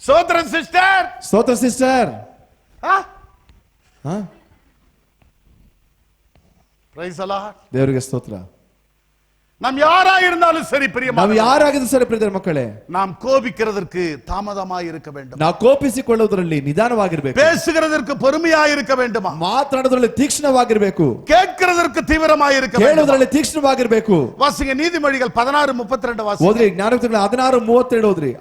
சோத்திரம் சிஸ்டர், ಸ್ತೋತ್ರ ಸಿಸ್ಟರ್. Praise the Lord. ದೇವರಿಗೆ ಸ್ತೋತ್ರ. நாம் யாரா இருந்தாலும் சரி ನಾವು பிரியமான, ಯಾರಾಗಿದ್ರು ಸರಿ ಪ್ರಿಯ ಮಕ್ಕಳೇ, நாம் கோபிக்கிறதற்கு தாமதமாய் இருக்க வேண்டும். ನಾವು ಕೋಪಿಸಿಕೊಳ್ಳುವುದರಲ್ಲಿ ನಿಧಾನವಾಗಿರ್ಬೇಕು. பேசுகிறதற்கு பொறுமையாய் இருக்க வேண்டுமா? ಮಾತನಾಡುವುದರಲ್ಲಿ ತೀಕ್ಷ್ಣವಾಗಿರ್ಬೇಕು. கேட்கிறதற்கு தீவிரமாய் இருக்க வேண்டும். ಕೇಳುವುದರಲ್ಲಿ ತೀಕ್ಷ್ಣವಾಗಿರ್ಬೇಕು. வாசிங்க நீதிமொழிகள் 16:32 வாசிங்க. ಓದ್ರಿ ಜ್ಞಾನೋಕ್ತಿಗಳು 16:32 ಓದ್ರಿ.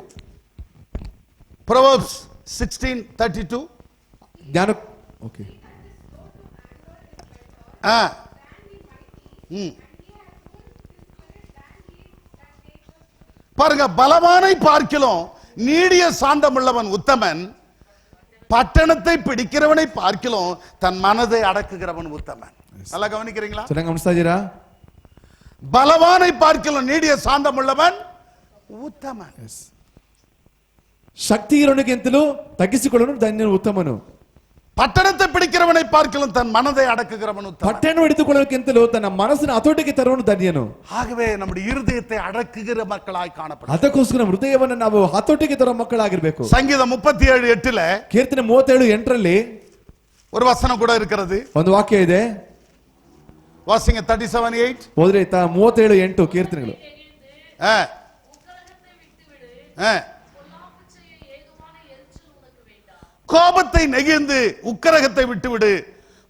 Proverbs 16:32. ಜ್ಞಾನ ಓಕೆ. பாருங்க, பலவானை பார்க்கிலும் நீடிய சாந்தம் உள்ளவன் உத்தமன், பட்டணத்தை பிடிக்கிறவனை பார்க்கிலும் தன் மனதை அடக்குகிறவன் உத்தமன். நல்லா கவனிக்கிறீங்களா? ಚೆನ್ನಾಗಿ ಗಮನಿಸ್ತಾ ಇದ್ದೀರಾ? பலவானை பார்க்கிலும் நீடிய சாந்தம் உள்ளவன் ಉತ್ತಮನ್. ಶಕ್ತಿ ಇರೋನಿಗಿಂತಲೂ ತಗ್ಗಿಸಿಕೊಳ್ಳೋನು ಧನ್ಯನು, ಉತ್ತಮನು. ಪಟ್ಟಣத்தை பிடிக்கிறவனை பார்க்கிலும் தன் மனதை அடக்குகிறவன் உத்தமன். ಪಟ್ಟಣ ಹಿಡಿದುಕೊಳ್ಳೋಕ್ಕಿಂತಲೂ ತನ್ನ ಮನಸ್ಸಿನ ಹತೋಟಿಗೆ ತರುವನು ಧನ್ಯನು. ஆகவே நம்முடைய இருதயத்தை அடக்குகிற மக்களாய் ಕಾಣப்படும். ಅದಕ್ಕೋಸ್ಕರ ಹೃದಯವನ್ನು ನಾವು ಹತೋಟಿಗೆ ತರುವ ಮಕ್ಕಳಾಗಿರಬೇಕು. சங்கீதம் 37:8 ಕೀರ್ತನೆ 37:8 ஒரு வசனம் கூட இருக்கிறது. ಒಂದು ವಾಕ್ಯ ಇದೆ. வாசிங்க 37:8. ಹೋದ್ರೆ 37:8 ಕೀರ್ತನೆಗಳು. கோபத்தை நெகிழ்ந்து உக்கிரகத்தை விட்டுவிடு,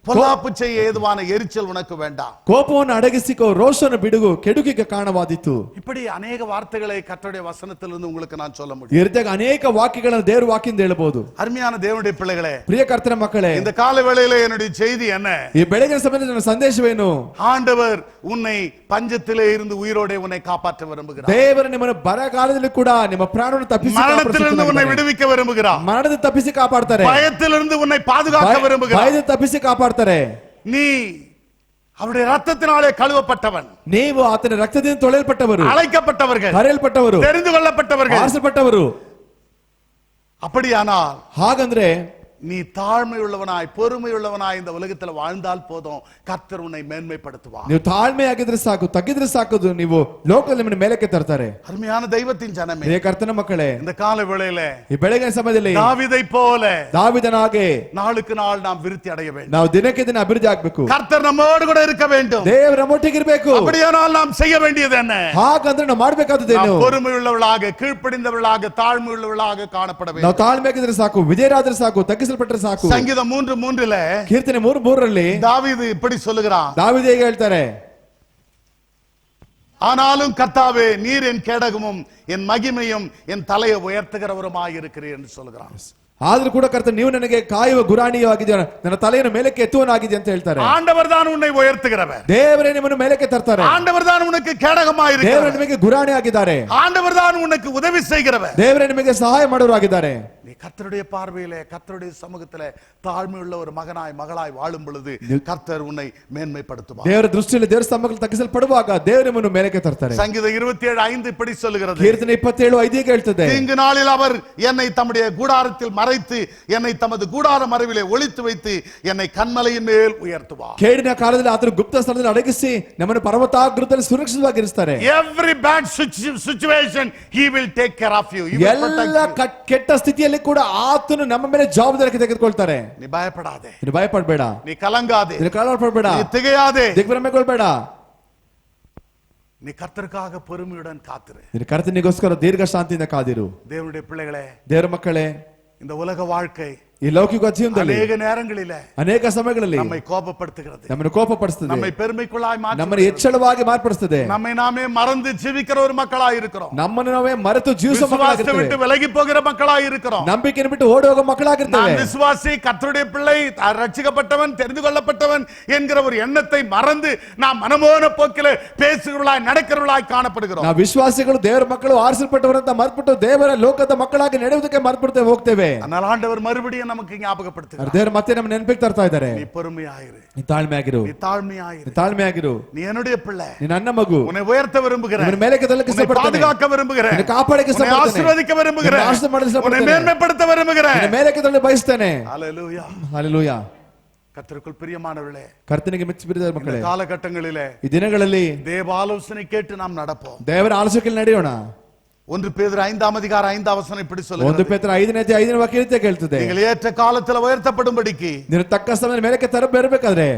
பொல்லாப்பு செய்ய ஏதுவான எரிச்சல் உனக்கு வேண்டாம். ಕೋಪವನ್ನು ಅಡಗಿಸಿಕೋ, ರೋಷವನ್ನು ಬಿಡುಗು, ಕೆಡುಕಿಗೆ ಕಾರಣವಾದೀತು. இப்படி அநேக வார்த்தைகளை கர்த்தருடைய வசனத்திலிருந்து உங்களுக்கு நான் சொல்ல முடியும். ಈ ರೀತಿಯಾಗಿ ಅನೇಕ ವಾಕ್ಯಗಳನ್ನು ದೇವರ ವಾಕ್ಯದಿಂದ ಹೇಳಬಹುದು. அருமையான தேவனுடைய பிள்ளைகளே, ಪ್ರಿಯ ಕರ್ತನ ಮಕ್ಕಳೇ, இந்த கால வேளையிலே என்னுடைய செய்தி என்ன? ಈ ಬೆಳಗಿನ ಸಮಯದಲ್ಲಿ ನನ್ನ ಸಂದೇಶವೇನು? ஆண்டவர் உன்னை பஞ்சத்திலே இருந்து உயிரோടെ உன்னை காப்பாற்ற விரும்புகிறார். ದೇವರು ನಿಮ್ಮನ್ನು ಬರಗಾಲದಲ್ಲಿ ಕೂಡ ನಿಮ್ಮ ಪ್ರಾಣವನ್ನು ತಪ್ಪಿಸಿ மரணத்திலிருந்து உன்னை விடுவிக்க விரும்புகிறார். ಮರಣದಿಂದ ತಪ್ಪಿಸಿ ಕಾಪಾಡ್ತಾರೆ. பயத்திலிருந்து உன்னை பாதுகாக்க விரும்புகிறார். ಭಯದಿಂದ ತಪ್ಪಿಸಿ ಕಾಪಾಡ್ತಾರೆ. நீ அவருடைய ரத்தத்தினாலே கழுவப்பட்டவன். ನೀವು ಆತನ ರಕ್ತದಿಂದ ತೊಳೆಯಲ್ಪಟ್ಟವರು, அழைக்கப்பட்டவர்கள், ಕರೆಯಲ್ಪಟ್ಟವರು, தெரிந்து கொள்ளப்பட்டவர்கள், ಆರಿಸಲ್ಪಟ್ಟವರು. அப்படியானால் ಹಾಗಂದ್ರೆ நீ தாழ்மை உள்ளவனாய் பொறுமை உள்ளவனாய் இந்த உலகத்தில் வாழ்ந்தால் போதும், கர்த்தர் உன்னை மேன்மைப்படுத்துவார். ನೀವು ತಾಳ್ಮೆಯಾಗಿದ್ರೆ ಸಾಕು, ತಗ್ಗಿದ್ರೆ ಸಾಕು, ನೀವು ಲೋಕದಲ್ಲಿ ನಿಮ್ಮನ್ನು ಮೇಲಕ್ಕೆ ತರ್ತಾರೆ. அருமையான தெய்வத்தின் ஜனமே, ಹೇ ಕರ್ತನ ಮಕ್ಕಳೇ, இந்த கால வேளையிலே ಈ ಬೆಳಗಿನ ಸಮಯದಲ್ಲಿ தாவீதை போல ದಾವಿದನಾಗೆ நாளுக்கு நாள் நாம் விருத்தி அடைய வேண்டும். ನಾವು ದಿನಕ್ಕೆ ದಿನ ಅಭಿವೃದ್ಧಿ ಆಗ್ಬೇಕು. கர்த்தர் நம்மோடு கூட இருக்க வேண்டும். ದೇವರ ಒಟ್ಟಿಗಿರ್ಬೇಕು. அப்படியானால் நாம் செய்ய வேண்டியது என்ன? ಹಾಗಂದ್ರೆ ನಾವು ಮಾಡ್ಬೇಕಾದದ್ದೇನು? பொறுமை உள்ளவர்களாக, கீழ்ப்படிந்தவர்களாக, தாழ்மை உள்ளவர்களாக காணப்பட வேண்டும். ನಾವು ತಾಳ್ಮೆಯಾಗಿದ್ರೆ ಸಾಕು, ವಿಜಯರಾದ್ರೆ ಸಾಕು, ತಗ್ಗಿಸಲ್ಪಟ್ಟರೆ ಸಾಕು. சங்கீதம் 3:3 ಕೀರ್ತನೆ 3:3 தாவீது இப்படி சொல்லுகிறான். ದಾವಿದ ಹೇಗೆ ಹೇಳ್ತಾರೆ? ஆனாலும் கர்த்தாவே, நீர் என் கேடகமும் என் மகிமையும் என் தலையை உயர்த்துகிறவருமாய் இருக்கிறீர் என்று சொல்கிறான். ಆದ್ರೂ ಕೂಡ ಕರ್ತನೆ, ನೀವು ನನಗೆ ಕಾಯುವ ಗುರಾಣಿಯೂ ಆಗಿದ್ದೀಯ, ನನ್ನ ತಲೆಯನ್ನು ಮೇಲಕ್ಕೆ ಎತ್ತುವನಾಗಿದೆ ಅಂತ ಹೇಳ್ತಾರೆ. ஆண்டவர் தான் உன்னை உயர்த்துகிறவர். ದೇವರೇ ನಿಮ್ಮನ್ನು ಮೇಲಕ್ಕೆ ತರ್ತಾರೆ. ஆண்டவர் தான் உனக்கு கேடகமாய் ದೇವರೇ இருக்கிறவர். ನಿಮಗೆ ಗುರಾಣಿ ಆಗಿದ್ದಾರೆ. ஆண்டவர் தான் உனக்கு உதவி செய்கிறவர். ದೇವರೇ ನಿಮಗೆ ಸಹಾಯ ಮಾಡೋರಾಗಿದ್ದಾರೆ. நீ கர்த்தருடைய பார்வையிலே, கர்த்தருடைய சமூகத்திலே தாழ்மை உள்ள ஒரு மகனாய் மகளாய் வாழும் பொழுது கர்த்தர் உன்னை மேன்மைப்படுத்துவார். ದೇವರ ದೃಷ್ಟಿಯಲ್ಲಿ ದೇವರ ಸಮ್ಮುಖದಲ್ಲಿ ತಗ್ಗಿಸಲ್ಪಡುವಾಗ ದೇವರು ನಿಮ್ಮನ್ನು ಮೇಲಕ್ಕೆ ತರ್ತಾರೆ. சங்கீதம் 27:5 இப்படி சொல்லுகிறது. ಕೀರ್ತನೆ 27:5 ಹೇಳ್ತದೆ, தீங்கு நாளில் அவர் என்னை தம்முடைய கூடாரத்தில் மறைத்து, என்னை தமது கூடார மறைவிலே ஒளித்து வைத்து, என்னை கன்மலையின் மேல் உயர்த்துவார். ಕೇಡಿನ ಕಾಲದಲ್ಲಿ ಆತನು ಗುಪ್ತ ಸ್ಥಳದಲ್ಲಿ ಅಡಗಿಸಿ ನಮ್ಮನ್ನು ಪರ್ವತಾಗ್ರದಲ್ಲಿ ಸುರಕ್ಷಿತವಾಗಿರಿಸ್ತಾರೆ. Every bad situation he will take care of you. He will protect ಎಲ್ಲ you. ಕೆಟ್ಟ ಸ್ಥಿತಿಯಲ್ಲಿ ಕೂಡ ಆತನು ನಮ್ಮ ಮೇಲೆ ಜವಾಬ್ದಾರಿ ತೆಗೆದುಕೊಳ್ತಾರೆ. நீ பயப்படாதே, ನೀನು ಭಯಪಡಬೇಡ, நீ கலங்காதே, ನೀನು ಕಳವಳಪಡಬೇಡ, நீ திகையாதே, ದಿಗ್ಭ್ರಮೆಗೊಳ್ಬೇಡ. நீ கர்த்தருக்காக பொறுமையுடன் காத்திரு. ನೀನು ಕರ್ತನಿಗೋಸ್ಕರ ದೀರ್ಘ ಶಾಂತಿಯಿಂದ ಕಾದಿರು. தேவனுடைய பிள்ளைகளே, ದೇವರ ಮಕ್ಕಳೇ, இந்த உலக வாழ்க்கை ಈ ಲೌಕಿಕ ಜೀವನದಲ್ಲಿ அநேக நேரங்களிலே ಅನೇಕ ಸಮಯಗಳಲ್ಲಿ நம்மை கோபப்படுத்துகிறது, ನಮ್ಮನ್ನು ಕೋಪಪಡಿಸುತ್ತದೆ, நம்மை பெருமைக்குள்ளாய் ನಮ್ಮನ್ನು மாற்றுகிறது, ಹೆಚ್ಚಳವಾಗಿ ಮಾರ್ಪಡಿಸುತ್ತದೆ, நம்மை நாமே மறந்து ஜீவிக்கிற ஒரு மக்களாய் இருக்கிறோம், ನಮ್ಮನ್ನು ನಾವೇ ಮರೆತು ಜೀವಿಸುವ விசுவாசத்தை விட்டு ಮಕ್ಕಳಾಗಿರ್ತೇವೆ, விலகி போகிற மக்களாய் இருக்கிறோம். ನಂಬಿಕೆಯನ್ನು ಬಿಟ್ಟು ಓಡಿ ಹೋಗೋ ಮಕ್ಕಳಾಗಿರ್ತೇವೆ. நான் விசுவாசி, கர்த்தருடைய பிள்ளை, ரட்சிக்கப்பட்டவன், தெரிந்து கொள்ளப்பட்டவன் என்கிற ஒரு எண்ணத்தை மறந்து நாம் மனமோன போக்கிலே பேசுகிறவர்களாய் நடக்கிறவர்களாய் காணப்படுகிறோம். ನಾವು ವಿಶ್ವಾಸಿಗಳು, ದೇವರ ಮಕ್ಕಳು, ಆರಿಸಲ್ಪಟ್ಟವರಂತ ಮರ್ತ್ಬಿಟ್ಟು ದೇವರ ಲೋಕದ ಮಕ್ಕಳಾಗಿ ನಡೆಯುವುದಕ್ಕೆ ಮರ್ತ್ಬಿಡ್ತೇವೆ, ಹೋಗ್ತೇವೆ. ஆனால் ஆண்டவர் மறுபடியும் நமக்கு ஞாபகப்படுத்துகிறார். ದೇವರು ಮತ್ತೆ ನಮ್ಮ ನೆನಪಿಗೆ ತರ್ತಾ ಇದ್ದಾರೆ. நீ பொறுமையாயிரு, ನೀ ತಾಳ್ಮೆಯಾಗಿರು, நீ தாழ்மையாயிரு, ನೀ ತಾಳ್ಮೆಯಾಗಿರು. நீ என்னுடைய பிள்ளை, ನೀ ನನ್ನ ಮಗು, உன்னை உயர்த்த விரும்புகிறேன், ನಿನ್ನ ಮೇಲಕ್ಕೆ ತಳ್ಳಕ್ಕೆ உன்னை ಇಷ್ಟಪಡ್ತೇನೆ, பாதுகாக்க விரும்புகிறேன், ನಿನ್ನ ಕಾಪಾಡಕ್ಕೆ உன்னை ಇಷ್ಟಪಡ್ತೇನೆ, ஆசீர்வதிக்க விரும்புகிறேன், ನಿನ್ನ ಆಶೀರ್ವಾದ ಮಾಡಲು உன்னை ಇಷ್ಟಪಡ್ತೇನೆ, மேன்மைப்படுத்த விரும்புகிறேன். ನಿನ್ನ ಮೇಲಕ್ಕೆ ತಳ್ಳಲು ಬಯಸ್ತೇನೆ. ஹல்லேலூயா. ಹಲ್ಲೆಲೂಯಾ. கர்த்தருக்குள் பிரியமானவர்களே, ಕರ್ತನಿಗೆ ಮೆಚ್ಚಿಬಿರಿದ இந்த ಮಕ್ಕಳೇ, காலகட்டங்களிலே ಈ ದಿನಗಳಲ್ಲಿ தேவ ஆலோசனை கேட்டு நாம் நடப்போம். ದೇವರ ಆಲೋಚನೆಯಲ್ಲಿ ನಡೆಯೋಣ. 1 பேதுரு 5:5 இப்படி 1 சொல்லுகிறது, ಪೇತ್ರ 5:5 ವಾಕ್ಯ ಕೇಳ್ತದೆ, நீங்கள் ஏற்ற காலத்தில் உயர்த்தப்படும்படிக்கு ನೀನು ತಕ್ಕ ಸಮಯದಲ್ಲಿ ಮೇಲಕ್ಕೆ ಬರಬೇಕಾದ್ರೆ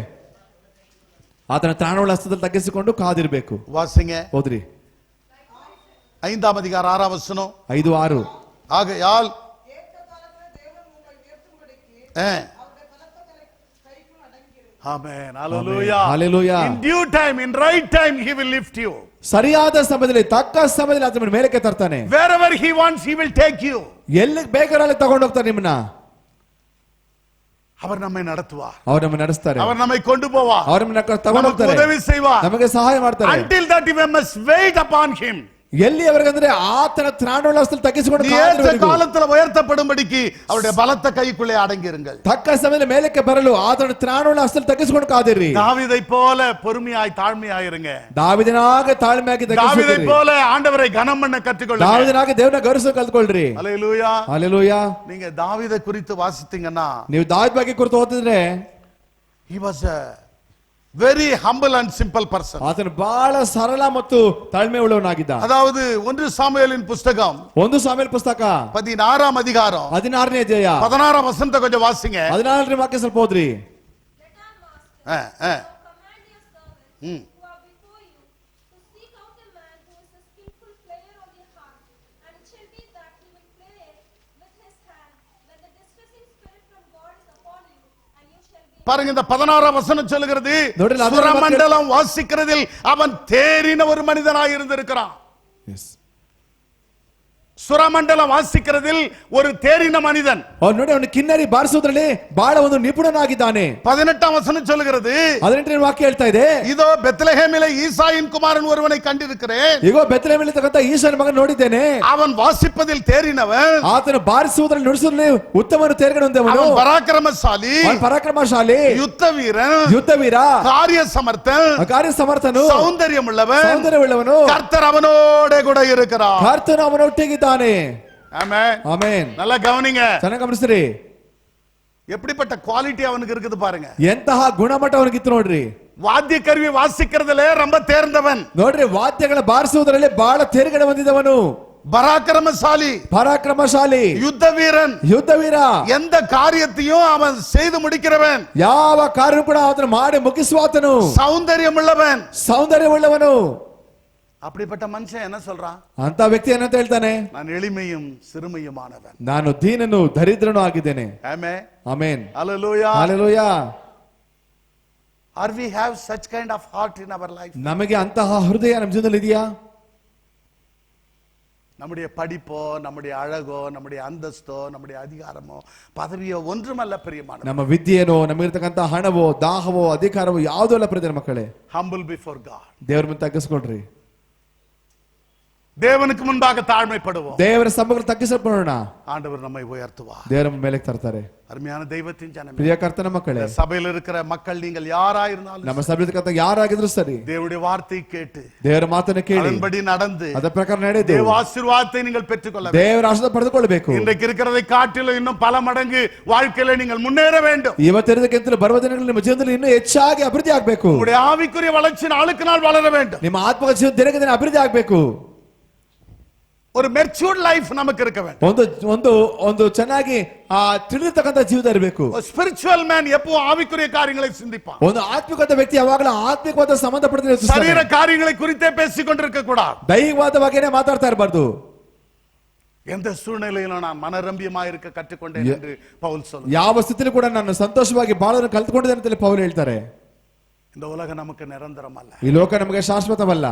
ಆತನ ತ್ರಾಣವುಳ್ಳ ಹಸ್ತದಲ್ಲಿ ತಗ್ಗಿಸಿಕೊಂಡು ಕಾದಿರಬೇಕು. வாசிங்க. ಹೋದ್ರಿ 5:6 5:6. ஆகையால் ஏற்ற காலத்துல தேவன் உங்களை உயர்த்தும்படிக்கு ஆ, அவருடைய பலத்த கைக்குள் அடங்கியிருங்கள். ஆமென். ஹல்லேலூயா. Hallelujah. In due time, in right time he will lift you. ಸರಿಯಾದ ಸಮಯದಲ್ಲಿ, ತಕ್ಕ ಸಮಯದಲ್ಲಿ ಆತನ ಮೇಲಕ್ಕೆ ತರ್ತಾನೆ. Wherever he wants he will take you. ಎಲ್ಲಿ ಬೇಕಾದ್ರೆ ತಗೊಂಡು ಹೋಗ್ತಾನೆ ನಿಮ್ಮನ್ನ. அவர் நம்மை நடத்துவார், ಅವ್ರು ನಮ್ಮ ನಡೆಸ್ತಾರೆ, அவர் நம்மை கொண்டு போவார், ಅವ್ರ ತಗೊಂಡು நமக்கு ಹೋಗ್ತಾರೆ, உதவி செய்வார். ನಮಗೆ ಸಹಾಯ ಮಾಡ್ತಾರೆ. Until that we must wait upon him. ಎಲ್ಲಿಯವರೆಗಂದ್ರೆ ಆತನ ತ್ರಾಣವುಳ್ಳ ಹಸ್ತದಲ್ಲಿ ತಗ್ಗಿಸಿಕೊಂಡು நீ ஏற்ற ಕಾದಿರುವವರೆಗೂ, காலத்தில் உயர்த்தப்படும்படிக்கு அவருடைய பலத்த கைக்குள்ளே அடங்கியிருங்கள். ತಕ್ಕ ಸಮಯದಲ್ಲಿ ಮೇಲಕ್ಕೆ ಬರಲು ಆತನ ತ್ರಾಣವುಳ್ಳ ಹಸ್ತದಲ್ಲಿ ತಗ್ಗಿಸಿಕೊಂಡು ಕಾದಿರಿ. தாவீதை போல பொறுமையாய் தாழ்மையாயிருங்க. ದಾವಿದನಾಗ ತಾಳ್ಮೆಯಾಗಿ தாவீதை ತಗ್ಗಿಸಿಕೊಳ್ಳ್ರಿ. போல ஆண்டவரை கனம் பண்ண கற்றுக்கொள்ளுங்க. ದಾವಿದನಾಗ ದೇವರನ್ನ ಗೌರವಿಸಲು ಕಲ್ತ್ಕೊಳ್ರಿ. ஹல்லேலூயா. ಹಲ್ಲೆಲೂಯಾ. நீங்க தாவீதை குறித்து வாசித்தீங்கன்னா, ನೀವು ದಾವಿದ ಬಗ್ಗೆ ಕುರಿತು ಓದಿದ್ರೆ he was a very humble and simple person. ಆತನು ಬಹಳ ಸರಳ ಮತ್ತು ತಾಳ್ಮೆ ಉಳ್ಳವನಾಗಿದ್ದ. அதாவது 1 சாமுவேலின் புஸ்தகம் 1 ಸಾಮುವೇಲ ಪುಸ್ತಕ 16 அதிகாரம் 16ನೇ ಅಧ್ಯಾಯ 16 வசனத்தை கொஞ்சம் வாசிங்க. 14ನೇ ವಾಕ್ಯ ಸ್ವಲ್ಪ ಓದ್ರಿ. Let our master command your servants who are before you to seek out a man who is a skillful player on the harp, and it shall be that he will play with his hand when the distressing spirit from God is upon you, and you shall be. பாருங்க, இந்த 16 வசனம் சொல்லுகிறது, node, நான் சுரமண்டலம் வாசிக்கிறதில் அவன் தேறின ஒரு மனிதனாய் இருந்திருக்கிறான். சுரமண்டலம் வாசிக்கிறதில் ஒரு தேறின மனிதன். ಅವ್ನು ನೋಡಿ ಅವನು ಕಿನ್ನರಿ ಬಾರಿಸೋದ್ರಲ್ಲಿ ಬಹಳ ಒಂದು ನಿಪುಣನಾಗಿದ್ದಾನೆ. 18 வசனம் சொல்லுகிறது, 18ನೇ ವಾಕ್ಯ ಹೇಳ್ತಾ ಇದೆ, இதோ பெத்லகேமிலே ஈசாயின் குமாரன் ஒருவனை கண்டிருக்கிறேன். ಈಗ ಬೆತ್ಲೆಹೇಮಲ್ಲಿ ತಕ್ಕಂತ ಈಶಾನ ಮಗನ ನೋಡಿದ್ದೇನೆ. அவன் வாசிப்பதில் தேறினவன், ಆತನು ಬಾರಿಸುವುದರಲ್ಲಿ ನುಡಿಸುವುದರಲ್ಲಿ ಉತ್ತಮನು ತೇರ್ಗಡೆ ಹೊಂದಿದವನು, அவன் பராக்கிரமசாலி, ಅವನು ಪರಾಕ್ರಮಶಾಲಿ, யுத்த வீரன், ಯುದ್ಧವೀರ, காரிய சமர்த்தன், ಕಾರ್ಯ ಸಮರ್ಥನು, சௌந்தரியமுள்ளவன், ಸೌಂದರ್ಯವುಳ್ಳವನು, கர்த்தர் அவனோட கூட இருக்கிறார். ಕರ್ತನು ಅವನೊಟ್ಟಿಗಿದ್ದಾನೆ. ஆமென். ಆಮೆನ್. நல்லா கவனிங்க, ಚೆನ್ನಾಗಿ ಗಮನಿಸ್ರಿ, எப்படிப்பட்ட குவாலிட்டி அவனுக்கு இருக்குது பாருங்க. ಎಂತಹ ಗುಣಮಟ್ಟ ಅವನಿಗಿತ್ತು ನೋಡ್ರಿ. வாத்திய கருவி வாசிக்கிறதுல ரொம்ப தேர்ந்தவன், ನೋಡ್ರಿ ವಾದ್ಯಗಳ ಬಾರಿಸುವುದರಲ್ಲಿ ಬಹಳ ತೇರ್ಗಡೆ ಹೊಂದಿದವನು, பராக்கிரமசாலி, ಪರಾಕ್ರಮಶಾಲಿ, யுத்த வீரன், ಯುದ್ಧವೀರ, எந்த காரியத்தையும் அவன் செய்து முடிக்கிறவன், ಯಾವ ಕಾರ್ಯ ಕೂಡ ಆತನು ಮಾಡಿ ಮುಗಿಸುವಾತನು, சௌந்தரியமுள்ளவன். ಸೌಂದರ್ಯವುಳ್ಳವನು. அப்படிப்பட்ட மனுஷன் என்ன சொல்றான்? ಅಂತ ವ್ಯಕ್ತಿ ಏನಂತ ಹೇಳ್ತಾನೆ? நான் எளிமையும் சிறுமையுமானவன். ನಾನು ದೀನನು ದರಿದ್ರನು ಆಗಿದ್ದೇನೆ. ஆமென். ಆಮೆನ್. ஹalleluya. ಹಲ್ಲೆಲೂಯಾ. Are we have such kind of heart in our life? ನಮಗೆ ಅಂತಹ ಹೃದಯ ನಮ್ಮ ಜೀವನದಲ್ಲಿ ಇದೆಯಾ? நம்முடைய படிப்போ, நம்முடைய அழகோ, நம்முடைய அந்தஸ்தோ, நம்முடைய அதிகாரமோ, பதவியோ ஒன்றுமல்ல பிரியமானவர்களே. ನಮ್ಮ ವಿದ್ಯೆನೋ, ನಮಗಿರ್ತಕ್ಕಂಥ ಹಣವೋ, ದಾಹವೋ, ಅಧಿಕಾರವೋ ಯಾವುದೂ ಅಲ್ಲ ಪ್ರಿಯರ ಮಕ್ಕಳೇ. Humble before God. ದೇವರ ಮುಂದೆ ತಗ್ಗಿಸ್ಕೊಳ್ರಿ. தேவனுக்கு முன்பாக தாழ்மைப்படுவோம். ದೇವರ ಸಮ್ಮುಖದಲ್ಲಿ ತಗ್ಗಿಸಲ್ಪಡೋಣ. ஆண்டவர் நம்மை உயர்த்துவார். ದೇವರ ಮೇಲೆ ತರ್ತಾರೆ. அருமையான தெய்வத்தின் ஜனமே, ಪ್ರಿಯ ಕರ್ತನ ಮಕ್ಕಳೇ, சபையில் இருக்கிற மக்கள் நீங்கள் யாராயிருந்தாலும் ನಮ್ಮ ಸಭೆಯಲ್ಲಿರ್ತಕ್ಕಂಥ ಯಾರಾಗಿದ್ರು ಸರಿ, தேவனுடைய வார்த்தை கேட்டு ದೇವರ ಮಾತನ್ನು ಕೇಳಿ அதன்படி நடந்து ಅದರ ಪ್ರಕಾರ ನಡೆದು தேவ ஆசீர்வாதத்தை நீங்கள் பெற்றுக்கொள்ள வேண்டும். ದೇವರ ಆಶೀರ್ವಾದ ಪಡೆದುಕೊಳ್ಳಬೇಕು. இன்றைக்கு இருக்கிறதை காட்டிலும் இன்னும் பல மடங்கு வாழ்க்கையில நீங்கள் முன்னேற வேண்டும். ಇವತ್ತಿರೋದಕ್ಕಿಂತಲೂ ಬರುವ ದಿನಗಳಲ್ಲಿ ನಿಮ್ಮ ಜೀವನದಲ್ಲಿ ಇನ್ನೂ ಹೆಚ್ಚಾಗಿ ಅಭಿವೃದ್ಧಿ ಆಗಬೇಕು. உங்களுடைய ஆவிக்குரிய வளர்ச்சி நாளுக்கு நாள் வளர வேண்டும். ನಿಮ್ಮ ಆತ್ಮಿಕ ಜೀವನ ದಿನಕ್ಕೆ ದಿನ ಅಭಿವೃದ್ಧಿ ಆಗಬೇಕು. ஒரு மெச்சூர்ட் லைஃப் நமக்கு இருக்க வேண்டும். ಒಂದು ಒಂದು ಒಂದು ಚೆನ್ನಾಗಿ ತಿಳಿದಿರ್ತಕ್ಕಂಥ ಜೀವಿತ ಇರಬೇಕು. ஸ்பிரிச்சுவல் மேன் எப்போ ஆவிக்குரிய காரியங்களை சிந்திப்பான். ಒಂದು ಆತ್ಮಿಕವಾದ ವ್ಯಕ್ತಿ ಯಾವಾಗಲೂ ಆತ್ಮಿಕವಾದ ಸಂಬಂಧಪಟ್ಟ ಶರೀರ காரியங்களை குறித்தே பேசிக் கொண்டிருக்க கூடாது. ದೈಹಿಕವಾದ ಬಗ್ಗೆನೇ ಮಾತಾಡ್ತಾ ಇರಬಾರ್ದು. எந்த சூழ்நிலையிலும் நான் மனரம்பியமாக இருக்க கற்றுக்கொண்டேன் என்று பவுல் சொல்றார். ಯಾವ ಸ್ಥಿತಿಯಲ್ಲಿ ಕೂಡ ನಾನು ಸಂತೋಷವಾಗಿ ಬಾಳೋದನ್ನು ಕಲ್ತ್ಕೊಂಡಿದ್ದೇನೆ ಅಂತ ಪೌಲ್ ಹೇಳ್ತಾರೆ. இந்த உலகம் நமக்கு நிரந்தரம் அல்ல. ಈ ಲೋಕ ನಮಗೆ ಶಾಶ್ವತವಲ್ಲ.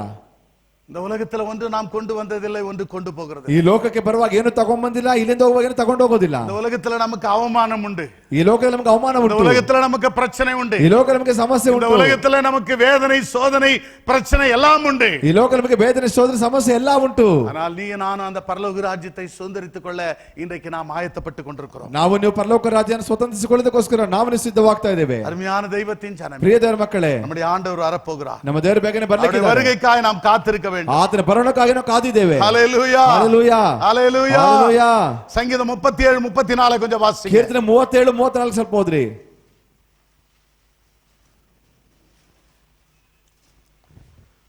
இந்த உலகத்துல ஒன்று நாம் கொண்டு வந்ததில்லை, ஒன்று கொண்டு போகிறது. ಈ ಲೋಕಕ್ಕೆ ಬರುವಾಗ ಏನು ತಗೊಂಡ್ ಬಂದಿಲ್ಲ, ಇಲ್ಲಿಂದ ಹೋಗುವಾಗ ಏನು ತಗೊಂಡು ಹೋಗೋದಿಲ್ಲ. இந்த உலகத்துல நமக்கு அவமானம் உண்டு. ಈ ಲೋಕದಲ್ಲಿ ನಮಗೆ ಅವಮಾನ ಉಂಟು. இந்த உலகத்துல நமக்கு பிரச்சனை உண்டு. ಈ ಲೋಕ ನಮಗೆ ಸಮಸ್ಯೆ ಉಂಟು. இந்த உலகத்துல நமக்கு வேதனை, சோதனை, பிரச்சனை எல்லாம் உண்டு. ಈ ಲೋಕ ನಮಗೆ ವೇದನೆ, ಸೋದನೆ, ಸಮಸ್ಯೆ ಎಲ್ಲ ಉಂಟು. ஆனால் நீ நான் அந்த பரலோக ராஜ்யத்தை சுதந்தரித்துக் கொள்ள இன்றைக்கு நாம் ஆயத்தப்பட்டு கொண்டிருக்கிறோம். ನಾವು ನೀವು ಪರಲೋಕ ರಾಜ್ಯವನ್ನು ಸ್ವತಂತ್ರಿಸಿಕೊಳ್ಳೋದಕ್ಕೋಸ್ಕರ ನಾವು ಸಿದ್ಧವಾಗ್ತಾ ಇದ್ದೇವೆ. அருமையான தெய்வத்தின் ஜனமே, ಪ್ರಿಯ ದೇವರ ಮಕ್ಕಳೇ, நம்முடைய ஆண்டவர் வரப்போகிறார். ನಮ್ಮ ದೇವರು ಬೇಗನೆ ಬರ್ಲಿಕ್ಕೆ வருகைக்காய் நாம் காத்திருக்க வேண்டும். ಆತನ ಬರೋಣಕ್ಕಾಗಿ ನಾವು ಕಾದಿದ್ದೇವೆ. ஹல்லேலூயா, ஹல்லேலೂಯಾ, ஹல்லேலூயா, ஹல்லேலೂಯಾ. சங்கீதம் 37 34 கொஞ்சம் வாசிங்க. ಕೀರ್ತನೆ 37 34 ಸ್ವಲ್ಪ ಓದ್ರಿ.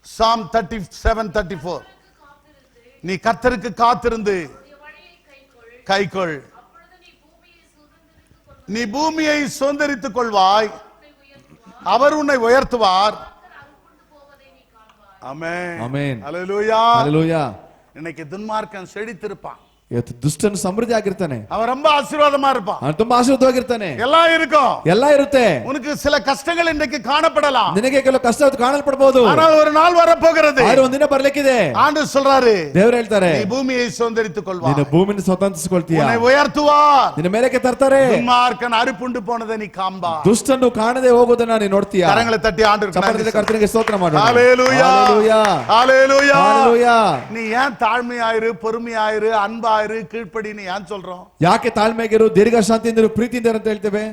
Psalm 37:34. நீ கர்த்தருக்கு காத்திருந்து கைக்கொள், நீ பூமியை சுதந்தரித்துக் கொள்வாய், அவர் உன்னை உயர்த்துவார். ஆமென், ಆಮೆನ್. ஹல்லேலூயா, ಹಲ್ಲೆಲೂಯಾ. இன்னைக்கு துன்மார்க்கன் செழித்திருப்பான், ಇವತ್ತು ದುಷ್ಟನು ಸಮೃದ್ಧಿ ಆಗಿರ್ತಾನೆ, அவன் ரொம்ப ஆசீர்வாதமா இருப்பான், ಅವನು ತುಂಬಾ ಆಶೀರ್ವಾದವಾಗಿರ್ತಾನೆ, எல்லாம் இருக்கும், ಎಲ್ಲ ಇರುತ್ತೆ. உனக்கு சில கஷ்டங்கள் இன்றைக்கு காணப்படலாம், ನಿನಗೆ ಕೆಲವು ಕಷ್ಟ ಕಾಣಲ್ಪಡಬಹುದು, ஆனால் ஒரு நாள் வரப்போகிறது. ಆದ್ರೆ ಒಂದಿನ ಬರ್ಲಿಕ್ಕಿದೆ. ஆண்டவர் சொல்றாரு, ದೇವರು ಹೇಳ್ತಾರೆ, நீ பூமியை சுதந்தரித்துக் கொள்வாய், ನೀನು ಭೂಮಿನ ಸ್ವತಂತ್ರಿಸಿಕೊಳ್ತೀಯ, உன்னை உயர்த்துவார். ನಿನ್ನ ಮೇಲಕ್ಕೆ ತರ್ತಾರೆ. துன்மார்க்கன் ಅರಿಪುಂಡು போனதை ನೀ ಕಾಂಬಾ, ದುಷ್ಟನ್ನು ಕಾಣದೆ ಹೋಗೋದನ್ನ ನೀನು ನೋಡ್ತೀಯ. ಕರங்களை ತಟ್ಟಿ ಆಂಡವರಿಗೆ ಕರ್ತನಿಗೆ ಸ್ತೋತ್ರ ಮಾಡೋಣ. ஹல்லேலூயா, ஹல்லேலூயா, ஹல்லேலூயா, ஹல்லேலூயா. நீ ஏன் தாழ்மையாயிரு, பொறுமையாயிரு, அன்பாயிரு, கீழ்ப்படி ஏன் சொல்றோம்? ಯಾಕೆ ತಾಳ್ಮೆಗಿರು, ದೀರ್ಘ ಶಾಂತಿಯಿಂದ ಪ್ರೀತಿಯಿಂದ ಅಂತ ಹೇಳ್ತೇವೆ?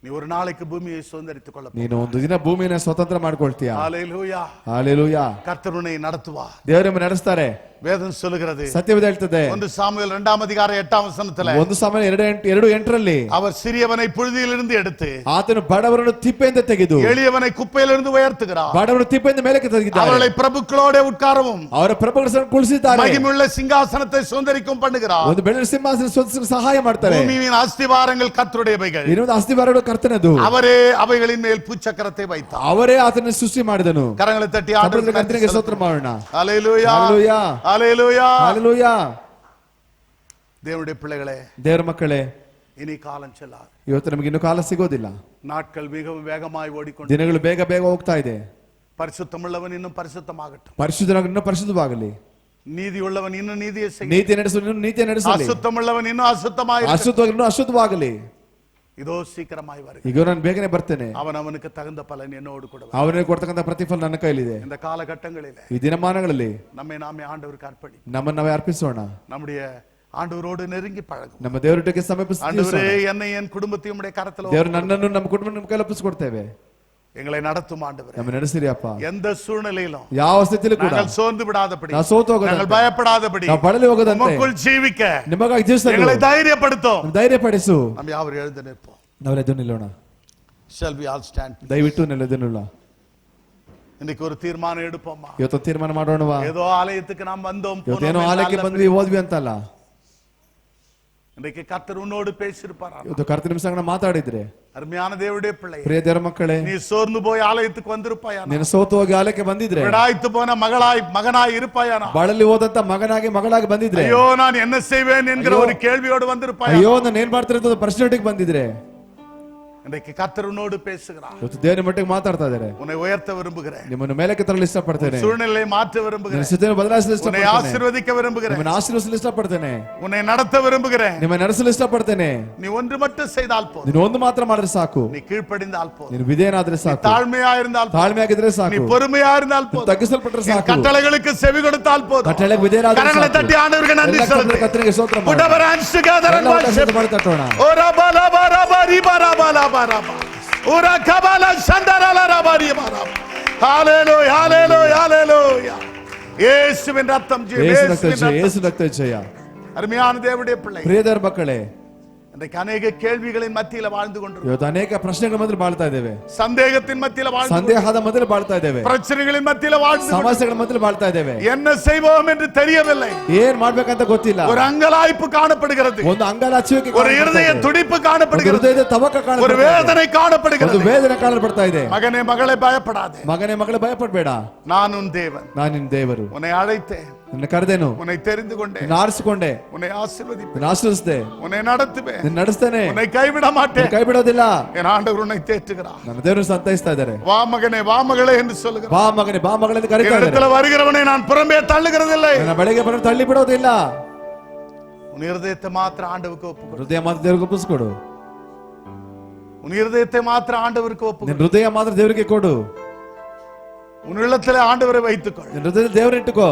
நீ ஒரு நாளைக்கு பூமியை சுதந்தரித்துக் கொள்ள, ನೀನು ಒಂದು ದಿನ ಭೂಮಿಯನ್ನು ಸ್ವತಂತ್ರ ಮಾಡ್ಕೊಳ್ತೀಯ. ஹல்லேலூயா, ಹಲ್ಲೇಲೂಯಾ. கர்த்தர் உன்னை நடத்துவார். ದೇವರನ್ನು ನಡೆಸ್ತಾರೆ. வேதம் சொல்லுகிறது, ಸತ್ಯವೇದ ಹೇಳ್ತದೆ, 1 சாமுவேல் 2 அதிகாரம் 8 வசனத்துல, 1 ಸಾಮುವೇಲ 2:8 அவர் சிறியவனை புழுதியிலிருந்து எடுத்து ಆತನು ಬಡವರನ್ನು ತಿಪ್ಪೆಯಿಂದ ತೆಗೆದು எளியவனை குப்பையிலிருந்து உயர்த்துகிறார். ಬಡವರನ್ನು ತಿಪ್ಪೆಯಿಂದ ಮೇಲಕ್ಕೆ ತೆಗೆದಿದ್ದಾರೆ. அவர்களை பிரபுக்களோட உட்காரவும் ಅವರ ಪ್ರಭುಗಳನ್ನು ಕುಳಿಸಿದ್ದಾರೆ. மகிமையுள்ள சிங்காசனத்தை சுதந்தரிக்கும் பண்ணுகிறார். ಒಂದು ಬೆಳ್ಳಿ ಸಿಂಹಾಸನ ಸ್ವತಂತ್ರ ಸಹಾಯ ಮಾಡ್ತಾರೆ. பூமியின் அஸ்திவாரங்கள் கர்த்தருடையவைகள், ಇನ್ನೊಂದು ಅಸ್ತಿವಾರಗಳು ಕರ್ತನದು. அவரே அவைகளின் மேல் பூச்சக்கரத்தை வைத்தார். ಅವರೇ ಆತನ ಸೃಷ್ಟಿ ಮಾಡಿದನು. கரங்களை தட்டி ಕರ್ತನಿಗೆ ಸ್ತೋತ್ರ ಮಾಡೋಣ. ஹல்லேலூயா, ಹಲ್ಲೇಲೂಯಾ, ஹல்லேலூயா. ಹಲ್ಲೇಲೂಯಾ. தேவனுடைய பிள்ளைகளே, ದೇವರ ಮಕ್ಕಳೇ, இனி காலம் செல்லாது. ಇವತ್ತು ನಮಗೆ ಇನ್ನು ಕಾಲ ಸಿಗೋದಿಲ್ಲ. நாட்கள் மிகவும் வேகமாய் ஓடிக்கொண்டு, ದಿನಗಳು ಬೇಗ ಬೇಗ ಹೋಗ್ತಾ ಇದೆ. பரிசுத்தமுள்ளவன் இன்னும் பரிசுத்தமாகட்டும், ಪರಿಶುದ್ಧನಾಗಿ ಇನ್ನೂ ಪರಿಶುದ್ಧವಾಗಲಿ. ನೀತಿ ಉಳ್ಳವನು ಇನ್ನೂ ನೀತಿಯ ನೀತಿ ನಡೆಸಲಿ, ನೀತಿ ನಡೆಸಲಿ. ಅಶುದ್ಧವುಳ್ಳವನು ಇನ್ನೂ ಅಶುದ್ಧಮಾಗಿ, ಅಶುದ್ಧವಾಗಿನ್ನು ಅಶುದ್ಧವಾಗಲಿ. ಇದೋ ಶೀಘ್ರമായി ವರುತ್ತೇನೆ, ಈಗ ನಾನು ಬೇಗನೆ ಬರ್ತೇನೆ. ಅವನವನಿಗೆ ತಗುந்த பலன் என்னோடு கூட வரும். ಅವನಿಗೆ ಕೊಡ್ತಕ್ಕಂಥ ಪ್ರತಿಫಲ ನನ್ನ ಕೈಲಿದೆ. இந்த காலகட்டங்களிலே, ಈ ದಿನಮಾನಗಳಲ್ಲಿ நம்மை நாமே ஆண்டவருக்கு அர்ப்பணி, ನಮ್ಮನ್ನು ನಾವೇ ಅರ್ಪಿಸೋಣ. நம்முடைய ஆண்டவரோடு நெருங்கி பழகும். ನಮ್ಮ ದೇವರೊಟ್ಟಿಗೆ ಸಮೀಪಿಸಿ, ஆண்டவரே என்னை என் குடும்பத்தையும் உம்முடைய கரத்தில் ದೇವರು ನನ್ನನ್ನು ನಮ್ಮ ಕುಟುಂಬ ನಿಮ್ಮ ಕೈಯಲ್ಲಿ ಒಪ್ಪಿಸಿಕೊಡ್ತೇವೆ. எங்களை நடத்தும் ஆண்டவரே, ನಮ್ಮ ನಡೆಸಿರಿ ಅಪ್ಪ. எந்த சூழ்நிலையிலும் ಯಾವ ಸ್ಥಿತಿಯಲ್ಲಿ ಕೂಡ நாங்கள் சோர்ந்து விடாதபடி, ನಾವು ಸೋತು நாங்கள் ಹೋಗದಂತೆ, பயப்படாதபடி, ನಾವು ಬಳಲಿ ಹೋಗದಂತೆ, உமக்குள் ஜீவிக்க ನಿಮಗಾಗಿ ಜೀವಿಸಲು எங்களை தைரியப்படுத்தும். ಧೈರ್ಯ ಪಡಿಸು. நாம் யாவரும் எழுந்து நிற்போம். ನಾವೆಲ್ಲ ಎದ್ದು ನಿಲ್ಲೋಣ. Shall we all stand? ದಯವಿಟ್ಟು ನೆಲೆದು ನಿಲ್ಲ. இன்னைக்கு ஒரு தீர்மானம் எடுப்போமா? ಇವತ್ತು ತೀರ್ಮಾನ ಮಾಡೋಣವಾ? ஏதோ ஆலயத்துக்கு நாம் வந்தோம் ಇವತ್ತೇನೋ ಆಲಯಕ್ಕೆ ಬಂದ್ವಿ ಓದ್ವಿ ಅಂತಲ್ಲ. இன்னைக்கு கர்த்தர் உன்னோடு பேசியிருப்பார். ಇವತ್ತು ಕರ್ತನ ನಿಮ್ಮ ಸಂಗಡ ಮಾತಾಡಿದ್ರೆ, அருமையான தேவனுடைய பிள்ளை, ಪ್ರಿಯ ದೇವರ ಮಕ್ಕಳೇ, நீ ಸೋರ್ந்து போய் ஆலயத்துக்கு வந்திருப்பாயா? ನೀನು ಸೋತು ಹೋಗಿ ಆಲಯಕ್ಕೆ ಬಂದಿದ್ರೆ, விடாய்த்து போன மகனாய் இருப்பாயா? ಬಾಳಲ್ಲಿ ಹೋದಂತ ಮಗನಾಗಿ ಬಂದಿದ್ರೆ, ஐயோ நான் என்ன செய்வேன் என்கிற ஒரு கேள்வியோடு வந்திருப்பாயா? ಅಯ್ಯೋ ನಾನು ಏನ್ ಮಾಡ್ತಿರೋದು ಪ್ರಶ್ನೆಗೆ ಬಂದಿದ್ರೆ, இன்னைக்கு கர்த்தர் உன்னோடு பேசுகிறார். ಇವತ್ತು ದೇವರ ಮಟ್ಟಿಗೆ ಮಾತಾಡ್ತಾ ಇದ್ದಾರೆ. உன்னை உயர்த்த விரும்புகிறேன், ನಿಮ್ಮನ್ನು ಮೇಲಕ್ಕೆ ತರಲು ಇಷ್ಟಪಡ್ತೇನೆ. சூழ்நிலையை மாற்ற விரும்புகிறேன், ನಿನ್ನ ಸ್ಥಿತಿಯನ್ನು ಬದಲಾಯಿಸಲು உன்னை ಇಷ್ಟಪಡ್ತೇನೆ. ஆசீர்வதிக்க விரும்புகிறேன், ನಿಮ್ಮನ್ನು ಆಶೀರ್ವದಿಸಲು ಇಷ್ಟಪಡ್ತೇನೆ. உன்னை நடத்த விரும்புகிறேன். ನಿಮ್ಮನ್ನು ನಡೆಸಲು ಇಷ್ಟಪಡ್ತೇನೆ. நீ ஒன்று மட்டும் செய்தால் போதும், ನೀನು ಒಂದು ಮಾತ್ರ ಮಾಡಿದ್ರೆ ಸಾಕು. நீ கீழ்ப்படிந்தால் போதும், ನೀನು ವಿಧೇಯನಾದ್ರೆ ಸಾಕು. தாழ்மையா இருந்தால் போதும், ತಾಳ್ಮೆಯಾಗಿದ್ರೆ நீ ಸಾಕು. பொறுமையா இருந்தால் போதும், ತಗ್ಗಿಸಲ್ಪಟ್ರೆ என் ಸಾಕು. கட்டளைகளுக்கு செவி கொடுத்தால் போதும். ಕಟ್ಟಳೆಗೆ ವಿಧೇಯನಾದ್ರೆ கரங்களை ಸಾಕು. தட்டி ஆண்டவருக்கு நன்றி ಎಲ್ಲ செலுத்து. ಕರ್ತನಿಗೆ ಸ್ತೋತ್ರ ಮಾಡು. Put our hands together and ಎಲ್ಲ worship. ಮಾಡಿ ತಟ್ಟೋಣ. Ora bala bara bari bara bala bara. Ora kabala shandara la bari bara. Hallelujah, hallelujah, hallelujah. இயேசுவின் ரத்தம் ஜெயம், ಯೇಸು ರಕ್ತ ಜಯ. அருமையான தேவனுடைய பிள்ளை, ಪ್ರಿಯ ದೇವರ ಮಕ್ಕಳೇ, இன்றைக்கு அநேக கேள்விகளின் மத்தியில வாழ்ந்து கொண்டிருக்கிறோம். ಇವತ್ತು ಅನೇಕ ಪ್ರಶ್ನೆಗಳ ಮಧ್ಯೆ ಬಾಳ್ತಾ ಇದ್ದೇವೆ. சந்தேகத்தின் மத்தியில வாழ்ந்து, ಸಂದೇಹದ ಮಧ್ಯೆ ಬಾಳ್ತಾ ಇದ್ದೇವೆ. பிரச்சனைகளின் மத்தியில வாழ்ந்து, ಸಮಸ್ಯೆಗಳ ಮಧ್ಯೆ ಬಾಳ್ತಾ ಇದ್ದೇವೆ. என்ன செய்வோம் என்று தெரியவில்லை. ಏನ್ ಮಾಡ್ಬೇಕಂತ ಗೊತ್ತಿಲ್ಲ. ஒரு அங்கலாய்ப்பு காணப்படுகிறது, ಒಂದು ಅಂಗಲಾಚುವಿಕೆ ஒரு இருதய துடிப்பு ಕಾಣப்படுகிறது, ಹೃದಯದ ತವಕ ஒரு ಕಾಣப்படுತ್ತದೆ, வேதனை காணப்படுகிறது. ಒಂದು ವೇದನೆ ಕಾಣப்படுತ್ತಾ ಇದೆ. மகனே மகளே பயப்படாதே, ಮಗನೇ ಮಗಳೇ ಭಯಪಡಬೇಡ, நான் உன் தேவன், ನಾನು ನಿನ್ನ ದೇವರು, உன்னை அழைத்தேன், ನಿನ್ನ ಕರೆದೇನು, உன்னை தெரிந்து கொண்டேன், ನಿನ್ನ ಆರಿಸಿಕೊಂಡೆ, உன்னை ஆசீர்வதிப்பேன், ನಿನ್ನ ಆಶೀರ್ವದಿಸಿದೆ, உன்னை நடத்துவேன், ನಿನ್ನ ನಡೆಸ್ತೇನೆ, உன்னை கைவிட மாட்டேன், ನಿನ್ನ ಕೈ ಬಿಡೋದಿಲ್ಲ. என் ஆண்டவர் உன்னை தேற்றுகிறார். ನನ್ನ ದೇವರು ಸಂತೈಸ್ತಾ ಇದ್ದಾರೆ. வா மகனே வா மகளே என்று சொல்லுகிறார். ಬಾ ಮಗನೇ ಬಾ ಮಗಳೆಂದು ಕರೀತಾ ಇದ್ದಾರೆ. இடத்துல வருகிறவனை நான் புறம்பே தள்ளுகிறதில்லை. ನನ್ನ ಬಳಿಗೆ ಬರೋ ತಳ್ಳಿ ಬಿಡೋದಿಲ್ಲ. உன் இருதயத்தை மாத்திர ஆண்டவருக்கு ஒப்புக்கொடு. ಹೃದಯ ಮಾತ್ರ ದೇವರಿಗೆ ಒಪ್ಪಿಸ್ಕೊಡು. உன் இருதயத்தை மாத்திர ஆண்டவருக்கு ஒப்புக்கொடு. ನಿನ್ನ ಹೃದಯ ಮಾತ್ರ ದೇವರಿಗೆ ಕೊಡು. உன் உள்ளத்திலே ஆண்டவரை வைத்துக்கொள். ನಿನ್ನ ಹೃದಯದಲ್ಲಿ ದೇವರನ್ನ ಇಟ್ಟುಕೋ.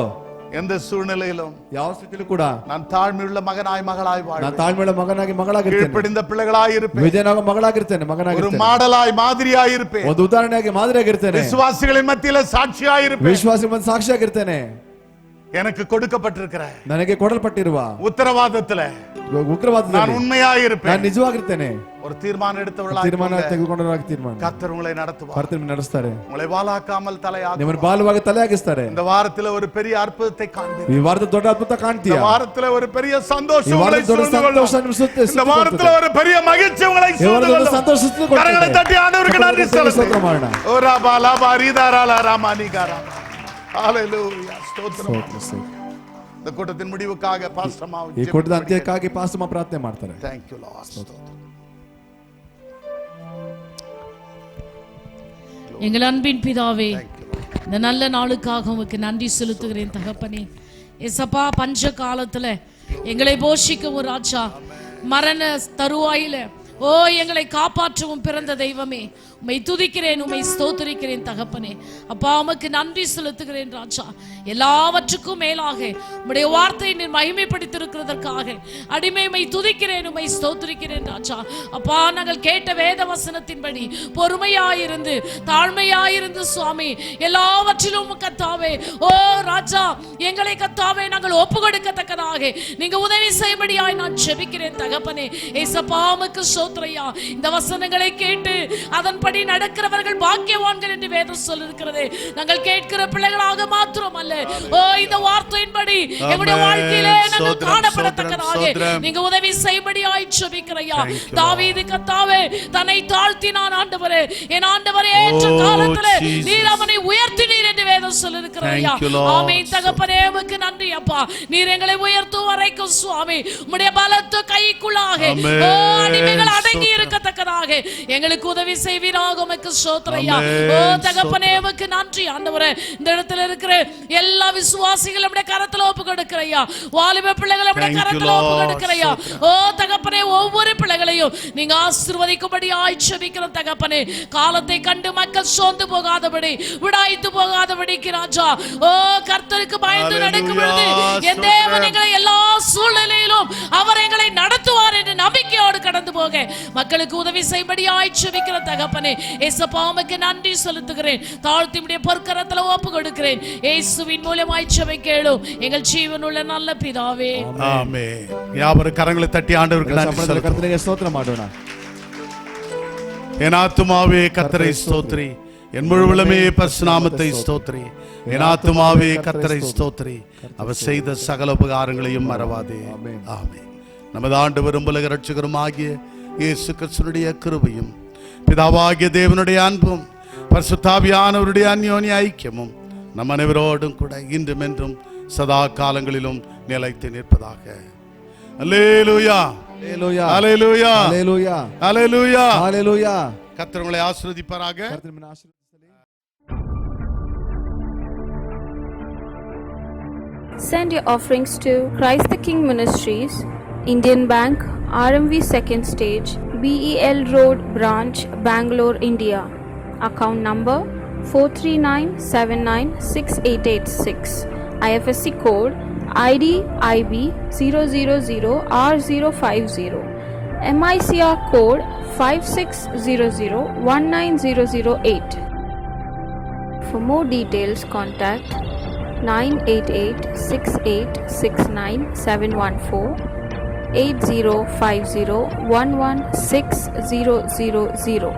எந்த சூழ்நிலையிலும் ಯಾವ ಸ್ಥಿತಿಯಲ್ಲೂ ಕೂಡ நான் ತಾಳ್ಮೆಯುಳ್ಳ ಮಗನಾய் ಮಗಳಾய் ನಾನು வாழ்வேன். ತಾಳ್ಮೆಯುಳ್ಳ ಮಗನಾಗಿ ಮಗಳಾಗಿರ್ತೇನೆ. ಕೀழ்ಪಡಿದ பிள்ளைகளாய் இருப்பேன். ವಿಧೇಯನಾಗಿ ಮಗಳಾಗಿರ್ತೇನೆ, ஒரு ಮಗನಾಗಿರ್ತೇನೆ. மாடலாய் மாதிரியாய் இருப்பேன். ಒಂದು ಉದಾಹರಣೆಯಾಗಿ ಮಾದರಿಯಾಗಿರ್ತೇನೆ. விசுவாசிகளின் மத்தியில சாட்சியாய் இருப்பேன். ವಿಶ್ವಾಸಿ ಬಂದು ಸಾಕ್ಷಿಯಾಗಿರ್ತೇನೆ. எனக்கு கொடுக்கப்பட்டிருக்கிற ನನಗೆ ಕೊಡಲ್ಪಟ್ಟಿರುವ உத்தரவாதத்துல நான் ಉಗ್ರವಾದದಲ್ಲಿ உண்மையாய் இருப்பேன். ನಾನು ನಿಜವಾಗಿರ್ತೇನೆ. ஒரு தீர்மானம் எடுத்தவர்களாய் ತೀರ್ಮಾನ ತೆಗೆದುಕೊಂಡವರಾಗಿ ತೀರ್ಮಾನ கர்த்தர் உங்களை நடத்துவார். ಕರ್ತನ ನಡೆಸ್ತಾರೆ. உங்களை வாலாக்காமல் தலையாக ನಿಮ್ಮನ್ನು ಬಾಲವಾಗಿ ತಲೆಯಾಗಿಸ್ತಾರೆ. இந்த வாரத்துல ஒரு பெரிய அற்புதத்தை காண்பீர்கள். ಈ ವಾರದ ದೊಡ್ಡ ಅದ್ಭುತ ಕಾಣ್ತೀಯ. இந்த வாரத்துல ஒரு பெரிய சந்தோஷம் ಈ உங்களை ವಾರದ ದೊಡ್ಡ சூழ்ந்து கொள்ளும். ಸಂತೋಷ ನಿಮ್ಮ ಸುತ್ತ இந்த வாரத்துல ஒரு பெரிய மகிழ்ச்சி உங்களை ಈ ವಾರದ சூழ்ந்து ದೊಡ್ಡ கொள்ளும். ಸಂತೋಷ ಸುತ್ತ கரங்களை தட்டி ஆண்டவருக்கு நன்றி ಸ್ತೋತ್ರ செலுத்து. ಮಾಡೋಣ. ஓரா பாலா பாரிதாராலா ராமானிகாரா. ஹalleluya. ஸ்தோத்திரம். இந்த கூட்டத்தின் முடிவுக்காக பாஸ்டர் மாவு ಈ ಕೂಟದ ಅಂತ್ಯಕ್ಕಾಗಿ ಪಾಸ್ಟರ್ ಪ್ರಾರ್ಥನೆ ಮಾಡ್ತಾರೆ. Thank you Lord. எங்கள் அன்பின் பிதாவே, இந்த நல்ல நாளுக்காக உமக்கு நன்றி செலுத்துகிறேன் தகப்பனே. ஏசப்பா, பஞ்ச காலத்துல எங்களை போஷிக்கவும் ராஜா, மரண தருவாயில ஓ எங்களை காப்பாற்றவும் பிறந்த தெய்வமே, உம்மை துதிக்கிறேன், உம்மை ஸ்தோத்திரிக்கிறேன் தகப்பனே. அப்பா, உமக்கு நன்றி செலுத்துகிறேன் ராஜா. எல்லாவற்றுக்கும் மேலாக உம்முடைய வார்த்தையை நீர் மகிமைப்படுத்தியிருக்கிறதற்காக அடிமை உம்மை துதிக்கிறேன், உம்மை ஸ்தோத்திரிக்கிறேன் ராஜா. அப்பா, நாங்கள் கேட்ட வேத வசனத்தின்படி பொறுமையாயிருந்து தாழ்மையாயிருந்து சுவாமி எல்லாவற்றிலும் கத்தாவே ஓ ராஜா எங்களை கத்தாவே நாங்கள் ஒப்பு கொடுக்கத்தக்கதாக நீங்க உதவி செய்யும்படியாய் நான் ஜெபிக்கிறேன் தகப்பனே. ஏசப்பா, உமக்கு ஸ்தோத்திரையா. இந்த வசனங்களை கேட்டு அதன்படி நடக்கிறவர்கள் பாக்கியவான்கள் என்று வேதம் சொல்லிருக்கிறது. நாங்கள் கேட்கிற பிள்ளைகளாக மாத்திரம் அல்ல, ஓ இந்த வார்த்தையின்படி எங்களுடைய வாழ்க்கையிலே நாங்கள் காணப்படத்தக்கதாக நீங்க உதவி செய்யும்படியாய் ஜெபிக்கிறையா. தாவீது கர்த்தாவே தன்னை தாழ்த்தினான் ஆண்டவரே. என் ஆண்டவரே, ஏற்ற காலத்திலே நீர் அவனை உயர்த்தினீர் என்று வேதம் சொல்லிருக்கிறாயா. ஆமென் தகப்பனே, உமக்கு நன்றி அப்பா. நீர் எங்களை உயர்த்தும் வரைக்கும் சுவாமி உம்முடைய பலத்த கைக்குள்ளாக ஓ அடிமைகள் அடங்கி இருக்கத்தக்கதாக நடத்துவீராக, எங்களுக்கு உதவி செய்வீராக. உமக்கு ஸ்தோத்திரம் ஐயா. ஓ தகப்பனே உமக்கு நன்றி ஆண்டவரே. இந்த இடத்துல இருக்கிற எல்லா விசுவாசிகளும் நம்முடைய கரத்துல ஒப்பு கொடுக்கிறையா. வாலிப பிள்ளைகள் நம்முடைய கரத்துல ஒப்பு கொடுக்கிறையா. ஓ தகப்பனே ஒவ்வொரு பிள்ளைகளையும் நீங்க ஆசீர்வதிக்கும்படி ஆய்ச்சபிக்கிற தகப்பனே. காலத்தை கண்டு மக்கள் சோர்ந்து போகாதபடி, விடாய்த்து போகாதபடிக்கு ராஜா, ஓ கர்த்தருக்கு பயந்து நடக்கும் பொழுது என் தேவன் எங்களை எல்லா சூழ்நிலையிலும் அவர் எங்களை நடத்துவார் என்று நம்பிக்கையோடு கடந்து போக மக்களுக்கு உதவி செய்யும்படி ஆய்ச்சபிக்கிற தகப்பனே. ஏசப்பா உமக்கு நன்றி செலுத்துகிறேன். தாழ்த்தி உம்முடைய பொற்கரத்துல ஒப்பு கொடுக்கிறேன். இயேசுவின் மூலமாய் ஜெபம் கேளும் எங்கள் ஜீவனுள்ள நல்ல பிதாவே. ஆமென். யாவரும் கரங்களை தட்டி ஆண்டவருக்கு நன்றி செலுத்துவோம். ಕರ್ತನಿಗೆ ಸ್ತೋತ್ರ ಮಾಡೋಣ. என் ஆத்துமாவே கர்த்தரை ஸ்தோத்திரி, என் முழுவலுமே பரிசுத்த நாமத்தை ஸ்தோத்திரி. என் ஆத்துமாவே கர்த்தரை ஸ்தோத்திரி, அவர் செய்த சகல உபகாரங்களையும் மறவாதே. ஆமென். நமது ஆண்டவரும் உலக இரட்சகரும் ஆகிய இயேசு கிறிஸ்துவினுடைய கிருபையும் பிதாவாகிய தேவனுடைய அன்பும் பரிசுத்த ஆவியானவருடைய அந்யோன்ய ஐக்கியமும் நம் அனைவரோடும் கூட இன்றும் என்றும் சதா காலங்களிலும் நிலைத்து நிற்பதாக. அல்லேலூயா, ஹalleluya, அல்லேலூயா, ஹalleluya, அல்லேலூயா, ஹalleluya. கர்த்தர் உங்களை ஆசீர்வதிப்பாராக. கர்த்தர் நம்மை ஆசீர்வதிப்பாராக. Send your offerings to Christ the King Ministries, Indian Bank, RMV Second Stage, BEL Road Branch, Bangalore, India. Account number 439796886. IFSC code ID IB 000R050. MICR code 5600190008. For more details, contact 988-6869-714, 8050-11600.